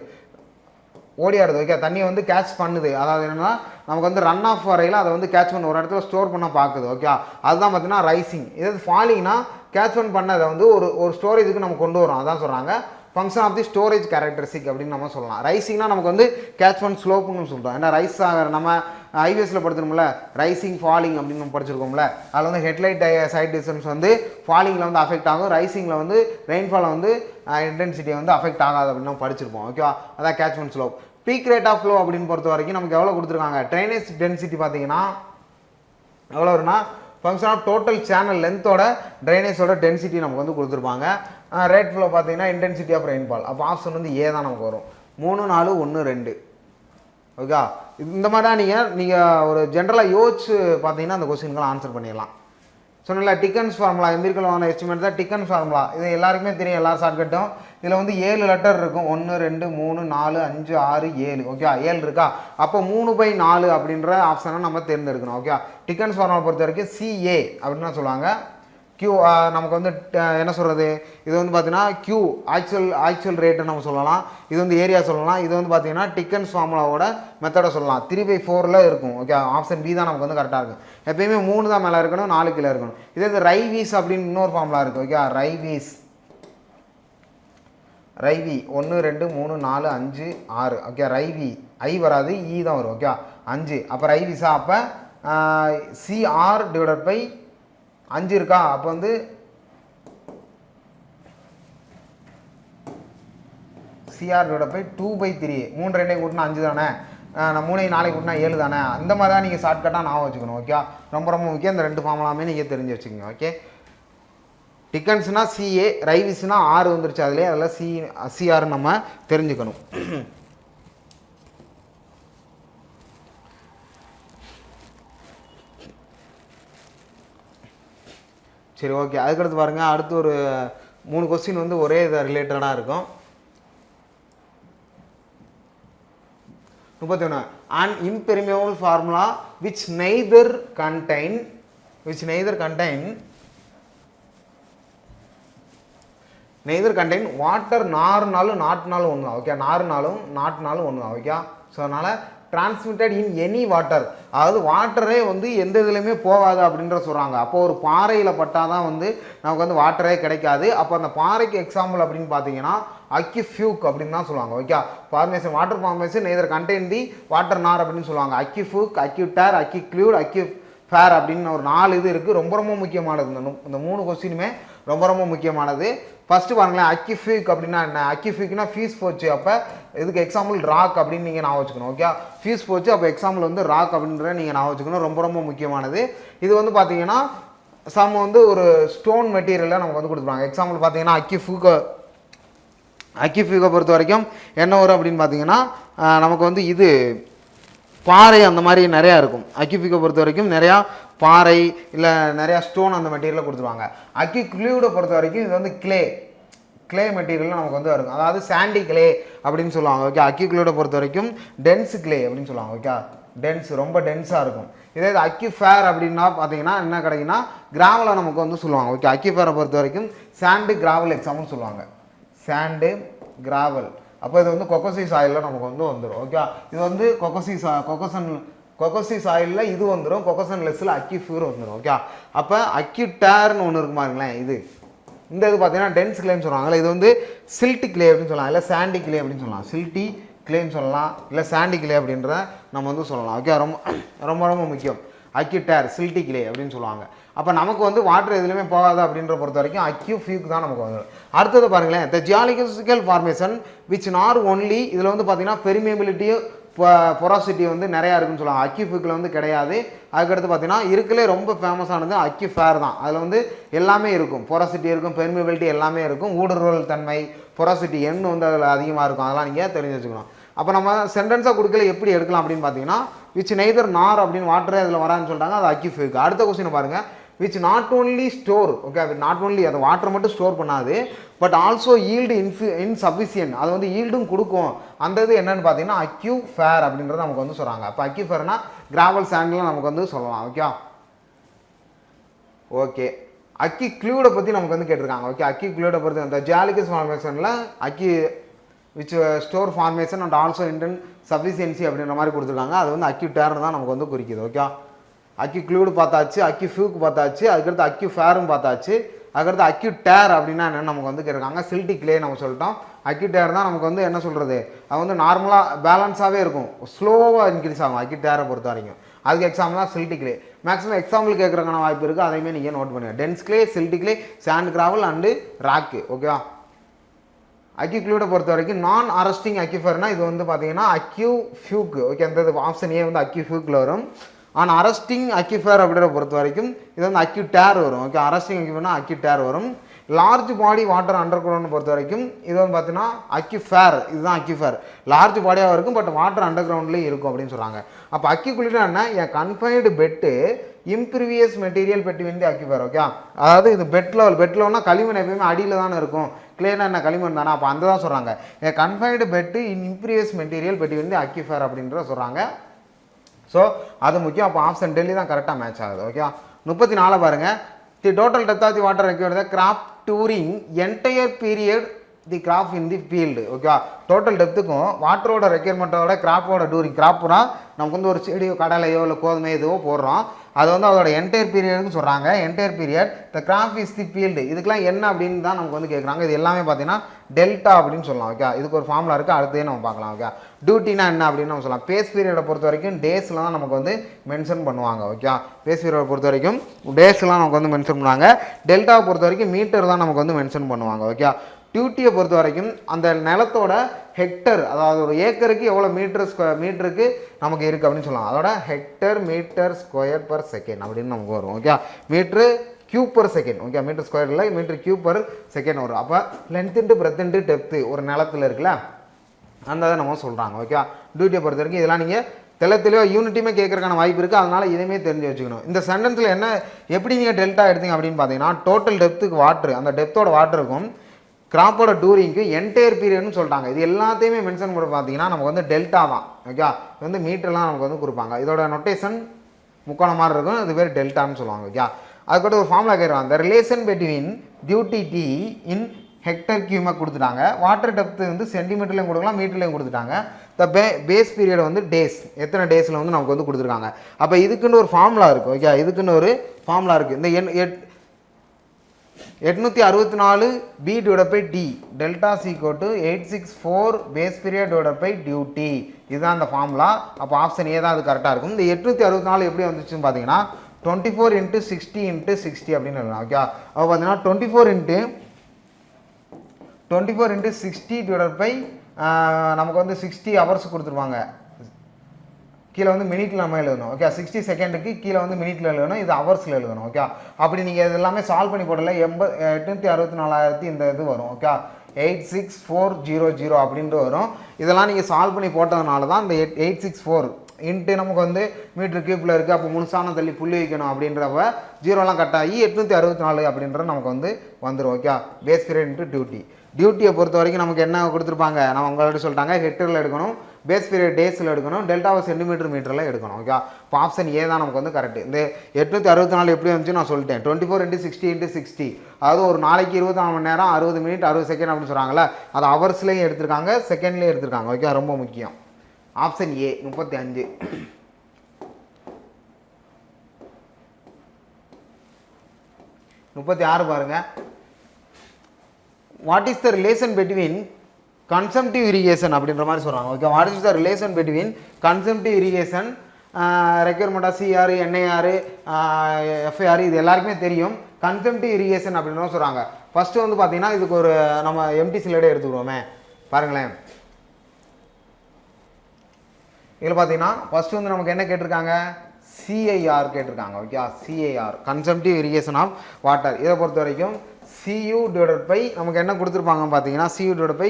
ஓடியாடுது. ஓகே, தண்ணியை வந்து கேட்ச் பண்ணுது. அதாவது என்னன்னா நமக்கு வந்து ரன் ஆஃப் வரையில் அதை வந்து கேட்ச்மெண்ட் ஒரு இடத்துல ஸ்டோர் பண்ண பார்க்குது. ஓகே, அதுதான் பார்த்தீங்கன்னா ரைசிங். இது ஃபாலிங்னா கேட்ச்மெண்ட் பண்ணதை வந்து ஒரு ஸ்டோரேஜுக்கு நம்ம கொண்டு வரோம், அதான் சொல்கிறாங்க. Function of the storage characteristic அப்படின்னு நம்ம சொல்லலாம். ரைசிங்னா நமக்கு வந்து கேட்ச்மெண்ட் ஸ்லோப்புன்னு சொல்கிறோம். ஏன்னா ரைஸ் ஆகிற நம்ம ஐவிஎஸில் படுத்தணும்ல, ரைசிங் ஃபாலிங் அப்படின்னு நம்ம படிச்சிருக்கோம்ல, அதில் வந்து ஹெட்லைட் சைட் டிஸ்டன்ஸ் வந்து ஃபாலிங்கில் வந்து அஃபெக்ட் ஆகும், ரைசிங்கில் வந்து ரெயின்ஃபாலை வந்து இன்டென்சிட்டியை வந்து அஃபெக்ட் ஆகாது அப்படின்னு நம்ம படிச்சிருப்போம். ஓகேவா, அதான் catchment slope. Peak rate of flow அப்படின்னு பொறுத்த வரைக்கும் நமக்கு எவ்வளோ கொடுத்துருக்காங்க, ட்ரைனேஜ் டென்சிட்டி பார்த்தீங்கன்னா எவ்வளோ வரும்னா ஃபங்க்ஷன் ஆஃப் டோட்டல் சேனல் லென்த்தோட ட்ரைனேஜோட டென்சிட்டி நமக்கு வந்து கொடுத்துருப்பாங்க. ரேட் ஃப்ளோ பார்த்தீங்கன்னா இன்டென்சிட்டி ஆஃப் ரெயின்ஃபால். அப்போ ஆப்ஷன் வந்து ஏ தான் நமக்கு வரும். 3, 4, 1, 2. ஓகே, இந்த மாதிரி தான் நீங்கள் ஒரு ஜென்ரலாக யோசிச்சு பார்த்தீங்கன்னா அந்த கொஸ்டின்கெலாம் ஆன்சர் பண்ணிடலாம். சொன்னல டிக்கன்ஸ் ஃபார்முலா, எம்பிரிக்கல் எஸ்டிமேட் தான் டிக்கன்ஸ் ஃபார்முலா. இது எல்லாருக்குமே தெரியும், எல்லா ஷார்ட்கட்டும். இதில் வந்து 7 லெட்டர் இருக்கும். 1, 2, 3, 4, 5, 6, 7. ஓகே, 7 இருக்கா? அப்போ 3/4 அப்படின்ற ஆப்ஷனை நம்ம தேர்ந்தெடுக்கணும். ஓகே, டிக்கன்ஸ் ஃபார்முலா பொறுத்த வரைக்கும் CA அப்படின்னு சொல்லுவாங்க. Q நமக்கு வந்து என்ன சொல்கிறது, இது வந்து பார்த்தீங்கன்னா Q ஆக்சுவல் ரேட்டு நம்ம சொல்லலாம். இது வந்து ஏரியா சொல்லலாம். இது வந்து பார்த்தீங்கன்னா டிக்கன்ஸ் ஃபார்முலாவோட மெத்தடை சொல்லலாம். 3/4 இருக்கும். ஓகே, ஆப்ஷன் பி தான் நமக்கு வந்து கரெக்டாக இருக்கும். எப்பயுமே 3 தான் மேலே இருக்கணும், 4 கீழே இருக்கணும். இதே இது ரைவீஸ் அப்படின்னு இன்னொரு ஃபார்முலா இருக்குது. ஓகே, ரைவி 1, 2, 3, 4, 5, 6. ஓகே, ரைவி ஐ வராது, இ தான் வரும். ஓகே, 5. அப்போ ரைவிஸா, அப்போ CR/5 இருக்கா? அப்போ வந்து CR/2/3. 3 2 கூட்டினா 5 தானே, நான் 3 4 கூட்டினா 7 தானே. அந்த மாதிரி தான் நீங்கள் ஷார்ட்கட்டாக நான் வச்சுக்கணும். ஓகே, ரொம்ப ரொம்ப முக்கியம். இந்த 2 ஃபார்முலாமே நீங்கள் தெரிஞ்சு வச்சுக்கோங்க. ஓகே, டிக்கன்ஸ்னா CA, ரைவிஸ்னா R வந்துருச்சு அதிலே, அதில் CR நம்ம தெரிஞ்சுக்கணும். சரி, ஓகே. அதுக்கடுத்து பாருங்கள், அடுத்து ஒரு 3 கொஸ்டின் வந்து ஒரே இதை ரிலேட்டடாக இருக்கும். 31. An impermeable formula which neither contain water. நார்னாலும் நாட்னாலும் ஒன்று தான். ஓகே, நார்னாலும் நாட்னாலும் ஒன்று தான். ஓகே, ஸோ அதனால் டிரான்ஸ்மிட்டட் இன் எனி வாட்டர், அதாவது வாட்டரே வந்து எந்த இதுலையுமே போகாது அப்படின்ற சொல்கிறாங்க. அப்போ ஒரு பாறையில் பட்டால் தான் வந்து நமக்கு வந்து வாட்டரே கிடைக்காது. அப்போ அந்த பாறைக்கு எக்ஸாம்பிள் அப்படின்னு பார்த்தீங்கன்னா அக்யூஃபியூக் அப்படின்னு தான் சொல்லுவாங்க. Okay, formation water formation either contain the water நார் அப்படின்னு சொல்லுவாங்க. அக்யூஃபியூக், அக்யூடர், அக்யூக்ளூட், ஃபேர் அப்படின்னு ஒரு 4 இது இருக்குது. ரொம்ப ரொம்ப முக்கியமானது இந்த 3 கொஸ்டினுமே ரொம்ப ரொம்ப முக்கியமானது. ஃபஸ்ட்டு பாருங்களேன், அக்யூஃபியூக் அப்படின்னா என்ன? அக்யூஃபியூக்னா ஃபீஸ் போச்சு. அப்போ இதுக்கு எக்ஸாம்பிள் ராக் அப்படின்னு நீங்கள் நான் வச்சுக்கணும். ஓகே, ஃபீஸ் போச்சு, அப்போ எக்ஸாம்பிள் வந்து ராக் அப்படின்றத நீங்கள் நான் வச்சுக்கணும். ரொம்ப ரொம்ப முக்கியமானது. இது வந்து பார்த்தீங்கன்னா சம் வந்து ஒரு ஸ்டோன் மெட்டீரியலில் நமக்கு வந்து கொடுத்துருவாங்க. எக்ஸாம்பிள் பார்த்தீங்கன்னா அக்யூஃபியூக்கை பொறுத்த வரைக்கும் என்ன வரும் அப்படின்னு பார்த்தீங்கன்னா நமக்கு வந்து இது பாறை அந்த மாதிரி நிறையா இருக்கும். அக்யூஃபியூக்கை பொறுத்த வரைக்கும் நிறையா பாறை இல்லை நிறையா ஸ்டோன் அந்த மெட்டீரியலில் கொடுத்துருவாங்க. அக்யூக்ளூடை பொறுத்த வரைக்கும் இது வந்து கிளே மெட்டீரியலில் நமக்கு வந்து இருக்கும். அதாவது சாண்டி கிளே அப்படின்னு சொல்லுவாங்க. ஓகே, அக்யூக்ளூடை பொறுத்த வரைக்கும் டென்ஸ் கிளே அப்படின்னு சொல்லுவாங்க. ஓகே, டென்ஸ் ரொம்ப டென்ஸாக இருக்கும். இதே இது அக்யூஃபேர் அப்படின்னா பார்த்தீங்கன்னா என்ன கிடைக்குன்னா கிராவலை நமக்கு வந்து சொல்லுவாங்க. ஓகே, அக்யூஃபேரை பொறுத்த வரைக்கும் சாண்டு கிராவல் எக்ஸாம்பிள் சொல்லுவாங்க. Sand gravel. அப்போ இது வந்து கொக்கோசி சாயிலில் நமக்கு வந்து வந்துடும். ஓகே, இது வந்து கொக்கோசி சாயிலில் இது வந்துடும். கொக்கோசன் லெஸ்ஸில் அக்யூஃபியூர் வந்துடும். ஓகே, அப்போ அக்யூட்டர்னு ஒன்று இருக்கு பாருங்களேன். இந்த இது பார்த்தீங்கன்னா டென்ஸ் கிளேன்னு சொல்லுவாங்கல்ல, இது வந்து சில்ட்டி கிளே அப்படின்னு சொல்லலாம், இல்லை சாண்டி கிளே அப்படின்னு சொல்லலாம். சில்ட்டி கிளேன்னு சொல்லலாம், இல்லை சாண்டி கிளே அப்படின்றத நம்ம வந்து சொல்லலாம். ஓகே, ரொம்ப ரொம்ப ரொம்ப முக்கியம். அக்யூட்டர், சில்ட்டி கிளே அப்படின்னு சொல்லுவாங்க. அப்போ நமக்கு வந்து வாட்டர் எதுலையுமே போகாது அப்படின்ற பொறுத்த வரைக்கும் அக்யூஃபியூக் தான் நமக்கு வந்து. அடுத்தது பாருங்களேன், த ஜியாலஜிக்கல் ஃபார்மேஷன் விச் நார் ஒன்லி, இதில் வந்து பார்த்தீங்கன்னா பெர்மியபிலிட்டியும் பொராசிட்டி வந்து நிறையா இருக்குன்னு சொல்லுவாங்க. அக்யூஃபியூக்கில் வந்து கிடையாது. அதுக்கடுத்து பார்த்தீங்கன்னா இருக்கலே ரொம்ப ஃபேமஸானது அக்யூஃபேர் தான். அதில் வந்து எல்லாமே இருக்கும். பொராசிட்டி இருக்கும், பெர்மியபிலிட்டி எல்லாமே இருக்கும். ஊடுருவல் தன்மை, பொராசிட்டி எண் வந்து அதில் அதிகமாக இருக்கும். அதெல்லாம் நீங்கள் தெரிஞ்சு வச்சுக்கணும். அப்போ நம்ம சென்டென்ஸாக கொடுக்கல எப்படி எடுக்கலாம் அப்படின்னு பார்த்தீங்கன்னா விச் நெய்தர் நார் அப்படின்னு வாட்டரே அதில் வரான்னு சொல்லிட்டாங்க, அது அக்யூஃபியூக். அடுத்த கொஸ்டின் பாருங்கள், which not only store. Okay, not only அது வாட்டர் மட்டும் ஸ்டோர் பண்ணாது, பட் ஆல்சோ ஈல்டு இன்சஃபிஷியன்ட், அது வந்து ஈல்டும் கொடுக்கும். அந்த இது என்னன்னு பார்த்தீங்கன்னா அக்யூஃபேர் அப்படின்றத நமக்கு வந்து சொல்கிறாங்க. அப்போ அக்யூஃபேர்னா கிராவல் சாண்ட்லாம் நமக்கு வந்து சொல்லலாம். ஓகே, அக்யூக்ளூடை பற்றி நமக்கு வந்து கேட்டிருக்காங்க. ஓகே, அக்யூக்ளூடை பொறுத்து அந்த ஜியாலஜிக்கல் ஃபார்மேஷனில் which store formation and also இன்டன் சஃபிஷியன்சி அப்படின்ற மாதிரி கொடுத்துருக்காங்க. அது வந்து அக்யூட்டர்னு தான் நமக்கு வந்து குறிக்குது. ஓகே, அக்யூக்ளூடு பார்த்தாச்சு, அக்யூஃபியூக் பார்த்தாச்சு, அதுக்கடுத்து அக்யூஃபேரும் பார்த்தாச்சு. அதுக்கடுத்து அக்யூட்டேர் அப்படின்னா என்னென்னு நமக்கு வந்து கேட்குறாங்க. சில்ட்டி கிளே நம்ம சொல்லிட்டோம். அக்யூட்டேர் தான் நமக்கு வந்து என்ன சொல்கிறது, அது வந்து நார்மலாக பேலன்ஸாகவே இருக்கும், ஸ்லோவாக இன்க்ரீஸ் ஆகும் அக்யூட்டேரை பொறுத்த வரைக்கும். அதுக்கு எக்ஸாம்பிள் தான் சில்ட்டி கிளே. மேக்ஸிமம் எக்ஸாம்பிள் கேட்குறக்கான வாய்ப்பு இருக்குது, அதையுமே நீங்கள் நோட் பண்ணுங்கள். Dense clay, silty clay, sand gravel and rock. ஓகேவா, அக்யூக்ளூடை பொறுத்த வரைக்கும் நான் அரஸ்டிங் அக்யூஃபர்னா இது வந்து பார்த்தீங்கன்னா அக்யூஃபியூக். ஓகே, அந்த ஆப்ஷன் ஏ வந்து அக்யூஃபியூக்கில் வரும். ஆனால் அரஸ்டிங் அக்யூஃபேர் அப்படின்ற பொறுத்த வரைக்கும் இது வந்து அக்யூட்டேர் வரும். ஓகே, அரஸ்டிங் அக்யூஃபர்னா அக்யூட்டேர் வரும். லார்ஜ் பாடி வாட்டர் அண்டர் கிரவுண்ட் பொறுத்த வரைக்கும் இது வந்து பார்த்தீங்கன்னா அக்யூஃபேர், இதுதான் அக்யூஃபேர். லார்ஜ் பாடியாக இருக்கும், பட் வாட்டர் அண்டர் கிரவுண்ட்லேயும் இருக்கும் அப்படின்னு சொல்கிறாங்க. அப்போ அக்யூக்ளூட்னா என்ன, என் கன்ஃபைன்டு பெட்டு இம்ப்ரீவியஸ் மெட்டீரியல் பெட்டி வந்து அக்யூஃபேர். ஓகே, அதாவது இது பெட் லெவல்னா களிமண் எப்பயுமே அடியில் தானே இருக்கும். கிளேனா என்ன களிமண் தானே, அப்போ அந்த தான் சொல்கிறாங்க. என் கன்ஃபைன்டு பெட்டு இம்ப்ரீவியஸ் மெட்டீரியல் பெட்டி வந்து அக்யூஃபேர் அப்படின்ற சொல்கிறாங்க. ஸோ அது முக்கியம். அப்போ ஆப்ஷன் டெல்லி தான் கரெக்டாக மேட்ச் ஆகுது. ஓகே, 34 பாருங்கள். The total depth of the water required crop during entire period the crop in the field. Okay, total டெப்த்துக்கும் வாட்டரோட ரெக்யர்மெண்ட்டோட கிராப்போட டூரிங், கிராப்னா நமக்கு வந்து ஒரு செடியோ கடலையோ இல்லை கோதுமையோ எதுவோ போடுறோம், அது வந்து அதோட என்டையர் பீரியடுன்னு சொல்கிறாங்க. Entire period the crop is the field. இதுக்கெல்லாம் என்ன அப்படின்னு தான் நமக்கு வந்து கேட்குறாங்க. இது எல்லாமே பார்த்தீங்கன்னா டெல்டா அப்படின்னு சொல்லலாம். ஓகே, இதுக்கு ஒரு ஃபார்முலா இருக்குது, அடுத்தே நம்ம பார்க்கலாம். ஓகே, டியூட்டினா என்ன அப்படின்னு நம்ம சொல்லலாம். பேஸ் பீரியடை பொறுத்த வரைக்கும் டேஸில் தான் நமக்கு வந்து மென்ஷன் பண்ணுவாங்க. ஓகே, பேஸ் பீரியடை பொறுத்த வரைக்கும் டேஸ்லாம் நமக்கு வந்து மென்ஷன் பண்ணுவாங்க. டெல்டாவை பொறுத்த வரைக்கும் மீட்டர் தான் நமக்கு வந்து மென்ஷன் பண்ணுவாங்க. ஓகே, டியூட்டியை பொறுத்த வரைக்கும் அந்த நிலத்தோட ஹெக்டர், அதாவது ஒரு ஏக்கருக்கு எவ்வளோ மீட்டருக்கு நமக்கு இருக்குது அப்படின்னு சொல்லலாம். அதோட hectare metre square per second அப்படின்னு நமக்கு வரும். Okay, metre cube per second. Okay, metre ஸ்கொயரில் மீட்டர் கியூப் பர் செகண்ட் வரும். அப்போ length into breadth into depth ஒரு நிலத்தில் இருக்குல்ல, அந்த இதை நம்ம சொல்கிறாங்க. ஓகே, டியூட்டியை பொறுத்த வரைக்கும் இதெல்லாம் நீங்கள் தெளிவாக யூனிட்டுமே கேட்கறதுக்கான வாய்ப்பு இருக்குது. அதனால் இதையுமே தெரிஞ்சு வச்சுக்கணும். இந்த சென்டென்ஸில் என்ன எப்படி நீங்கள் டெல்டா எடுத்தீங்க அப்படின்னு பார்த்தீங்கன்னா டோட்டல் டெப்த்துக்கு வாட்ரு, அந்த டெப்த்தோட வாட்டருக்கும் கிராப்போட டூரிங்க்கு என்டையர் பீரியட்னு சொல்லிட்டாங்க. இது எல்லாத்தையுமே மென்ஷன் பண்ணி பார்த்தீங்கன்னா நமக்கு வந்து டெல்டா தான். ஓகே, இது வந்து மீட்டர்லாம் நமக்கு வந்து கொடுப்பாங்க. இதோட நொட்டேஷன் முக்கோண மாதிரி இருக்கும், இது பேர் டெல்டான்னு சொல்லுவாங்க. ஓகே, அதுக்கடுத்து ஒரு ஃபார்முலா கேட்குறாங்க. The relation between duty D in hectare கியூமாக கொடுத்துட்டாங்க. வாட்டர் டெப்த்து வந்து சென்டிமீட்டர்லையும் கொடுக்கலாம், மீட்டர்லையும் கொடுத்துட்டாங்க. பேஸ் பீரியட் வந்து டேஸ், எத்தனை டேஸில் வந்து நமக்கு வந்து கொடுத்துருக்காங்க. அப்போ இதுக்குன்னு ஒரு ஃபார்முலா இருக்குது. ஓகே, இதுக்குன்னு ஒரு ஃபார்முலா இருக்குது. இந்த 864 B divided by D delta is equal to 864 base period divided by duty. இதுதான் அந்த ஃபார்முலா. அப்போ ஆப்ஷன் ஏ தான் அது கரெக்டாக இருக்கும். இந்த 864 எப்படி வந்துச்சுன்னு பார்த்தீங்கன்னா 24 × 60 × 60 அப்படின்னு எழுதலாம். ஓகே, அப்போ பார்த்தீங்கன்னா 24 × 60 divided by நமக்கு வந்து 60 ஹவர்ஸ் கொடுத்துருவாங்க. கீழே வந்து மினிட்டில் நம்ம எழுதணும். ஓகே, 60 செகண்டுக்கு கீழே வந்து மினிட்டில் எழுதணும், இது ஹவர்ஸில் எழுதணும். ஓகே, அப்படி நீங்கள் இது எல்லாமே சால்வ் பண்ணி போடல 864,000 இந்த இது வரும். ஓகே, 86400 அப்படின்ட்டு வரும். இதெல்லாம் நீங்கள் சால்வ் பண்ணி போட்டதுனால தான் இந்த 864 இன்ட்டு நமக்கு வந்து மீட்டர் கியூப்பில் இருக்குது. அப்போ முழுசான தள்ளி புள்ளி வைக்கணும் அப்படின்றப்ப ஜீரோலாம் கட் ஆகி 864 அப்படின்ற நமக்கு வந்து வந்துடும். ஓகே, பேஸ் பீரியட் இன்ட்டு டியூட்டியை பொறுத்த வரைக்கும் நமக்கு என்ன கொடுத்துருப்பாங்க, நம்ம உங்கள்கிட்ட சொல்லிட்டாங்க ஹெக்டரில் எடுக்கணும், பேஸ் பீரியட் டேஸில் எடுக்கணும், டெல்டாவை மீட்டரில் எடுக்கணும். ஓகே, இப்போ ஆப்ஷன் ஏ தான் நமக்கு வந்து கரெக்ட். இந்த 864 எப்படி வந்துச்சு நான் சொல்லிட்டேன். 24 × 60 × 60, அதாவது ஒரு நாளைக்கு 24 மணி நேரம் 60 மினிட் 60 செகண்ட் அப்படின்னு சொல்கிறாங்களே, அது ஹவர்ஸ்லேயும் எடுத்திருக்காங்க, செகண்ட்லேயும் எடுத்திருக்காங்க. ஓகே, ரொம்ப முக்கியம். Option A 35. 36 பாருங்க. What is the relation between consumptive irrigation அப்படின்ற மாதிரி சொல்கிறாங்க. Okay, what is the relation between consumptive irrigation, ரெக்யர்மெண்ட்டாக சிஆர், என்ஐஆர், எஃப்ஐஆர், இது எல்லாருக்குமே தெரியும். கன்சம்டிவ் இரிகேஷன் அப்படின்னு சொல்கிறாங்க. ஃபஸ்ட்டு வந்து பார்த்தீங்கன்னா இதுக்கு ஒரு நம்ம எம்டி சிலேடே எடுத்துக்கிறோமே பாருங்களேன். இதில் பார்த்தீங்கன்னா ஃபஸ்ட்டு வந்து நமக்கு என்ன கேட்டிருக்காங்க, சிஐஆர் கேட்டிருக்காங்க. Okay, CIR consumptive irrigation of water. இதை பொறுத்த வரைக்கும் CU divided by நமக்கு என்ன கொடுத்துருப்பாங்கன்னு பார்த்தீங்கன்னா CU divided by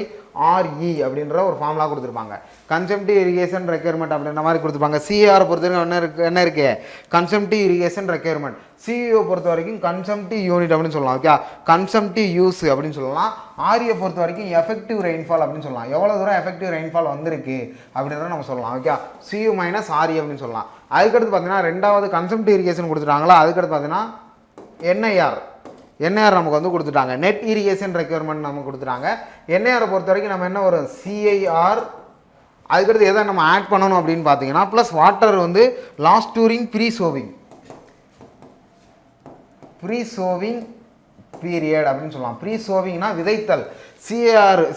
RE அப்படின்ற ஒரு ஃபார்முலா கொடுத்துருப்பாங்க. கன்சம்டிவ் இரிகேஷன் ரெக்யர்மெண்ட் அப்படின்ற மாதிரி கொடுத்துருப்பாங்க. சிஆர் பொறுத்த வரைக்கும் என்ன இருக்கு கன்சம்டிவ் இரிகேஷன் ரெக்யர்மெண்ட். சிஇஓ பொறுத்த வரைக்கும் கன்சம்டிவ் யூனிட் அப்படின்னு சொல்லலாம். ஓகே, கன்சம்டிவ் யூஸ் அப்படின்னு சொல்லலாம். ஆரியை பொறுத்த வரைக்கும் எஃபெக்டிவ் ரெயின்ஃபால் அப்படின்னு சொல்லலாம். எவ்வளோ தூரம் எஃபெக்டிவ் ரெயின்ஃபால் வந்திருக்கு அப்படின்றத நம்ம சொல்லலாம். ஓகே, CU - RE அப்படின்னு சொல்லலாம். அதுக்கடுத்து பார்த்தீங்கன்னா ரெண்டாவது கன்சம்டிவ் இரிகேஷன் கொடுத்துட்டாங்களா, அதுக்கடுத்து பார்த்தீங்கன்னா என்ஐஆர் நமக்கு வந்து கொடுத்துட்டாங்க. நெட் இரிகேஷன் ரெக்யர்மெண்ட் நமக்கு கொடுத்துட்டாங்க. என்ஐஆரை பொறுத்த வரைக்கும் நம்ம என்ன வரும் சிஐஆர், அதுக்கடுத்து எதை நம்ம ஆட் பண்ணணும் அப்படின்னு பார்த்தீங்கன்னா ப்ளஸ் வாட்டர் வந்து lost during pre sowing period அப்படின்னு சொல்லலாம். ப்ரீ சோவிங்னா விதைத்தல்.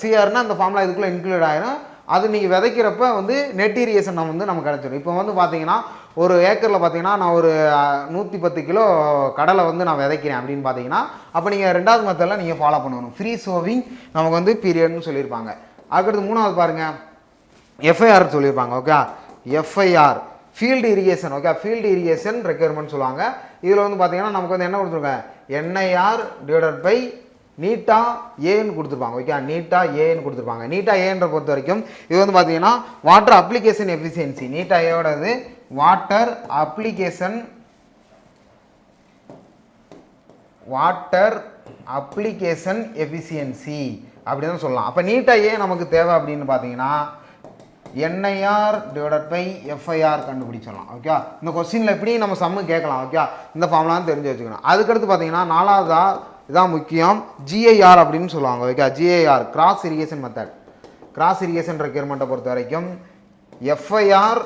சிஆர்னா அந்த ஃபார்முலா இதுக்குள்ளே இன்க்ளூட் ஆகிடும். அது நீங்கள் விதைக்கிறப்ப வந்து நெட் இரிகேஷன் நமக்கு கிடச்சிடும். இப்போ வந்து பார்த்தீங்கன்னா ஒரு ஏக்கரில் பார்த்தீங்கன்னா நான் ஒரு 110 கிலோ கடலை வந்து நான் விதைக்கிறேன் அப்படின்னு பார்த்தீங்கன்னா அப்போ நீங்கள் ரெண்டாவது மெத்தடில் நீங்கள் ஃபாலோ பண்ணணும். ஃப்ரீ சோவிங் நமக்கு வந்து பீரியட்னு சொல்லியிருப்பாங்க. அதுக்கடுத்து மூணாவது பாருங்கள் எஃப்ஐஆர் சொல்லியிருப்பாங்க. Okay, FIR field irrigation. Okay, field irrigation requirement சொல்லுவாங்க. இதில் வந்து பார்த்தீங்கன்னா நமக்கு வந்து என்ன கொடுத்துருக்காங்க, என்ஐஆர் டிவைடட் பை நீட்டா ஏன்னு கொடுத்துருப்பாங்க. ஓகே, நீட்டா ஏன்னு கொடுத்துருப்பாங்க. நீட்டா ஏன்ற பொறுத்த வரைக்கும் இது வந்து பார்த்தீங்கன்னா வாட்டர் அப்ளிகேஷன் எஃபிஷியன்சி. நீட்டா ஏவோடது வாட்டர் அப்ளிகேஷன் எஃபிஷியன்சி அப்படின்னு சொல்லலாம். அப்போ நீட்டா ஏ நமக்கு தேவை அப்படின்னு பார்த்தீங்கன்னா என்ஐஆர் டிவைடட் பை எஃப்ஐஆர் கண்டுபிடிச்சிடலாம். ஓகே, இந்த கொஸ்டினில் எப்படி நம்ம சம்மு கேட்கலாம். ஓகே, இந்த ஃபார்ம்லாம் தெரிஞ்சு வச்சுக்கணும். அதுக்கடுத்து பார்த்தீங்கன்னா நாலாவதா இதான் முக்கியம், ஜிஐஆர் அப்படின்னு சொல்லுவாங்க. Okay, GIR gross irrigation method. Gross irrigation ரெக்யர்மெண்ட்டை பொறுத்த வரைக்கும் FIR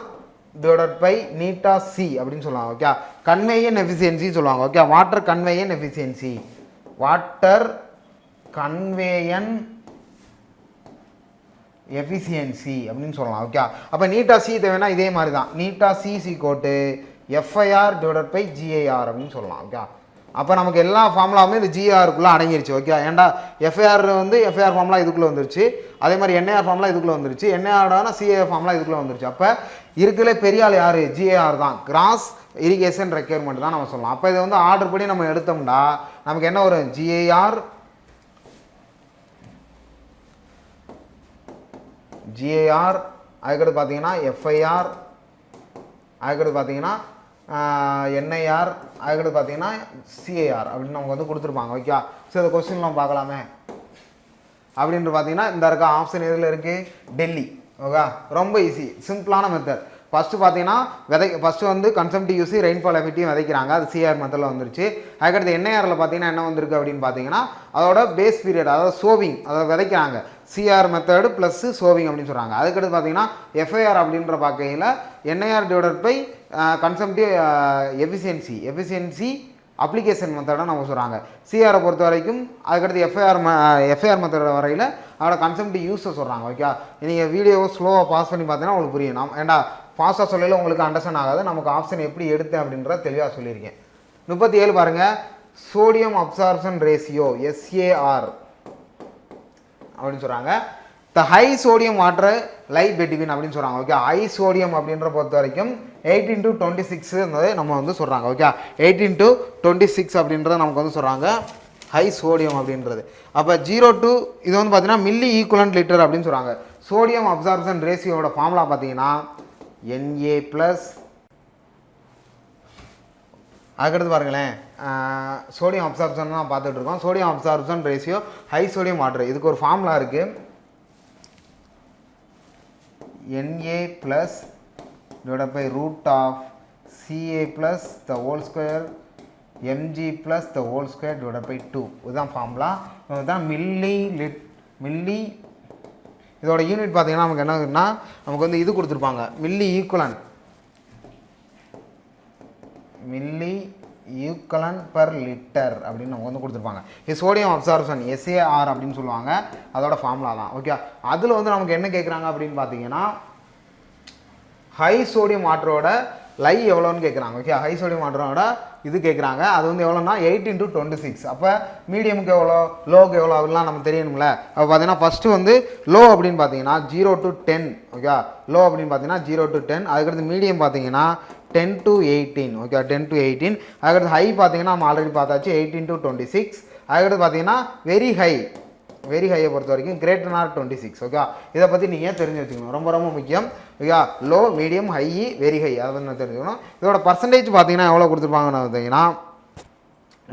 divided by eta C அப்படின்னு சொல்லுவாங்க. ஓகே, கன்வேயன் எஃபிஷியன்சி சொல்லுவாங்க. ஓகே, வாட்டர் கன்வேயன் எஃபிஷியன்சி அப்படின்னு சொல்லலாம். ஓகே, அப்போ நீட்டா சி தேவைன்னா இதே மாதிரி தான், நீட்டா சி கோட்டு எஃப்ஐஆர் டிவைடட் பை ஜிஐஆர் அப்படின்னு சொல்லலாம். ஓகே, அப்போ நமக்கு எல்லா ஃபார்முலாவுமே இந்த ஜிஆருக்குள்ளே அடங்கிருச்சு. ஓகே, ஏன்டா எஃப்ஐஆர் வந்து எஃப்ஐஆர் ஃபார்முலா இதுக்குள்ளே வந்துருச்சு, அதே மாதிரி என்ஐஆர் ஃபார்முலா இதுக்குள்ளே வந்துருச்சு, என்ஐஆர்னா சிஏ ஃபார்முலா இதுக்குள்ளே வந்துருச்சு. அப்போ இருக்கிற பெரிய ஆள் யார், ஜிஏஆர் தான். கிராஸ் இரிகேஷன் ரெக்யர்மெண்ட் தான் நம்ம சொல்லலாம். அப்போ இதை வந்து ஆர்டர் படி நம்ம எடுத்தோம்னா நமக்கு என்ன வரும், ஜிஐஆர் அதுக்கடுத்து பார்த்தீங்கன்னா எஃப்ஐஆர், அதுக்கடுத்து பார்த்தீங்கன்னா என்ஐஆர், அதுக்கடுத்து பார்த்தீங்கன்னா சிஐஆர் அப்படின்னு நமக்கு வந்து கொடுத்துருப்பாங்க. ஓகே, ஸோ இந்த கொஸ்டின் நம்ம பார்க்கலாமே. அப்படின்ட்டு பார்த்தீங்கன்னா இந்த இருக்க ஆப்ஷன் எதில் இருக்குது, டெல்லி. ஓகே, ரொம்ப ஈஸி சிம்பிளான மெத்தட். ஃபஸ்ட்டு பார்த்தீங்கன்னா ஃபஸ்ட்டு வந்து கன்சம்ப்டிவ் யூஸ் ரெயின்ஃபால் எஃபெக்டையும் விதைக்கிறாங்க, அது சிஆர் மெத்தடில் வந்துருச்சு. அதுக்கடுத்து என்ஐஆரில் பார்த்தீங்கன்னா என்ன வந்திருக்கு அப்படின்னு பார்த்தீங்கன்னா அதோட பேஸ் பீரியட், அதாவது சோவிங், அதை விதைக்கிறாங்க. சிஆர் மெத்தடு ப்ளஸ் சோவிங் அப்படின்னு சொல்கிறாங்க. அதுக்கடுத்து பார்த்தீங்கன்னா எஃப்ஐஆர் அப்படின்ற பார்க்கையில் NIR divided by consumptive efficiency application மெத்தடை நம்ம சொல்கிறாங்க. சிஆரை பொறுத்த வரைக்கும். அதுக்கடுத்து எஃப்ஐஆர் மெத்தட வரையில் அதோட கன்சம்ப்டிவ் யூஸை சொல்கிறாங்க. ஓகே, நீங்கள் வீடியோவை ஸ்லோவாக பாஸ் பண்ணி பார்த்தீங்கன்னா உங்களுக்கு புரியும். ஏன்டா ஃபாஸ்ட்டாக சொல்லல உங்களுக்கு அண்டர்ஸ்டாண்ட் ஆகாது. நமக்கு ஆப்ஷன் எப்படி எடுத்தேன் அப்படின்றத தெளிவாக சொல்லியிருக்கேன். 37 பாருங்கள், சோடியம் அப்சார்ப்ஷன் ரேஷியோ SAR அப்படின்னு சொல்கிறாங்க. The high sodium water lie between அப்படின்னு சொல்கிறாங்க. ஓகே, ஹை சோடியம் அப்படின்ற பொறுத்த வரைக்கும் 8x26 நம்ம வந்து சொல்கிறாங்க. ஓகே, 8x26 அப்படின்றத நமக்கு வந்து சொல்கிறாங்க ஹை சோடியம் அப்படின்றது. அப்போ 0 to இது வந்து பார்த்தீங்கன்னா மில்லி ஈக்குவலன்ட் லிட்டர் அப்படின்னு சொல்கிறாங்க. சோடியம் அப்சார்ப்ஷன் ரேஷியோட ஃபார்முலா பார்த்தீங்கன்னா Na+. அதுக்கடுத்து பாருங்களேன், சோடியம் அப்சார்ப்ஷன் தான் பார்த்துட்டு இருக்கோம். Sodium absorption ratio high sodium water, இதுக்கு ஒரு ஃபார்முலா இருக்குது. Na+ divided by root of Ca plus the whole square Mg plus the whole square divided by 2. இதுதான் ஃபார்முலா. இதுதான் மில்லி. இதோட யூனிட் பார்த்தீங்கன்னா நமக்கு என்னன்னா நமக்கு வந்து இது கொடுத்துருப்பாங்க, மில்லி ஈக்குவலன்ட் பர் லிட்டர் அப்படின்னு நமக்கு வந்து கொடுத்துருப்பாங்க. இது சோடியம் அப்சார்ப்ஷன் SAR அப்படின்னு சொல்லுவாங்க, அதோட ஃபார்முலா தான். ஓகே, அதில் வந்து நமக்கு என்ன கேட்குறாங்க அப்படின்னு பார்த்தீங்கன்னா ஹை சோடியம் வாட்டரோட லை எவ்வளோன்னு கேட்குறாங்க. ஓகே, ஹை சோடியம் வாட்டரோட இது கேட்குறாங்க. அது வந்து எவ்வளோனா 8x26. அப்போ மீடியமுக்கு எவ்வளோ, லோவுக்கு எவ்வளோ அப்படிலாம் நம்ம தெரியணும்ல. அப்போ பார்த்தீங்கன்னா ஃபஸ்ட்டு வந்து லோ அப்படின்னு பார்த்தீங்கன்னா 0 to 10. ஓகே, லோ அப்படின்னு பார்த்தீங்கன்னா 0 to 10. அதுக்கடுத்து மீடியம் பார்த்தீங்கன்னா 10 to 18. Okay, 10 to 18. அதுக்கடுத்து ஹை பார்த்தீங்கன்னா நம்ம ஆல்ரெடி பார்த்தாச்சு 18x26. அதுக்கடுத்து பார்த்தீங்கன்னா வெரி ஹையை பொறுத்த வரைக்கும் greater than 26. ஓகே, இதை பற்றி நீங்கள் தெரிஞ்சு வச்சுக்கணும், ரொம்ப ரொம்ப முக்கியம். Okay, low, medium, high, very high, அதை வந்து நான் தெரிஞ்சுக்கணும். இதோட பர்சன்டேஜ் பார்த்தீங்கன்னா எவ்வளோ கொடுத்துருப்பாங்கன்னு பார்த்தீங்கன்னா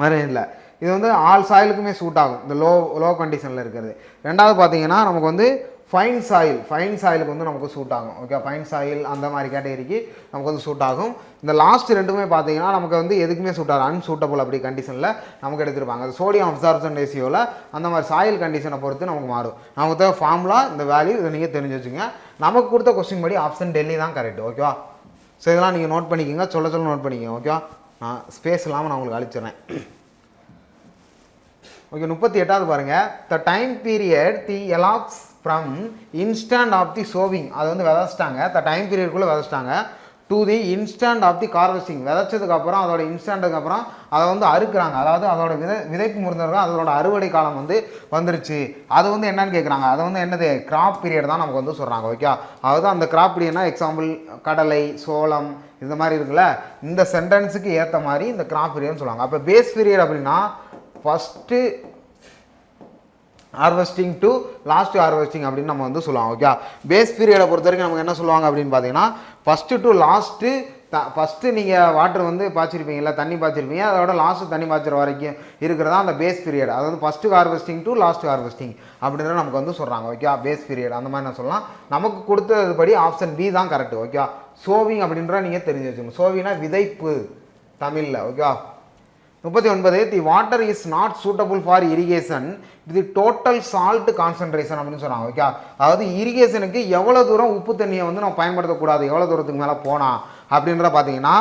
மாதிரி இல்லை. இது வந்து ஆல் சாயிலுக்குமே சூட் ஆகும், இந்த லோ கண்டிஷனில் இருக்கிறது. ரெண்டாவது பார்த்தீங்கன்னா நமக்கு வந்து ஃபைன் சாயிலுக்கு வந்து நமக்கு சூட் ஆகும். ஓகே, ஃபைன் சாயில் அந்த மாதிரி கேட்டகரிக்கு நமக்கு வந்து சூட் ஆகும். இந்த லாஸ்ட் ரெண்டுமே பார்த்தீங்கன்னா நமக்கு வந்து எதுக்குமே சூட் ஆகும், அன்சூட்டபுள் அப்படி கண்டிஷனில் நமக்கு எடுத்துருப்பாங்க. அது சோடியம் அப்சார்ப்ஷன் ரேஷியோவில் அந்த மாதிரி சாயில் கண்டிஷனை பொறுத்து நமக்கு மாறும். நமக்கு தேவை ஃபார்முலா, இந்த வேல்யூ, இதை நீங்கள் தெரிஞ்சு வச்சுங்க. நமக்கு கொடுத்த கொஸ்டின் படி ஆப்ஷன் டெல்லி தான் கரெக்ட். ஓகேவா, ஸோ இதெல்லாம் நீங்கள் நோட் பண்ணிக்கோங்க, சொல்ல நோட் பண்ணிக்கோங்க. ஓகேவா, நான் ஸ்பேஸ் இல்லாமல் நான் உங்களுக்கு அழிச்சிடுறேன். ஓகே, 38வது பாருங்கள், the time period the elapse from instant of the sowing, அது வந்து விதைச்சிட்டாங்க, த டைம் பீரியட்குள்ளே விதைச்சிட்டாங்க, to the instant of the harvesting, விதைச்சதுக்கப்புறம் அதோட இன்ஸ்டன்ட்டுக்கு அப்புறம் அதை வந்து அறுக்குறாங்க. அதாவது அதோட விதைப்பு முறிஞ்சிருக்கும், அதோட அறுவடை காலம் வந்து வந்துருச்சு. அது வந்து என்னன்னு கேட்குறாங்க, அது வந்து என்னது கிராப் பீரியட் தான் நமக்கு வந்து சொல்கிறாங்க. ஓகே, அதாவது அந்த கிராப் பீரியட்னா எக்ஸாம்பிள் கடலை, சோளம் இந்த மாதிரி இருக்குல்ல, இந்த சென்டென்ஸுக்கு ஏற்ற மாதிரி இந்த கிராப் பீரியட்னு சொல்லுவாங்க. அப்போ பேஸ் பீரியட் அப்படின்னா first harvesting to last harvesting அப்படின்னு நம்ம வந்து சொல்லுவாங்க. ஓகே, பேஸ் பீரியடை பொறுத்த வரைக்கும் நமக்கு என்ன சொல்லுவாங்க அப்படின்னு பார்த்தீங்கன்னா ஃபஸ்ட்டு டு லாஸ்ட்டு. ஃபஸ்ட்டு நீங்கள் வாட்டர் வந்து பாய்ச்சிருப்பீங்களா, தண்ணி பாய்ச்சிருப்பீங்க, அதோட லாஸ்ட்டு தண்ணி பாய்ச்சிற வரைக்கும் இருக்கிறதா அந்த பேஸ் பீரியட். அதாவது first harvesting to last harvesting அப்படின்றத நமக்கு வந்து சொல்கிறாங்க. ஓகே, பேஸ் பீரியட் அந்த மாதிரி நான் சொல்லலாம். நமக்கு கொடுத்ததுபடி ஆப்ஷன் பி தான் கரெக்ட். ஓகே, சோவிங் அப்படின்ற நீங்கள் தெரிஞ்சு வச்சுக்கணும். சோவிங்னா விதைப்பு தமிழில். Okay, 39 the water is not suitable for irrigation இது டோட்டல் சால்ட் கான்சன்ட்ரேஷன் அப்படின்னு சொல்கிறாங்க. ஓகே, அதாவது இரிகேஷனுக்கு எவ்வளோ தூரம் உப்பு தண்ணியை வந்து நம்ம பயன்படுத்தக்கூடாது, எவ்வளோ தூரத்துக்கு மேலே போனால் அப்படின்ற பார்த்தீங்கன்னா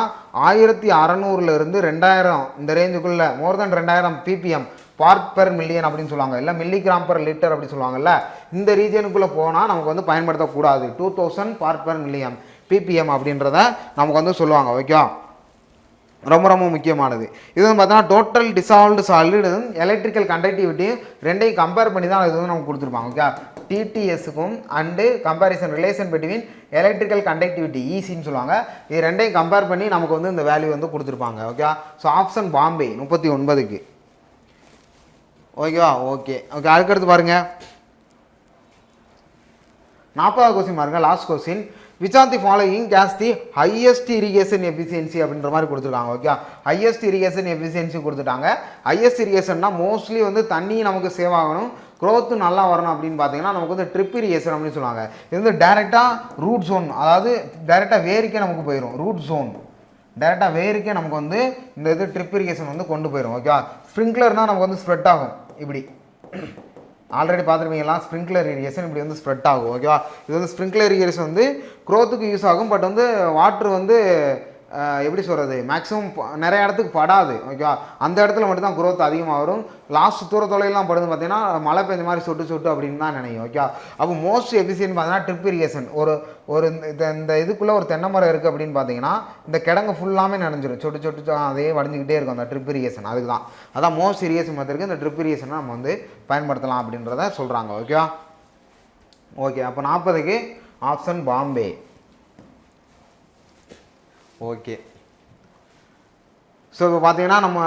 1600 2000 இந்த ரேஞ்சுக்குள்ளே மோர் தென் 2000 ppm பார்ட் பெர் மில்லியன் அப்படின்னு சொல்லுவாங்க, இல்லை மில்லிகிராம் பெர் லிட்டர் அப்படி சொல்லுவாங்கல்ல, இந்த ரீஜனுக்குள்ளே போனால் நமக்கு வந்து பயன்படுத்தக்கூடாது. 2000 பார்ட் பெர் மில்லியன் ppm அப்படின்றத நமக்கு வந்து சொல்லுவாங்க. ஓகே, ரொம்ப ரொம்ப முக்கியமானது. இது வந்து பார்த்தீங்கன்னா டோட்டல் டிசால்வ்டு சாலிட் எலக்ட்ரிக்கல் கண்டக்டிவிட்டியும் ரெண்டையும் கம்பேர் பண்ணி தான் இது வந்து நமக்கு கொடுத்துருப்பாங்க. ஓகே, டிடிஎஸ்க்கும் and comparison relation between electrical conductivity ஈஸின்னு சொல்லுவாங்க. இது ரெண்டையும் கம்பேர் பண்ணி நமக்கு வந்து இந்த வேல்யூ வந்து கொடுத்துருப்பாங்க. ஓகே, ஸோ ஆப்ஷன் பாம்பே 39க்கு. ஓகேவா, ஓகே. அதுக்கடுத்து பாருங்கள் 40வது கொஸ்டின் பாருங்கள், last question. Which are the following case the highest irrigation efficiency அப்படின்ற மாதிரி கொடுத்துருக்காங்க. ஓகே, ஹையஸ்ட் இரிகேஷன் எஃபிஷியன்சி கொடுத்துட்டாங்க. ஹையஸ்ட் இரிகேஷன்னா மோஸ்ட்லி வந்து தண்ணி நமக்கு சேவ் ஆகணும், growth நல்லா வரணும் அப்படின்னு பார்த்தீங்கன்னா நமக்கு வந்து ட்ரிப் இரிகேஷன் அப்படின்னு சொல்லுவாங்க. இது வந்து டைரெக்டாக ரூட் ஜோன், அதாவது டைரெக்டாக வேருக்கே நமக்கு போயிடும். ரூட் ஜோன் டைரெக்டாக வேருக்கே நமக்கு வந்து இந்த இது ட்ரிப் இரிகேஷன் வந்து கொண்டு போயிடும். ஓகேவா? ஸ்ப்ரிங்க்லர்னால் நமக்கு வந்து ஸ்ப்ரெட் ஆகும். இப்படி ஆல்ரெடி பார்த்துருப்பீங்களா, ஸ்ப்ரிங்க்லர் இரிகேஷன் இப்படி வந்து ஸ்ப்ரெட் ஆகும். ஓகேவா? இது வந்து ஸ்ப்ரிங்க்லர் இரிகேஷன் வந்து க்ரோத்துக்கு யூஸ் ஆகும். பட் வந்து வாட்ரு வந்து எப்படி சொல்கிறது, மேக்ஸிமம் நிறைய இடத்துக்கு படாது. ஓகேவா? அந்த இடத்துல மட்டும் தான் growth அதிகமாக வரும். லாஸ்ட் தொலைலாம் படுது பார்த்தீங்கன்னா மழை பெஞ்ச மாதிரி சொட்டு அப்படின்னு தான் நினைக்கும். ஓகேவா? அப்போ மோஸ்ட் எஃபிஷியன்ட் பார்த்தீங்கன்னா ட்ரிப் இரிகேஷன். ஒரு இந்த இதுக்குள்ளே ஒரு தென்னை மரம் இருக்குது அப்படின்னு பார்த்தீங்கன்னா இந்த கிடங்கு ஃபுல்லாமே நனைஞ்சிடும். சொட்டு அதே வடிஞ்சிக்கிட்டே இருக்கும் அந்த ட்ரிப் இரிகேஷன். அதுக்கு தான் அதான் மோஸ்ட் இரிகேஷன் மெத்தடுக்கு இந்த ட்ரிப் இரிகேஷனை நம்ம வந்து பயன்படுத்தலாம் அப்படின்றத சொல்கிறாங்க. ஓகேவா? ஓகே, அப்போ 40க்கு ஆப்ஷன் பாம்பே. ஓகே, ஸோ இப்போ பார்த்தீங்கன்னா நம்ம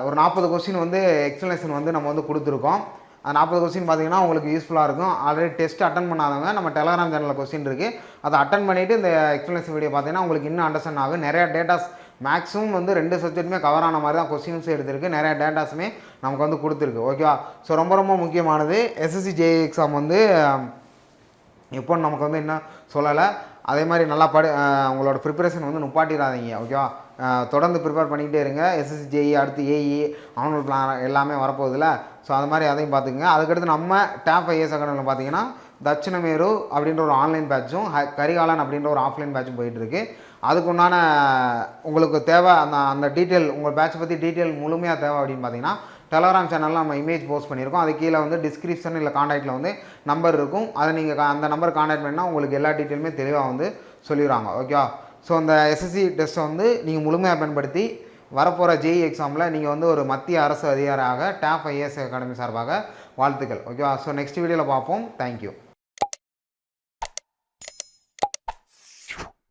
ஒரு 40 கொஸ்டின் வந்து எக்ஸ்ப்ளனேஷன் வந்து நம்ம வந்து கொடுத்துருக்கோம். அந்த 40 கொஸ்டின் பார்த்தீங்கன்னா உங்களுக்கு யூஸ்ஃபுல்லாக இருக்கும். ஆல்ரெடி டெஸ்ட் அட்டன் பண்ணாதவங்க நம்ம டெலகிராம் சேனலில் கொஸ்டின் இருக்குது, அதை அட்டன் பண்ணிவிட்டு இந்த எக்ஸ்ப்ளனேஷன் வீடியோ பார்த்தீங்கன்னா உங்களுக்கு இன்னும் அண்டர்ஸ்டாண்ட் ஆகும். நிறையா டேட்டாஸ் மேக்ஸிமம் வந்து 2 சப்ஜெக்ட்டுமே கவர் ஆன மாதிரி தான் கொஸ்டின்ஸும் எடுத்திருக்கு. நிறையா டேட்டாஸுமே நமக்கு வந்து கொடுத்துருக்கு. ஓகேவா? ஸோ ரொம்ப முக்கியமானது எஸ்எஸ்சி ஜேஇ எக்ஸாம் வந்து எப்போன்னு நமக்கு வந்து இன்னும் சொல்லலை. அதே மாதிரி நல்லா உங்களோட ப்ரிப்பரேஷன் வந்து நுப்பாட்டிடாதீங்க. ஓகேவா? தொடர்ந்து ப்ரிப்பேர் பண்ணிக்கிட்டே இருங்க. எஸ்எஸ்சி ஜேஇ அடுத்து ஏஇ ஆனுவல் பிளான் எல்லாமே வரப்போகுதுல. ஸோ அது மாதிரி அதையும் பார்த்துக்குங்க. அதுக்கடுத்து நம்ம டேப் ஐஏஎஸ் அகாடமியில் பார்த்தீங்கன்னா தட்சிணமேரு அப்படின்ற ஒரு ஆன்லைன் பேட்சும் கரிகாலன் அப்படின்ற ஒரு ஆஃப்லைன் பேட்சும் போயிட்டுருக்கு. அதுக்கு உண்டான உங்களுக்கு தேவை அந்த டீட்டெயில், உங்கள் பேட்சை பற்றி டீட்டெயில் முழுமையாக தேவை அப்படின்னு பார்த்தீங்கன்னா டெலகிராம் சேனலில் நம்ம இமேஜ் போஸ்ட் பண்ணியிருக்கோம். அது கீழே வந்து டிஸ்கிரிப்ஷன் இல்லை காண்டாக்டில் வந்து நம்பர் இருக்கும். அதை நீங்கள் அந்த நம்பர் காண்டாக்ட் பண்ணினா உங்களுக்கு எல்லா டீட்டெயிலுமே தெளிவாக வந்து சொல்லிடுவாங்க. ஓகேவா? ஸோ அந்த எஸ்எஸ்சி டெஸ்ட்டை வந்து நீங்கள் முழுமையாக பயன்படுத்தி வரப்போகிற ஜேஇ எக்ஸாமில் நீங்கள் வந்து ஒரு மத்திய அரசு அதிகாரியாக டேப் ஐஏஎஸ் அகாடமி சார்பாக வாழ்த்துக்கள். ஓகேவா? ஸோ நெக்ஸ்ட் வீடியோவில் பார்ப்போம். தேங்க்யூ.